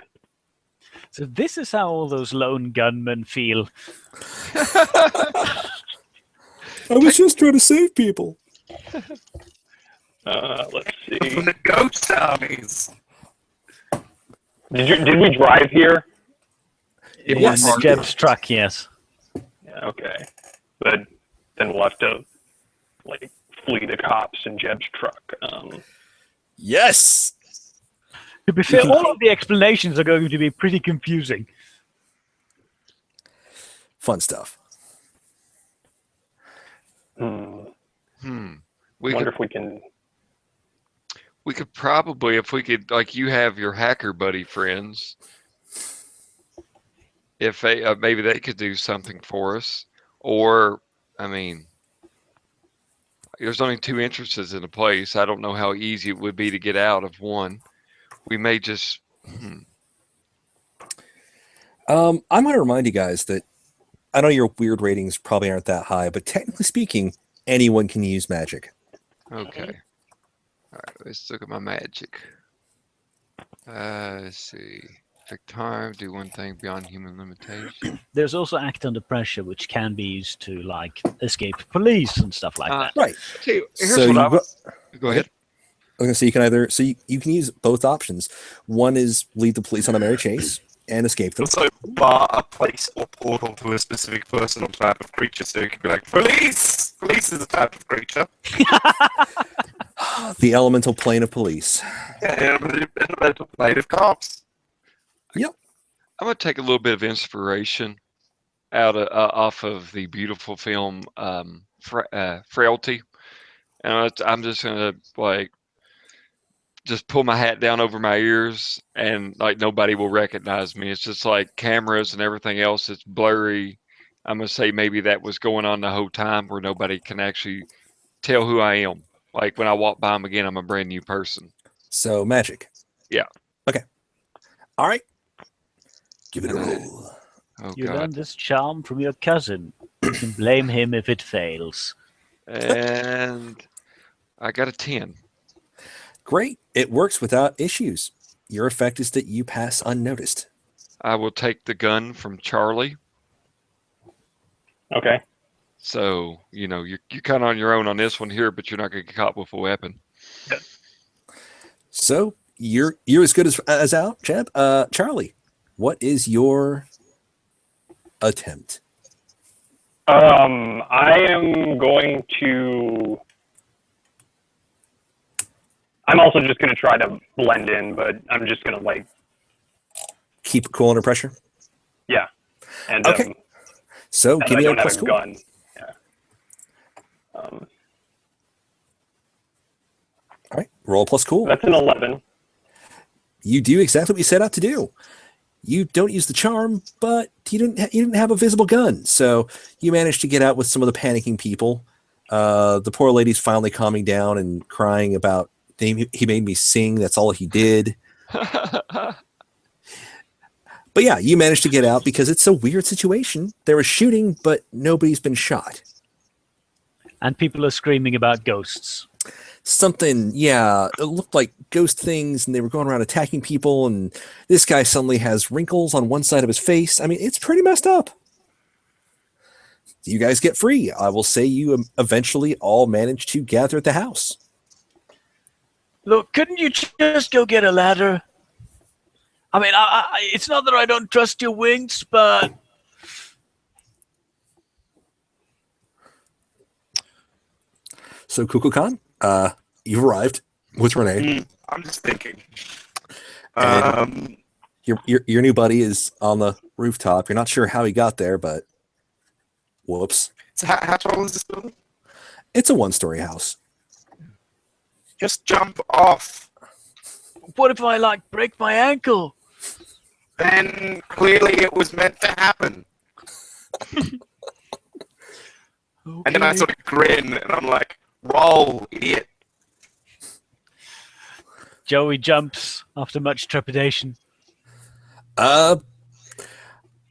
So this is how all those lone gunmen feel. I was just trying to save people. Let's see. From the ghost armies. Did we drive here? Yes, Yes. Jeb's truck, yes. Yeah, okay. But then we'll have to flee the cops in Jeb's truck. Yes. To be fair, all of the explanations are going to be pretty confusing. Fun stuff. We Wonder could if we can. we could probably, if we could, like, you have your hacker buddy friends. If they maybe they could do something for us, or I mean, there's only 2 entrances in a place. I don't know how easy it would be to get out of one. We may just. I'm going to remind you guys that I know your weird ratings probably aren't that high, but technically speaking, anyone can use magic. Okay. All right. Let's look at my magic. Let's see. Take time. Do one thing beyond human limitation. There's also act under pressure, which can be used to escape police and stuff like that. Right. See, here's So what I you've would. got- Go ahead. I was going to say you can either you can use both options. One is lead the police on a merry chase and escape them. Also, bar a place or portal to a specific person or type of creature, so you could be like, police! Police is a type of creature. The elemental plane of police. Yeah, elemental plane of cops. Yep. I'm gonna take a little bit of inspiration out of off of the beautiful film Frailty, and I'm just gonna just pull my hat down over my ears, and nobody will recognize me. It's just like cameras and everything else. It's blurry. I'm gonna say maybe that was going on the whole time, where nobody can actually tell who I am. Like when I walk by them again, I'm a brand new person. So magic. Yeah. Okay. All right. Give it a roll. Oh You God. learned this charm from your cousin. You can blame him if it fails. And I got a 10. Great. It works without issues. Your effect is that you pass unnoticed. I will take the gun from Charlie. Okay. So, you're kind of on your own on this one here, but you're not going to get caught with a weapon. So you're as good as out, Jeb. Charlie, what is your attempt? I am going to. I'm also just going to try to blend in, but I'm just going to Keep it cool under pressure. yeah. And Okay. So and give I me a don't have plus a cool. gun. Yeah. All right. Roll plus cool. That's an 11. You do exactly what you set out to do. You don't use the charm, but you didn't have a visible gun, so you managed to get out with some of the panicking people. The poor lady's finally calming down and crying about he made me sing. That's all he did. But yeah, you managed to get out because it's a weird situation. There was shooting, but nobody's been shot. And people are screaming about ghosts. Something, yeah, it looked like ghost things, and they were going around attacking people, and this guy suddenly has wrinkles on one side of his face. I mean, it's pretty messed up. You guys get free. I will say you eventually all manage to gather at the house. Look, couldn't you just go get a ladder? I mean, it's not that I don't trust your wings, but So, Kukulkan, you've arrived with Renee. I'm just thinking. And your new buddy is on the rooftop. You're not sure how he got there, but whoops. So how tall is this building? It's a one-story house. Just jump off. what if I break my ankle? Then clearly it was meant to happen. And then I sort of grin and I'm like, roll, idiot. Joey jumps after much trepidation. I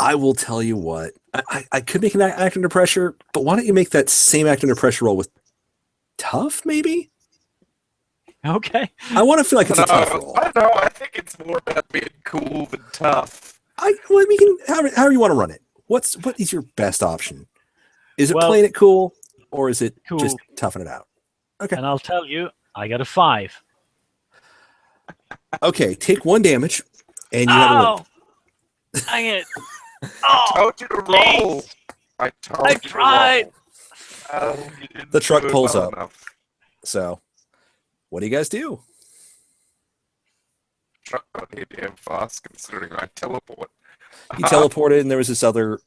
will tell you what. I could make an act under pressure, but why don't you make that same act under pressure roll with tough, maybe? Okay. I want to feel like it's a tough roll. I don't know. I think it's more about being cool than tough. We can however you want to run it. What is your best option? Is it playing it cool, or is it Cool. just toughing it out? Okay. And I'll tell you, I got a 5. Okay, take 1 damage, and you have a Oh, limp. dang it. I Oh, told you to roll. I told I you tried. to roll. You didn't The truck do it pulls well up. enough. So, what do you guys do? Truck got here damn fast considering I teleport. You teleported, and there was this other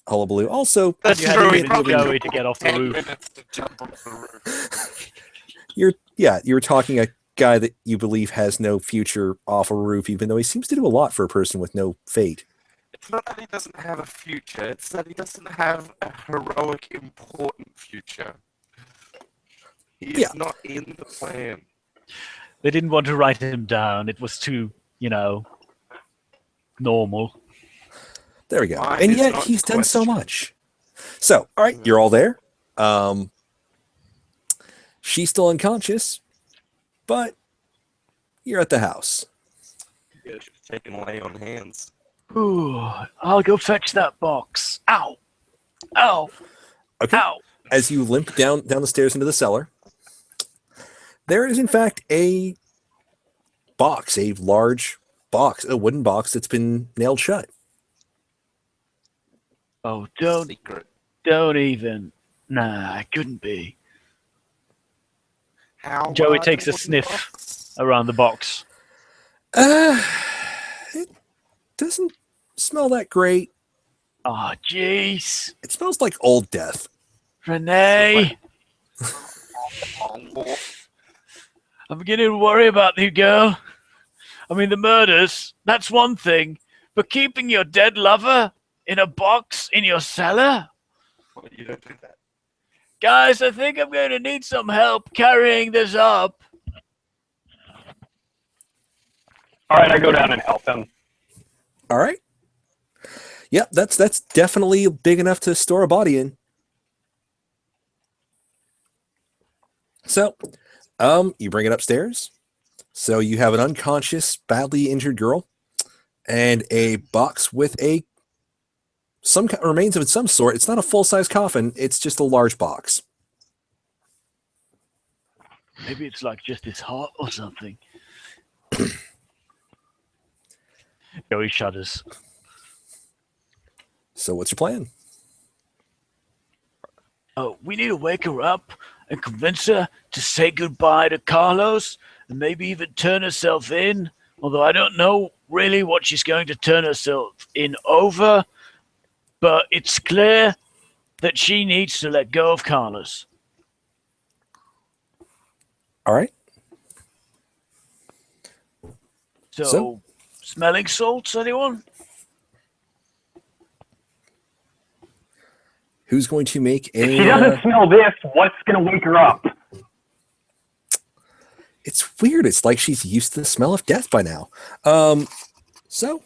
hullabaloo. Also, That's You had true. to He give probably Joey took to get off the 10 roof. minutes to jump off the roof. you're talking a guy that you believe has no future off a roof, even though he seems to do a lot for a person with no fate. It's not that he doesn't have a future, it's that he doesn't have a heroic, important future. He is not in the plan. They didn't want to write him down. It was too, normal. There we go. Mine And is yet not he's done so question. much. So, all right, you're all there. She's still unconscious, but you're at the house. You guys should take and lay on hands. Ooh, I'll go fetch that box. Ow. Ow. Okay. Ow. As you limp down the stairs into the cellar, there is in fact a box, a large box, a wooden box that's been nailed shut. Oh, don't Secret. even. Nah, it couldn't be. How Joey large takes a wooden sniff. box? Around the box. It doesn't smell that great. Oh, jeez. It smells like old death. Renee, I'm beginning to worry about you, girl. I mean, the murders, that's one thing. But keeping your dead lover in a box in your cellar? Well, you don't do that. Guys, I think I'm going to need some help carrying this up. All right, I go down and help him. All right. Yep, that's definitely big enough to store a body in. So, you bring it upstairs. So you have an unconscious, badly injured girl, and a box with some remains of some sort. It's not a full-size coffin. It's just a large box. Maybe it's like just his heart or something. Joey shudders. So what's your plan? Oh, we need to wake her up and convince her to say goodbye to Carlos and maybe even turn herself in. Although I don't know really what she's going to turn herself in over, but it's clear that she needs to let go of Carlos. All right. So smelling salts, anyone? Who's going to make a... If she doesn't smell this, what's going to wake her up? It's weird. It's like she's used to the smell of death by now. So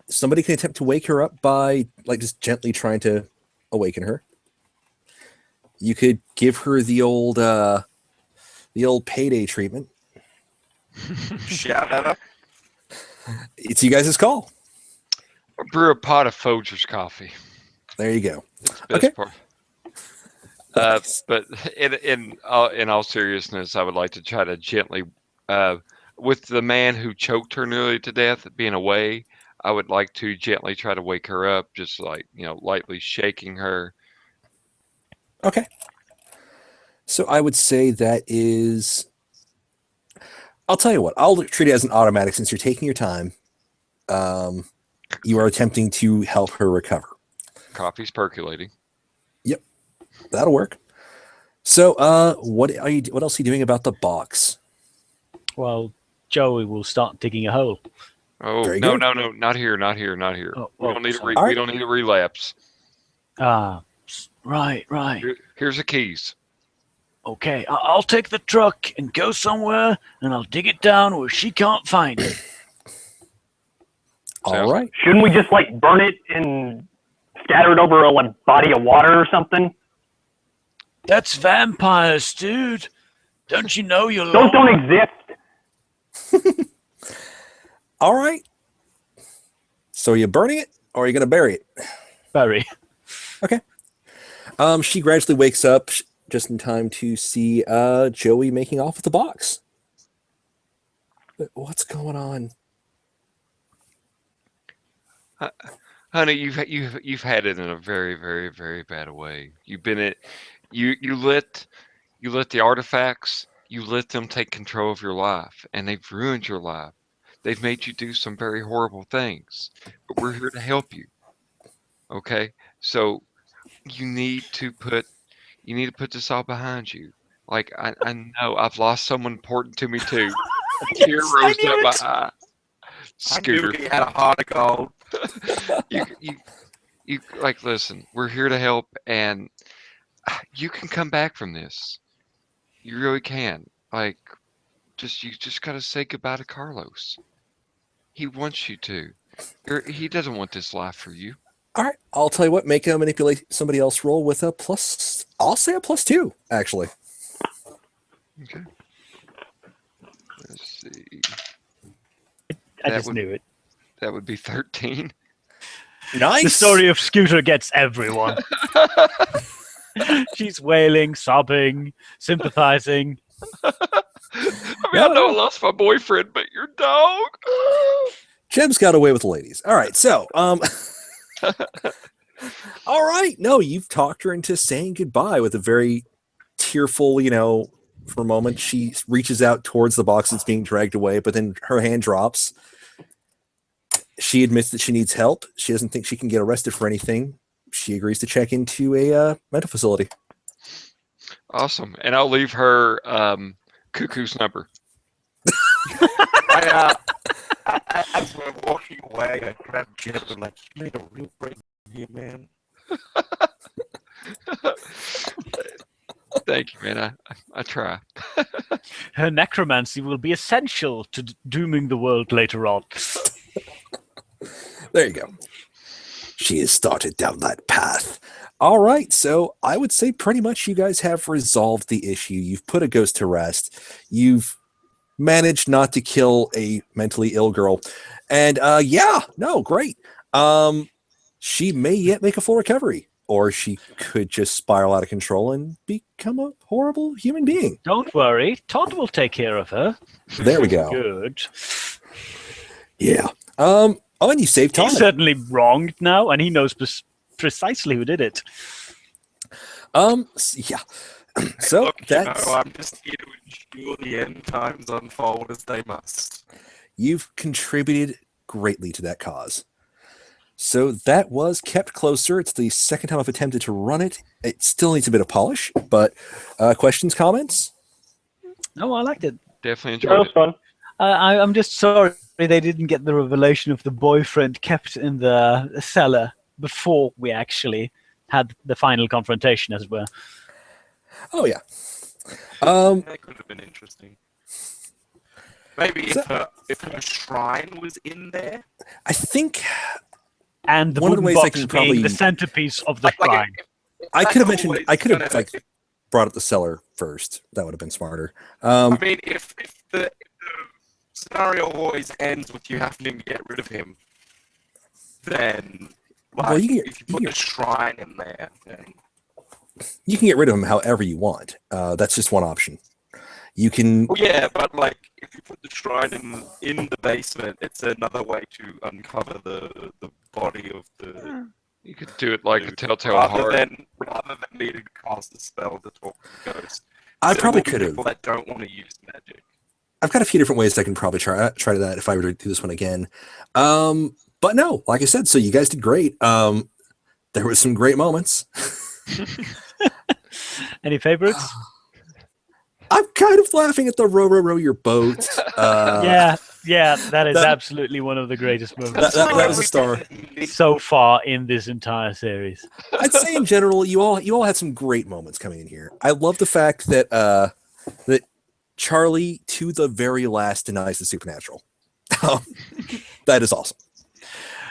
somebody can attempt to wake her up by just gently trying to awaken her. You could give her the old payday treatment. Shout out. It's you guys' call. Brew a pot of Folgers coffee. There you go. It's the best part. But in all seriousness, I would like to try to gently, with the man who choked her nearly to death being away, I would like to gently try to wake her up, just lightly shaking her. Okay. So I would say that is... I'll tell you what. I'll treat it as an automatic since you're taking your time. You are attempting to help her recover. Coffee's percolating. Yep. That'll work. So, what else are you doing about the box? Well, Joey will start digging a hole. Oh, Very no, good. no, not here. Oh, We don't need sorry. we don't need a relapse. Right. Here's the keys. Okay, I'll take the truck and go somewhere, and I'll dig it down where she can't find it. All right. Shouldn't we just burn it and scatter it over a body of water or something? That's vampires, dude. Don't you know you're Those don't exist. All right. So are you burning it or are you going to bury it? Bury. Okay. She gradually wakes up just in time to see Joey making off with the box. What's going on? Honey, you've had it in a very, very, very bad way. You've been it. You let the artifacts. You let them take control of your life, and they've ruined your life. They've made you do some very horrible things. But we're here to help you. Okay, so you need to put this all behind you. I know I've lost someone important to me too. A tear rose down my eye. Scooter. I knew he had a heart of gold. you listen, we're here to help, and you can come back from this. You really can. You just gotta say goodbye to Carlos. He wants you to. He doesn't want this life for you. All right. I'll tell you what, make a manipulate somebody else roll with a plus. I'll say a +2, actually. Okay. Let's see. I just knew it. That would be 13. Nice. The story of Scooter gets everyone. She's wailing, sobbing, sympathizing. I know I lost my boyfriend, but your dog. Jeb's got away with the ladies. All right. So, all right. No, you've talked her into saying goodbye with a very tearful, for a moment. She reaches out towards the box that's being dragged away, but then her hand drops. She admits that she needs help. She doesn't think she can get arrested for anything. She agrees to check into a mental facility. Awesome. And I'll leave her Cuckoo's number. As we're walking away, I grabbed Jeb and you made a real break here, man. Thank you, man. I try. Her necromancy will be essential to dooming the world later on. There you go. she has started down that path. All right, so I would say pretty much you guys have resolved the issue. You've put a ghost to rest. You've managed not to kill a mentally ill girl. And great. She may yet make a full recovery, or she could just spiral out of control and become a horrible human being. Don't worry, Todd will take care of her. There we go. Good. Yeah. And you saved Todd. He's certainly wronged now, and he knows precisely who did it. Yeah. So Look, that's I'm just here to ensure the end times unfold as they must. you've contributed greatly to that cause. So that was kept closer. It's the second time I've attempted to run it. It still needs a bit of polish, but questions, comments? No, I liked it. Definitely That enjoyed was it. fun. I'm just sorry they didn't get the revelation of the boyfriend kept in the cellar before we actually had the final confrontation, as it were. Oh yeah. That could have been interesting. Maybe if her shrine was in there. I think And the One of the wooden ways I box can being probably- the centerpiece of the shrine. I could have mentioned. always I could have gonna- brought up the cellar first. That would have been smarter. I mean, if the scenario always ends with you having to get rid of him, then Well, you can get- if you put the shrine in there, then You can get rid of him however you want. That's just one option. You can. well, yeah, but like if you put the shrine in the basement, it's another way to uncover the body of the You could do it like a telltale rather heart. than needing to cast a spell to talk to the ghost. I There probably will be could have. people that don't want to use magic. I've got a few different ways I can probably try that if I were to do this one again. But no, like I said, so you guys did great. There was some great moments. Any favorites? I'm kind of laughing at the row your boat. Yeah, that is that- absolutely one of the greatest moments that was a star. so far in this entire series. I'd say in general, you all had some great moments coming in here. I love the fact that that Charlie to the very last denies the supernatural. That is awesome.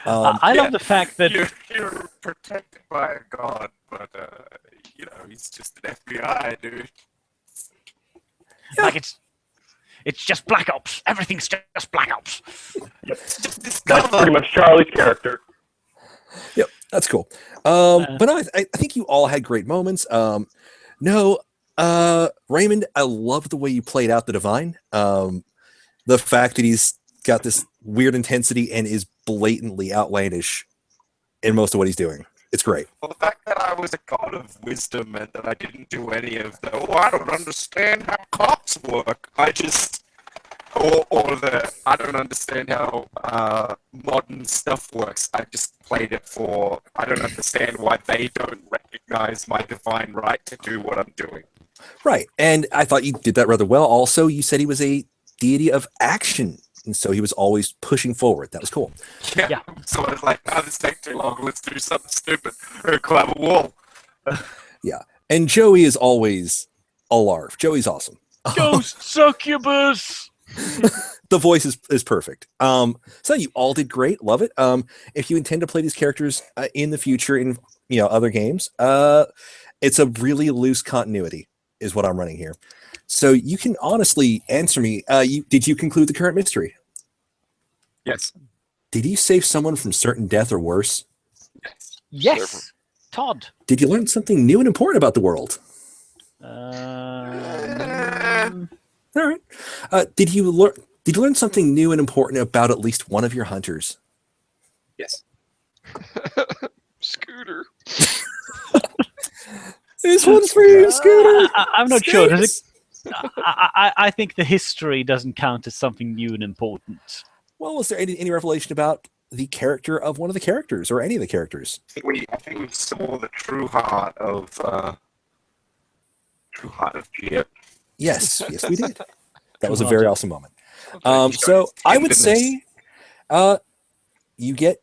I love the fact that You're protected by a god, but he's just an FBI dude. like it's just Black Ops. Everything's just Black Ops. It's just this That's cover. pretty much Charlie's character. Yep, that's cool. But no, I think you all had great moments. Raymond, I love the way you played out the divine. The fact that he's got this weird intensity and is blatantly outlandish in most of what he's doing. It's great. Well, the fact that I was a god of wisdom and that I didn't do any of the, I don't understand how clocks work. I don't understand how modern stuff works. I just played it for, I don't understand why they don't recognize my divine right to do what I'm doing. Right. And I thought you did that rather well. Also, you said he was a deity of action. And so he was always pushing forward. That was cool. Yeah. So it's like, this takes too long. Let's do something stupid or climb a wall. Yeah. And Joey is always a larf. Joey's awesome. Ghost succubus. The voice is perfect. So you all did great. Love it. If you intend to play these characters in the future in other games, it's a really loose continuity is what I'm running here. So you can honestly answer me. Did you conclude the current mystery? Yes. Did you save someone from certain death or worse? Yes. Yes, Todd. Did you learn something new and important about the world? All right. Did you learn something new and important about at least one of your hunters? Yes. Scooter. This one's for you, Scooter. I'm not sure. Does it? Scoots. I think the history doesn't count as something new and important. Well, was there any revelation about the character of one of the characters or any of the characters? I think we saw the true heart of Gia. Yes, yes, we did. That was a True very heart. awesome moment. So I would say, you get.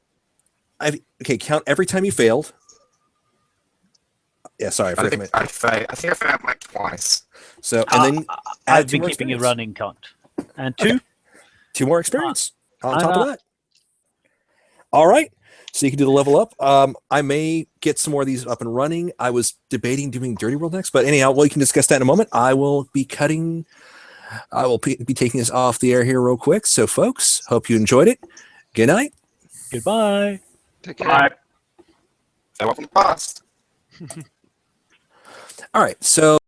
Count every time you failed. Yeah, sorry, I forgot to I think I failed like twice. So and then add I've two been more keeping a experience. running count. And two, Two more experience on I'm top of not- that. All right. So you can do the level up. I may get some more of these up and running. I was debating doing Dirty World next, but anyhow, we can discuss that in a moment. I will be taking this off the air here real quick. So, folks, hope you enjoyed it. Good night. Goodbye. Take care. Bye. Farewell from the past. All right. So.